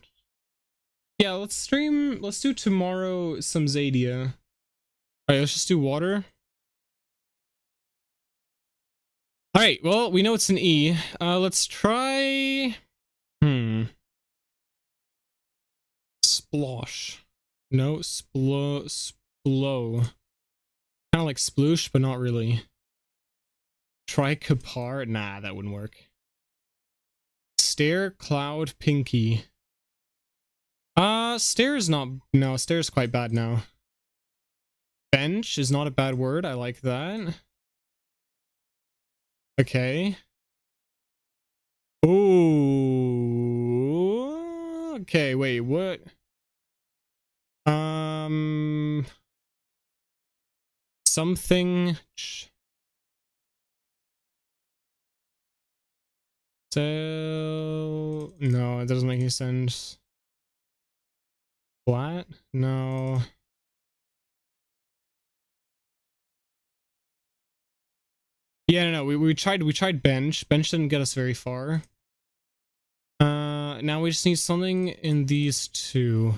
Yeah, let's stream. Let's do tomorrow some Xadia. Alright, let's just do water. Alright, well, we know it's an E. Let's try... Splosh. No, splow. Kind of like sploosh, but not really. Try Kpp'ar. Nah, that wouldn't work. Stare, cloud, pinky. Stare's not... No, stare's quite bad now. Bench is not a bad word. I like that. Okay. Ooh. Okay, wait, what? Something... So no, it doesn't make any sense. Flat? No. Yeah, no, we tried bench. Bench didn't get us very far. Now we just need something in these two.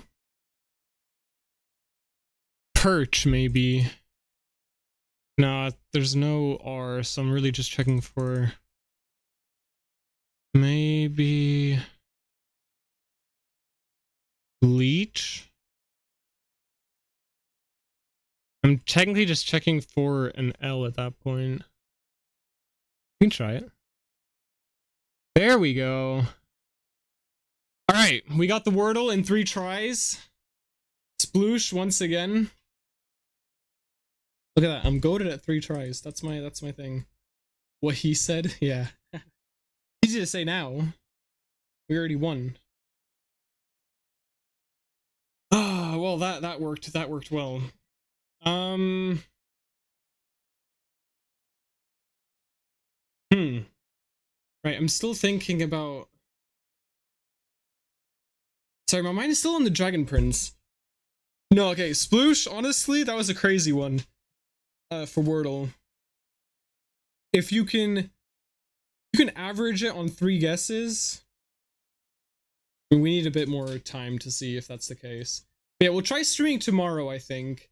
Perch, maybe. No, there's no R, so I'm really just checking for maybe leech. I'm technically just checking for an L at that point. We can try it. There we go. All right, we got the Wordle in 3 tries. Sploosh once again. Look at that. I'm goated at 3 tries. That's my thing. What he said? Yeah. Easy to say now. We already won. Ah, well that worked. That worked well. Right, I'm still thinking about... Sorry, my mind is still on the Dragon Prince. No, okay, Sploosh, honestly, that was a crazy one. For Wordle. If you can average it on 3 guesses. We need a bit more time to see if that's the case. But yeah, we'll try streaming tomorrow, I think.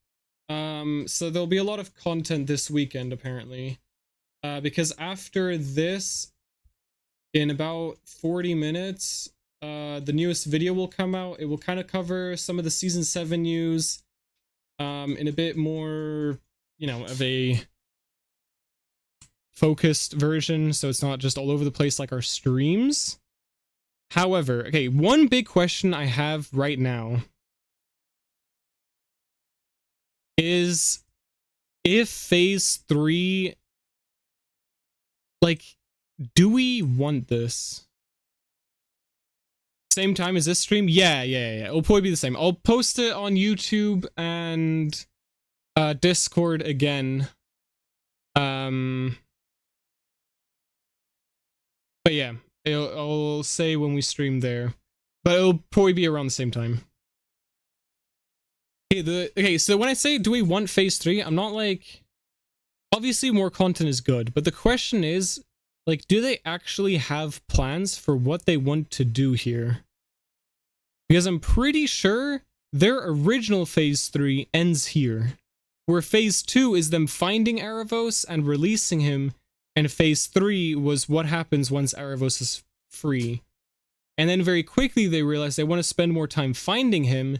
So there'll be a lot of content this weekend, apparently. Because after this, in about 40 minutes, the newest video will come out. It will kind of cover some of the season 7 news in a bit more, you know, of a focused version, so it's not just all over the place like our streams. However, okay, one big question I have right now is if phase 3, like, do we want this? Same time as this stream? Yeah. It'll probably be the same. I'll post it on YouTube and Discord again. But yeah, I'll say when we stream there. But it'll probably be around the same time. Okay, so when I say do we want phase 3, I'm not like... Obviously more content is good, but the question is, like, do they actually have plans for what they want to do here? Because I'm pretty sure their original phase 3 ends here, where phase 2 is them finding Aaravos and releasing him, and phase 3 was what happens once Aaravos is free. And then very quickly they realize they want to spend more time finding him,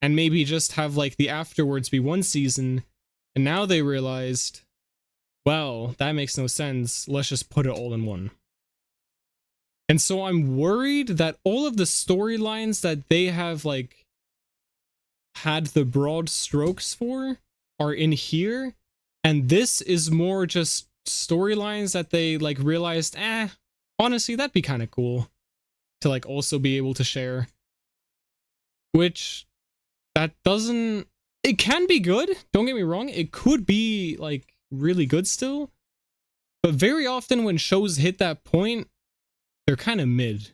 and maybe just have like the afterwards be 1 season, and now they realized, well, that makes no sense, let's just put it all in one. And so I'm worried that all of the storylines that they have like had the broad strokes for are in here, and this is more just storylines that they like realized, honestly that'd be kind of cool to like also be able to share. Which that doesn't... It can be good, don't get me wrong, it could be like really good still, but very often when shows hit that point, they're kind of mid.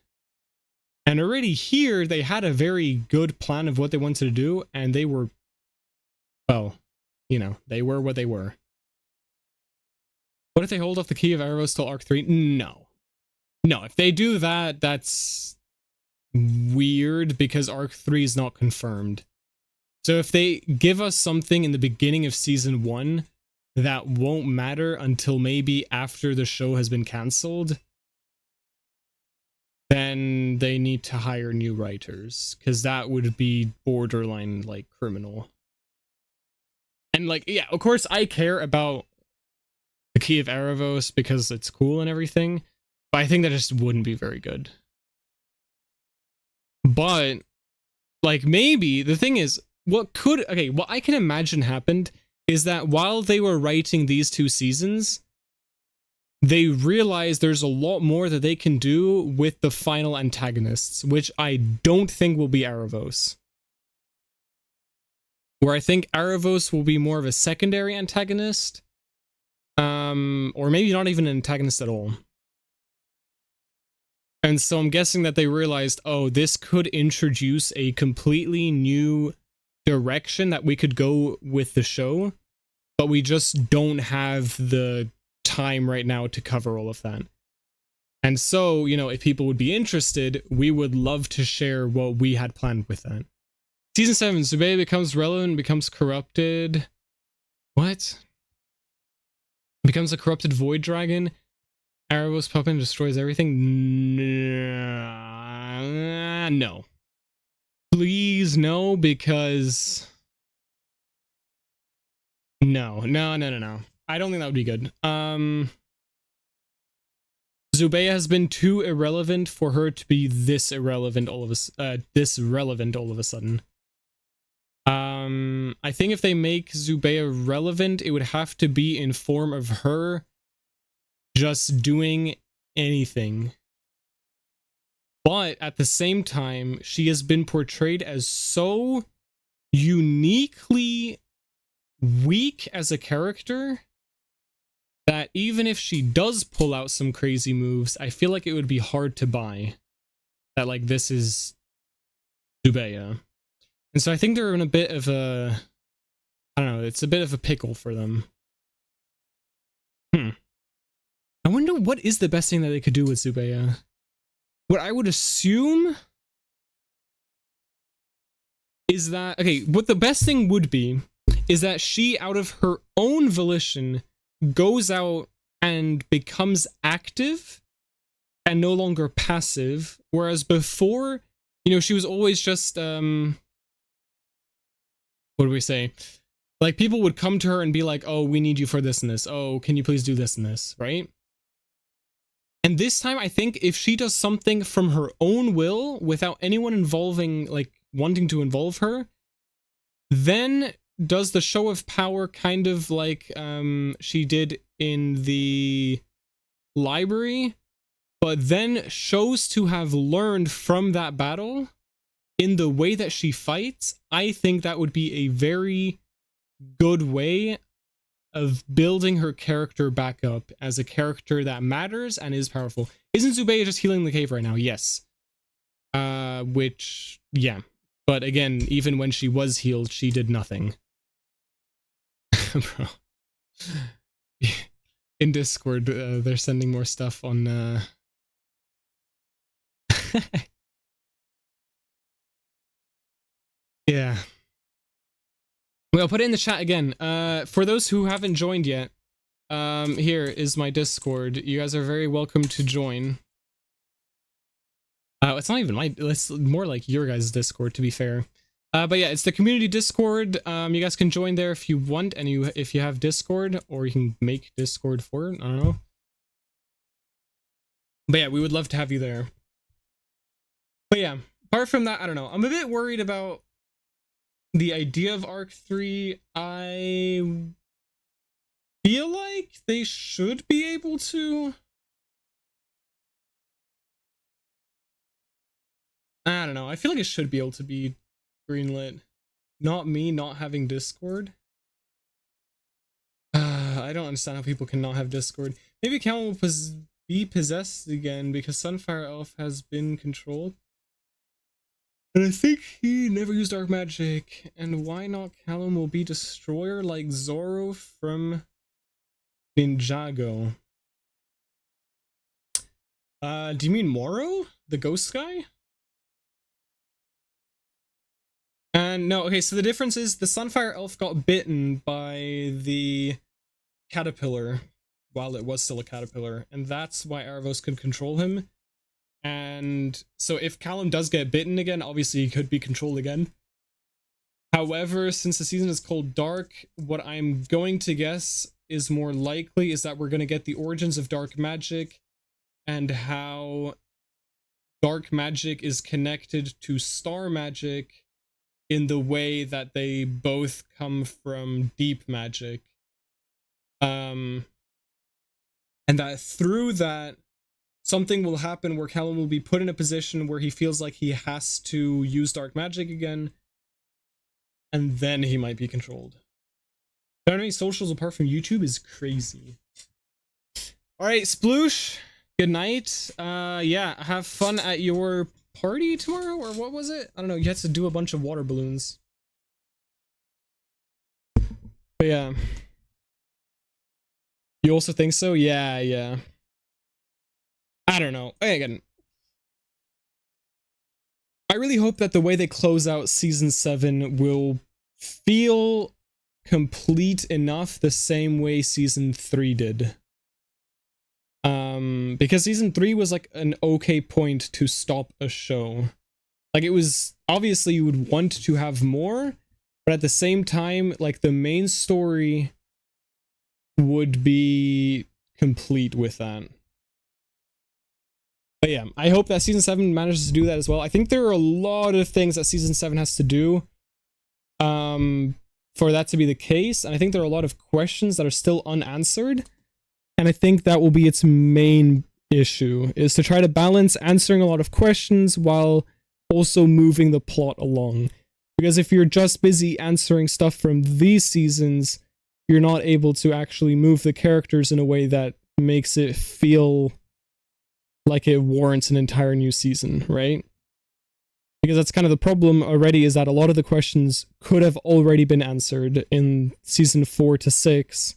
And already here they had a very good plan of what they wanted to do, and they were, well, you know, they were what they were. What if they hold off the Key of Aaravos till Arc 3? No, if they do that, that's weird because Arc 3 is not confirmed. So if they give us something in the beginning of season 1 that won't matter until maybe after the show has been cancelled, then they need to hire new writers, because that would be borderline like criminal. And like, yeah, of course I care about the Key of Aaravos because it's cool and everything, but I think that just wouldn't be very good. But like, maybe the thing is, what I can imagine happened is that while they were writing these 2 seasons, they realized there's a lot more that they can do with the final antagonists, which I don't think will be Aaravos. Where I think Aaravos will be more of a secondary antagonist, or maybe not even an antagonist at all. And so I'm guessing that they realized, oh, this could introduce a completely new direction that we could go with the show, but we just don't have the time right now to cover all of that. And so, you know, if people would be interested, we would love to share what we had planned with that. Season 7, Zubei becomes relevant, becomes corrupted. What? Becomes a corrupted void dragon. Aaravos pop in, destroys everything. No. Please no, because no. I don't think that would be good. Zubei has been too irrelevant for her to be this irrelevant all of a sudden. I think if they make Zubei relevant, it would have to be in form of her just doing anything. But at the same time, she has been portrayed as so uniquely weak as a character that even if she does pull out some crazy moves, I feel like it would be hard to buy that, like, this is Zubei. And so I think they're in a bit of a, I don't know, it's a bit of a pickle for them. I wonder what is the best thing that they could do with Zubei. What I would assume is that, okay, what the best thing would be is that she, out of her own volition, goes out and becomes active and no longer passive, whereas before, you know, she was always just, what do we say? Like, people would come to her and be like, oh, we need you for this and this. Oh, can you please do this and this, right? And this time, I think if she does something from her own will without anyone involving, like, wanting to involve her, then does the show of power kind of like she did in the library, but then shows to have learned from that battle in the way that she fights. I think that would be a very good way of building her character back up as a character that matters and is powerful. Isn't Zubei just healing the cave right now? Yes. Which, yeah. But again, even when she was healed, she did nothing. Bro. In Discord, they're sending more stuff on, yeah. Well, put it in the chat again. For those who haven't joined yet, here is my Discord. You guys are very welcome to join. It's not even my, it's more like your guys' Discord, to be fair. But yeah, it's the community Discord. You guys can join there if you want, and if you have Discord, or you can make Discord for it. I don't know. But yeah, we would love to have you there. But yeah, apart from that, I don't know. I'm a bit worried about the idea of Arc 3. I feel like they should be able to. I don't know. I feel like it should be able to be greenlit. Not me not having Discord. I don't understand how people can not have Discord. Maybe Callum will be possessed again because Sunfire Elf has been controlled. And I think he never used dark magic. And why not Callum will be destroyer like Zoro from Ninjago? Do you mean Moro? The ghost guy? And no, okay, so the difference is the Sunfire Elf got bitten by the caterpillar while it was still a caterpillar, and that's why Aaravos could control him. And so if Callum does get bitten again, obviously he could be controlled again. However, since the season is called Dark, what I'm going to guess is more likely is that we're going to get the origins of dark magic and how dark magic is connected to star magic in the way that they both come from deep magic. And that through that, something will happen where Callum will be put in a position where he feels like he has to use dark magic again, and then he might be controlled. Don't have any socials apart from YouTube is crazy. Alright, Sploosh, Good night. Yeah, have fun at your party tomorrow, or what was it? I don't know. You had to do a bunch of water balloons. But yeah. You also think so? Yeah, yeah. I don't know. Again, I really hope that the way they close out season 7 will feel complete enough the same way season 3 did. Because season 3 was like an okay point to stop a show. Like, it was obviously you would want to have more, but at the same time, like, the main story would be complete with that. But yeah, I hope that season 7 manages to do that as well. I think there are a lot of things that season 7 has to do for that to be the case, and I think there are a lot of questions that are still unanswered, and I think that will be its main issue, is to try to balance answering a lot of questions while also moving the plot along. Because if you're just busy answering stuff from these seasons, you're not able to actually move the characters in a way that makes it feel like it warrants an entire new season, right? Because that's kind of the problem already, is that a lot of the questions could have already been answered in season 4 to 6.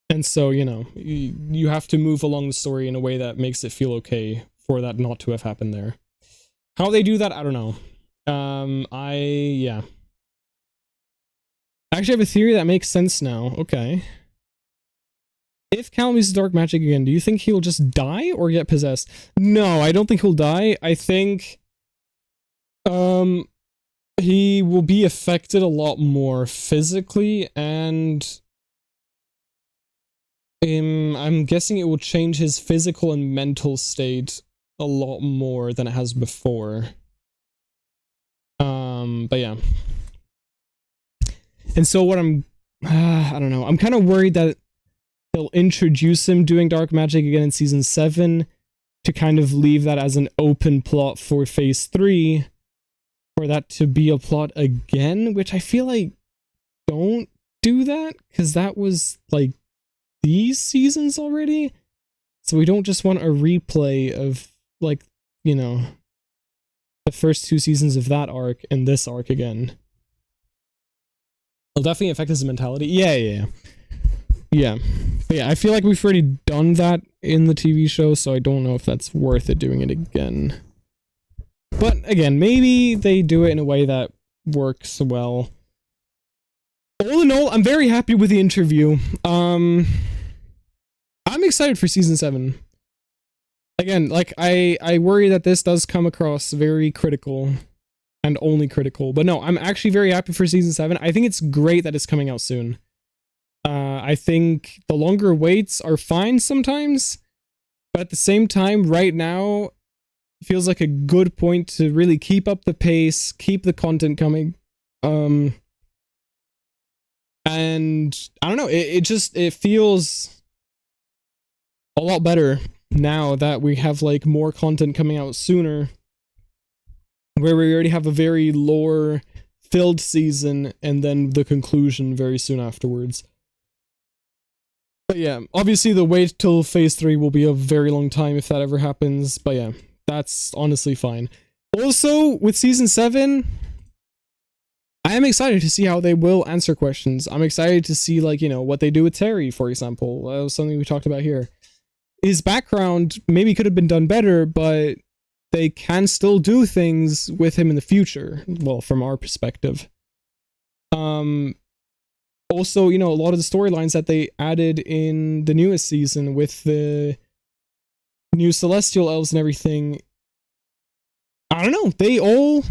And so, you know, you have to move along the story in a way that makes it feel okay for that not to have happened there. How they do that, I don't know. Yeah. I actually have a theory that makes sense now. Okay. If Cal uses dark magic again, do you think he'll just die or get possessed? No, I don't think he'll die. I think he will be affected a lot more physically, and I'm guessing it will change his physical and mental state a lot more than it has before. But yeah. And so what I don't know. I'm kind of worried that they'll introduce him doing dark magic again in season 7 to kind of leave that as an open plot for phase 3, for that to be a plot again, which I feel like don't do that, because that was like these seasons already. So we don't just want a replay of, like, you know, the first 2 seasons of that arc and this arc again. It'll definitely affect his mentality. Yeah. But yeah, I feel like we've already done that in the TV show, so I don't know if that's worth it doing it again. But again, maybe they do it in a way that works well. All in all, I'm very happy with the interview. I'm excited for season 7. Again, like, I worry that this does come across very critical and only critical, but no, I'm actually very happy for season 7. I think it's great that it's coming out soon. I think the longer waits are fine sometimes, but at the same time, right now, it feels like a good point to really keep up the pace, keep the content coming. And I don't know, it feels a lot better now that we have, like, more content coming out sooner, where we already have a very lore filled season and then the conclusion very soon afterwards. But yeah, obviously the wait till phase 3 will be a very long time if that ever happens, but yeah, that's honestly fine. Also, with season 7, I am excited to see how they will answer questions. I'm excited to see, like, you know, what they do with Terry, for example. That was something we talked about here. His background maybe could have been done better, but they can still do things with him in the future. Well, from our perspective. Also, you know, a lot of the storylines that they added in the newest season with the new celestial elves and everything, I don't know, they all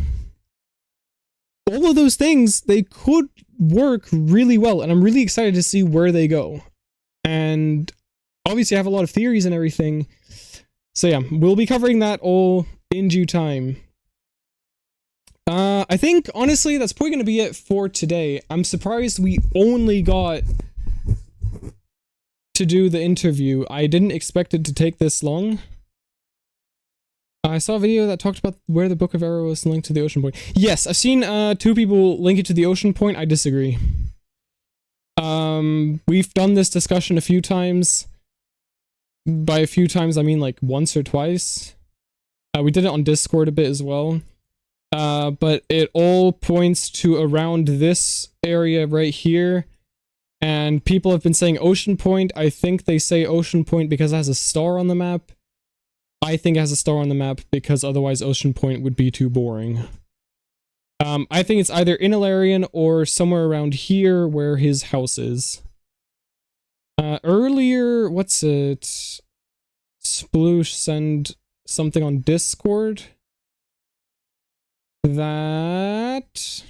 of those things, they could work really well, and I'm really excited to see where they go. And obviously I have a lot of theories and everything, so yeah, we'll be covering that all in due time. I think, honestly, that's probably going to be it for today. I'm surprised we only got to do the interview. I didn't expect it to take this long. I saw a video that talked about where the Book of Aaravos linked to the ocean point. Yes, I've seen 2 people link it to the ocean point. I disagree. We've done this discussion a few times. by a few times, I mean like once or twice. We did it on Discord a bit as well. But it all points to around this area right here. And people have been saying Ocean Point. I think they say Ocean Point because it has a star on the map. I think it has a star on the map because otherwise Ocean Point would be too boring. I think it's either in Laurellion or somewhere around here where his house is. Earlier, what's it? Sploosh sent something on Discord that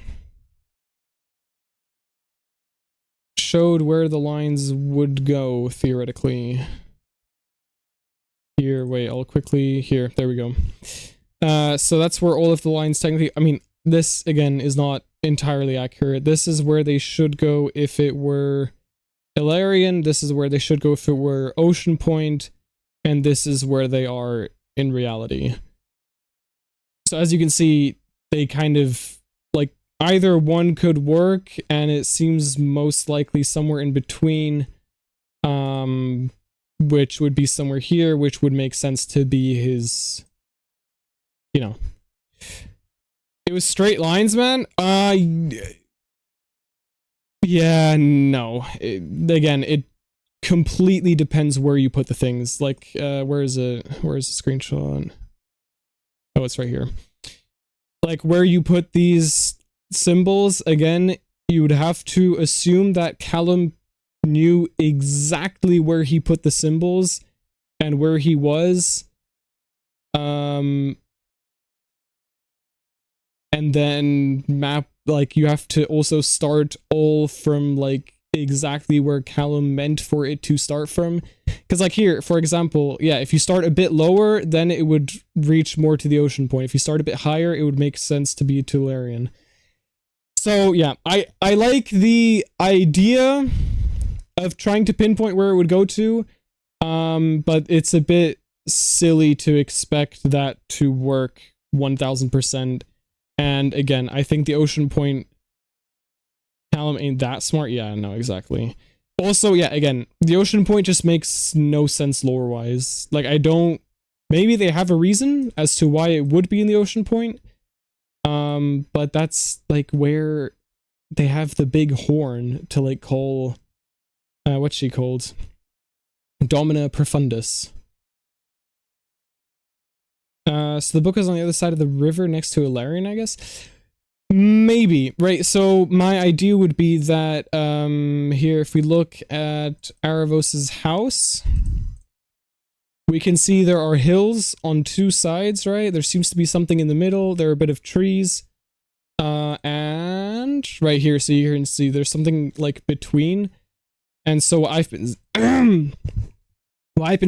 showed where the lines would go, theoretically. Here, wait, I'll quickly... Here, there we go. So that's where all of the lines technically... I mean, this, again, is not entirely accurate. This is where they should go if it were Laurellion. This is where they should go if it were Ocean Point. And this is where they are in reality. So as you can see, they kind of... like, either one could work, and it seems most likely somewhere in between. Which would be somewhere here, which would make sense to be his, you know. It was straight lines, man. Yeah, no. Again, it completely depends where you put the things. Like, where's the screenshot? Oh, it's right here. Like, where you put these symbols, again, you would have to assume that Callum knew exactly where he put the symbols and where he was. And then map, like, you have to also start all from, like, exactly where Callum meant for it to start from. Because, like, here, for example, yeah, if you start a bit lower, then it would reach more to the Ocean Point. If you start a bit higher, it would make sense to be to Laurellion. So, yeah, I like the idea of trying to pinpoint where it would go to, but it's a bit silly to expect that to work 1000%. And again, I think the Ocean Point Callum ain't that smart. Yeah, no, exactly. Also, yeah, again, the Ocean Point just makes no sense lore-wise. Like, I don't... Maybe they have a reason as to why it would be in the Ocean Point, but that's, like, where they have the big horn to, like, call... what's she called? Domina Profundus. So the book is on the other side of the river next to Laurellion, I guess? Maybe, right? So my idea would be that, here, if we look at Aaravos' house, we can see there are hills on two sides, right? There seems to be something in the middle. There are a bit of trees. And right here, so you can see there's something, like, between. And so what I've been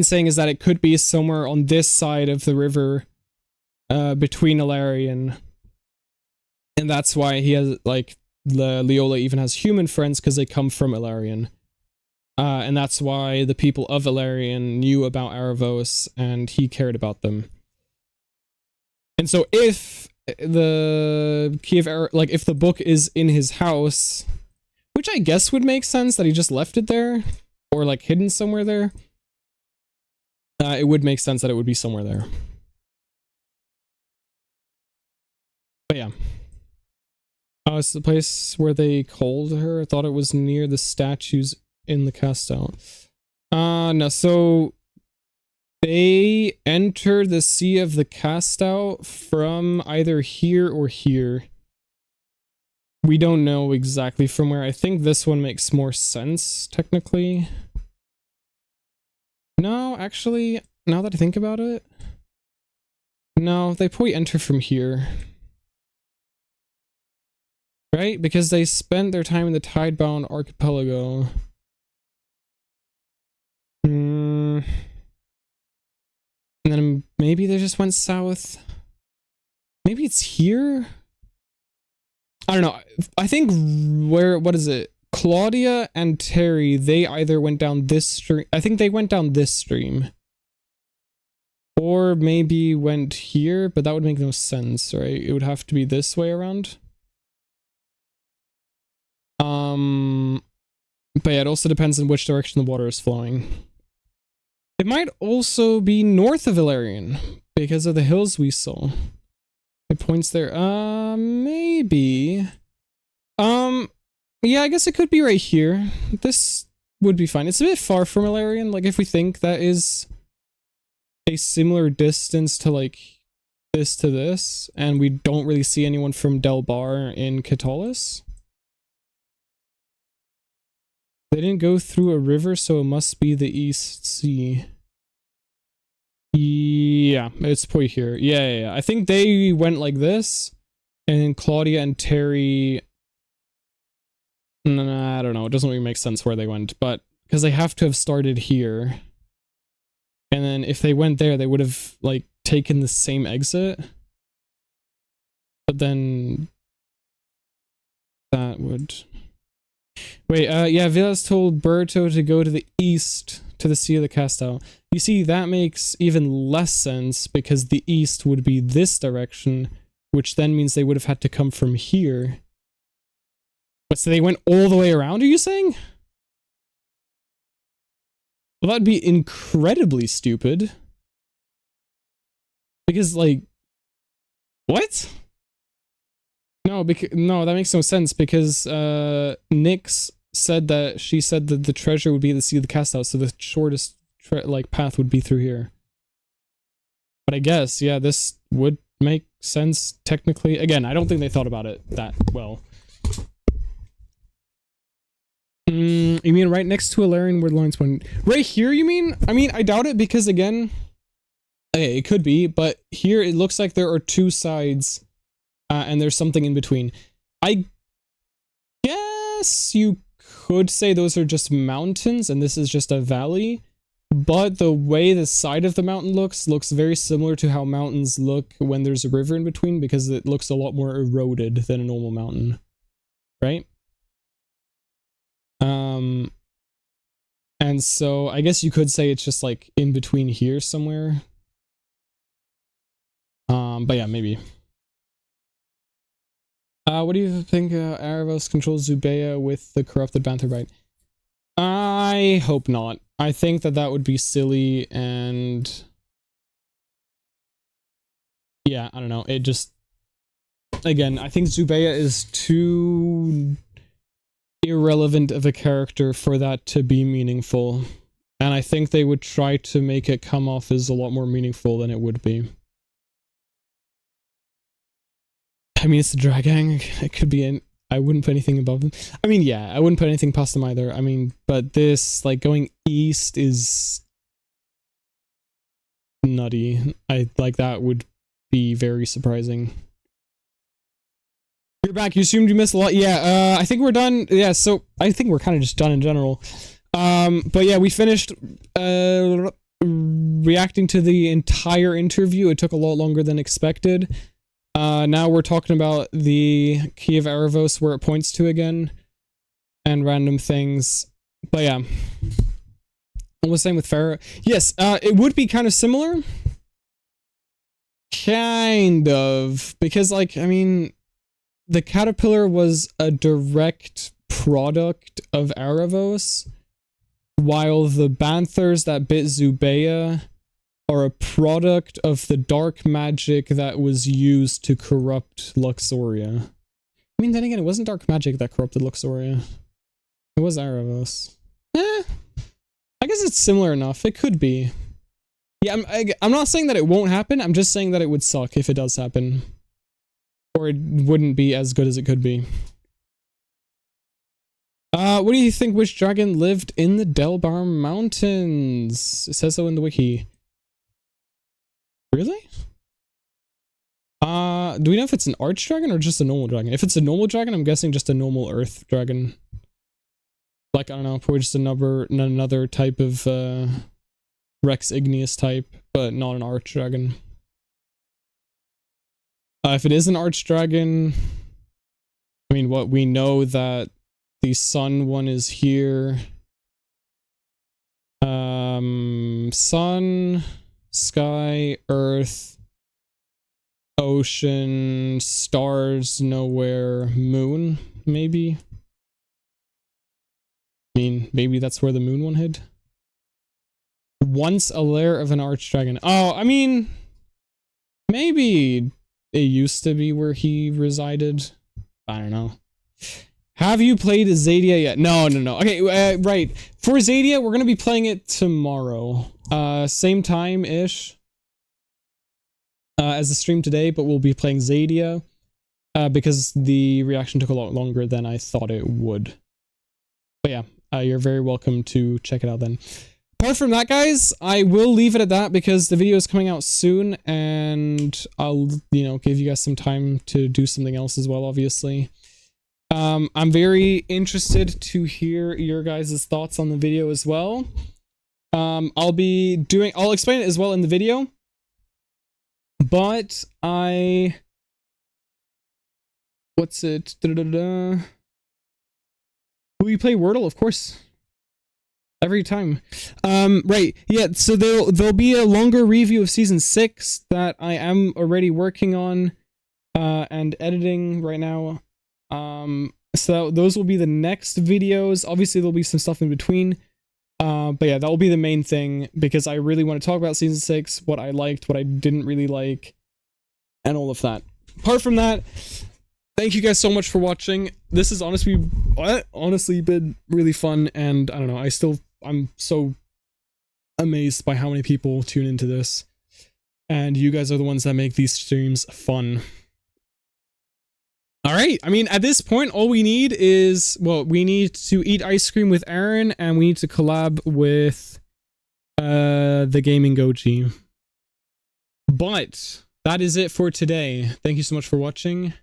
saying is that it could be somewhere on this side of the river, between Laurellion, and that's why he has, like, Leola even has human friends, because they come from Laurellion, and that's why the people of Laurellion knew about Aaravos, and he cared about them. And so if the Key of Aaravos, like, if the book is in his house, which I guess would make sense that he just left it there, or, like, hidden somewhere there. It would make sense that it would be somewhere there. But yeah. Oh, it's the place where they called her? I thought it was near the statues in the castle. No, so... they enter the Sea of the Castle from either here or here. We don't know exactly from where. I think this one makes more sense, technically. No, actually, now that I think about it, no, they probably enter from here. Right? Because they spent their time in the Tidebound Archipelago. And then maybe they just went south. Maybe it's here? I don't know. I think what is it? Claudia and Terry, they either went down this stream. I think they went down this stream. Or maybe went here, but that would make no sense, right? It would have to be this way around. But yeah, it also depends on which direction the water is flowing. It might also be north of Valerian because of the hills we saw. It points there. Maybe. Yeah, I guess it could be right here. This would be fine. It's a bit far from Valerian. Like, if we think that is a similar distance to, like, this to this, and we don't really see anyone from Delbar in Catalyst. They didn't go through a river, so it must be the East Sea. Yeah, it's point here. Yeah. I think they went like this, and then Claudia and Terry... Nah, I don't know. It doesn't really make sense where they went, but because they have to have started here. And then if they went there, they would have, like, taken the same exit. But then... that would... Wait, yeah, Villas told Berto to go to the east, to the Sea of the Cast-Out. You see, that makes even less sense, because the east would be this direction, which then means they would have had to come from here. But so they went all the way around, are you saying? Well, that'd be incredibly stupid. Because, like... What? No, that makes no sense, because Nyx said that she said that the treasure would be the Sea of the Cast-Out, so the shortest path would be through here. But I guess, yeah, this would make sense technically. Again, I don't think they thought about it that well. You mean right next to Alarion where the line's pointing? Right here, you mean? I mean, I doubt it, because again, okay, it could be, but here it looks like there are two sides. And there's something in between. I guess you could say those are just mountains and this is just a valley, but the way the side of the mountain looks very similar to how mountains look when there's a river in between, because it looks a lot more eroded than a normal mountain, right? And so I guess you could say it's just like in between here somewhere. But yeah, maybe. What do you think Aaravos controls Zubeia with the corrupted Banther Bite? I hope not. I think that would be silly, and... yeah, I don't know. It just... again, I think Zubeia is too irrelevant of a character for that to be meaningful. And I think they would try to make it come off as a lot more meaningful than it would be. I mean, it's the Dragang. It could be an... I wouldn't put anything above them. I mean, yeah, I wouldn't put anything past them either. I mean, but this, like, going east is... nutty. That would be very surprising. You're back. You assumed you missed a lot. Yeah, I think we're done. Yeah, so I think we're kind of just done in general. But yeah, we finished reacting to the entire interview. It took a lot longer than expected. Now we're talking about the Key of Aaravos, where it points to again, and random things. But yeah, I was saying with Farah, yes, it would be kind of similar. Kind of, because, like, I mean, the caterpillar was a direct product of Aaravos, while the banthers that bit Zubeia are a product of the dark magic that was used to corrupt Luxoria. I mean, then again, it wasn't dark magic that corrupted Luxoria. It was Aaravos. I guess it's similar enough. It could be. Yeah, I'm not saying that it won't happen. I'm just saying that it would suck if it does happen. Or it wouldn't be as good as it could be. What do you think? Which dragon lived in the Delbar Mountains? It says so in the wiki. Really? Do we know if it's an arch dragon or just a normal dragon? If it's a normal dragon, I'm guessing just a normal earth dragon. Like, I don't know, probably just another type of Rex Igneous type, but not an arch dragon. If it is an arch dragon, I mean, what we know that the sun one is here. Sun, sky, earth, ocean, stars, nowhere, moon, maybe. I mean, maybe that's where the moon one hid. once a lair of an archdragon. Oh, I mean, maybe it used to be where he resided. I don't know. Have you played Xadia yet? No. Okay, right. For Xadia, we're gonna be playing it tomorrow. Same time-ish as the stream today, but we'll be playing Xadia because the reaction took a lot longer than I thought it would. But yeah, you're very welcome to check it out then. Apart from that, guys, I will leave it at that because the video is coming out soon, and I'll, you know, give you guys some time to do something else as well, obviously. I'm very interested to hear your guys' thoughts on the video as well. I'll explain it as well in the video, but what's it? Will you play Wordle? Of course. Every time. Right, yeah, so there'll be a longer review of season 6 that I am already working on and editing right now. So those will be the next videos. Obviously there'll be some stuff in between. But yeah, that will be the main thing because I really want to talk about season 6, what I liked, what I didn't really like, and all of that. Apart from that, thank you guys so much for watching. This has honestly been really fun, and I don't know, I'm so amazed by how many people tune into this, and you guys are the ones that make these streams fun. All right, I mean, at this point, all we need is, well, we need to eat ice cream with Aaron, and we need to collab with the Gaming Goji. But that is it for today. Thank you so much for watching.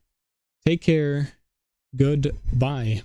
Take care. Goodbye.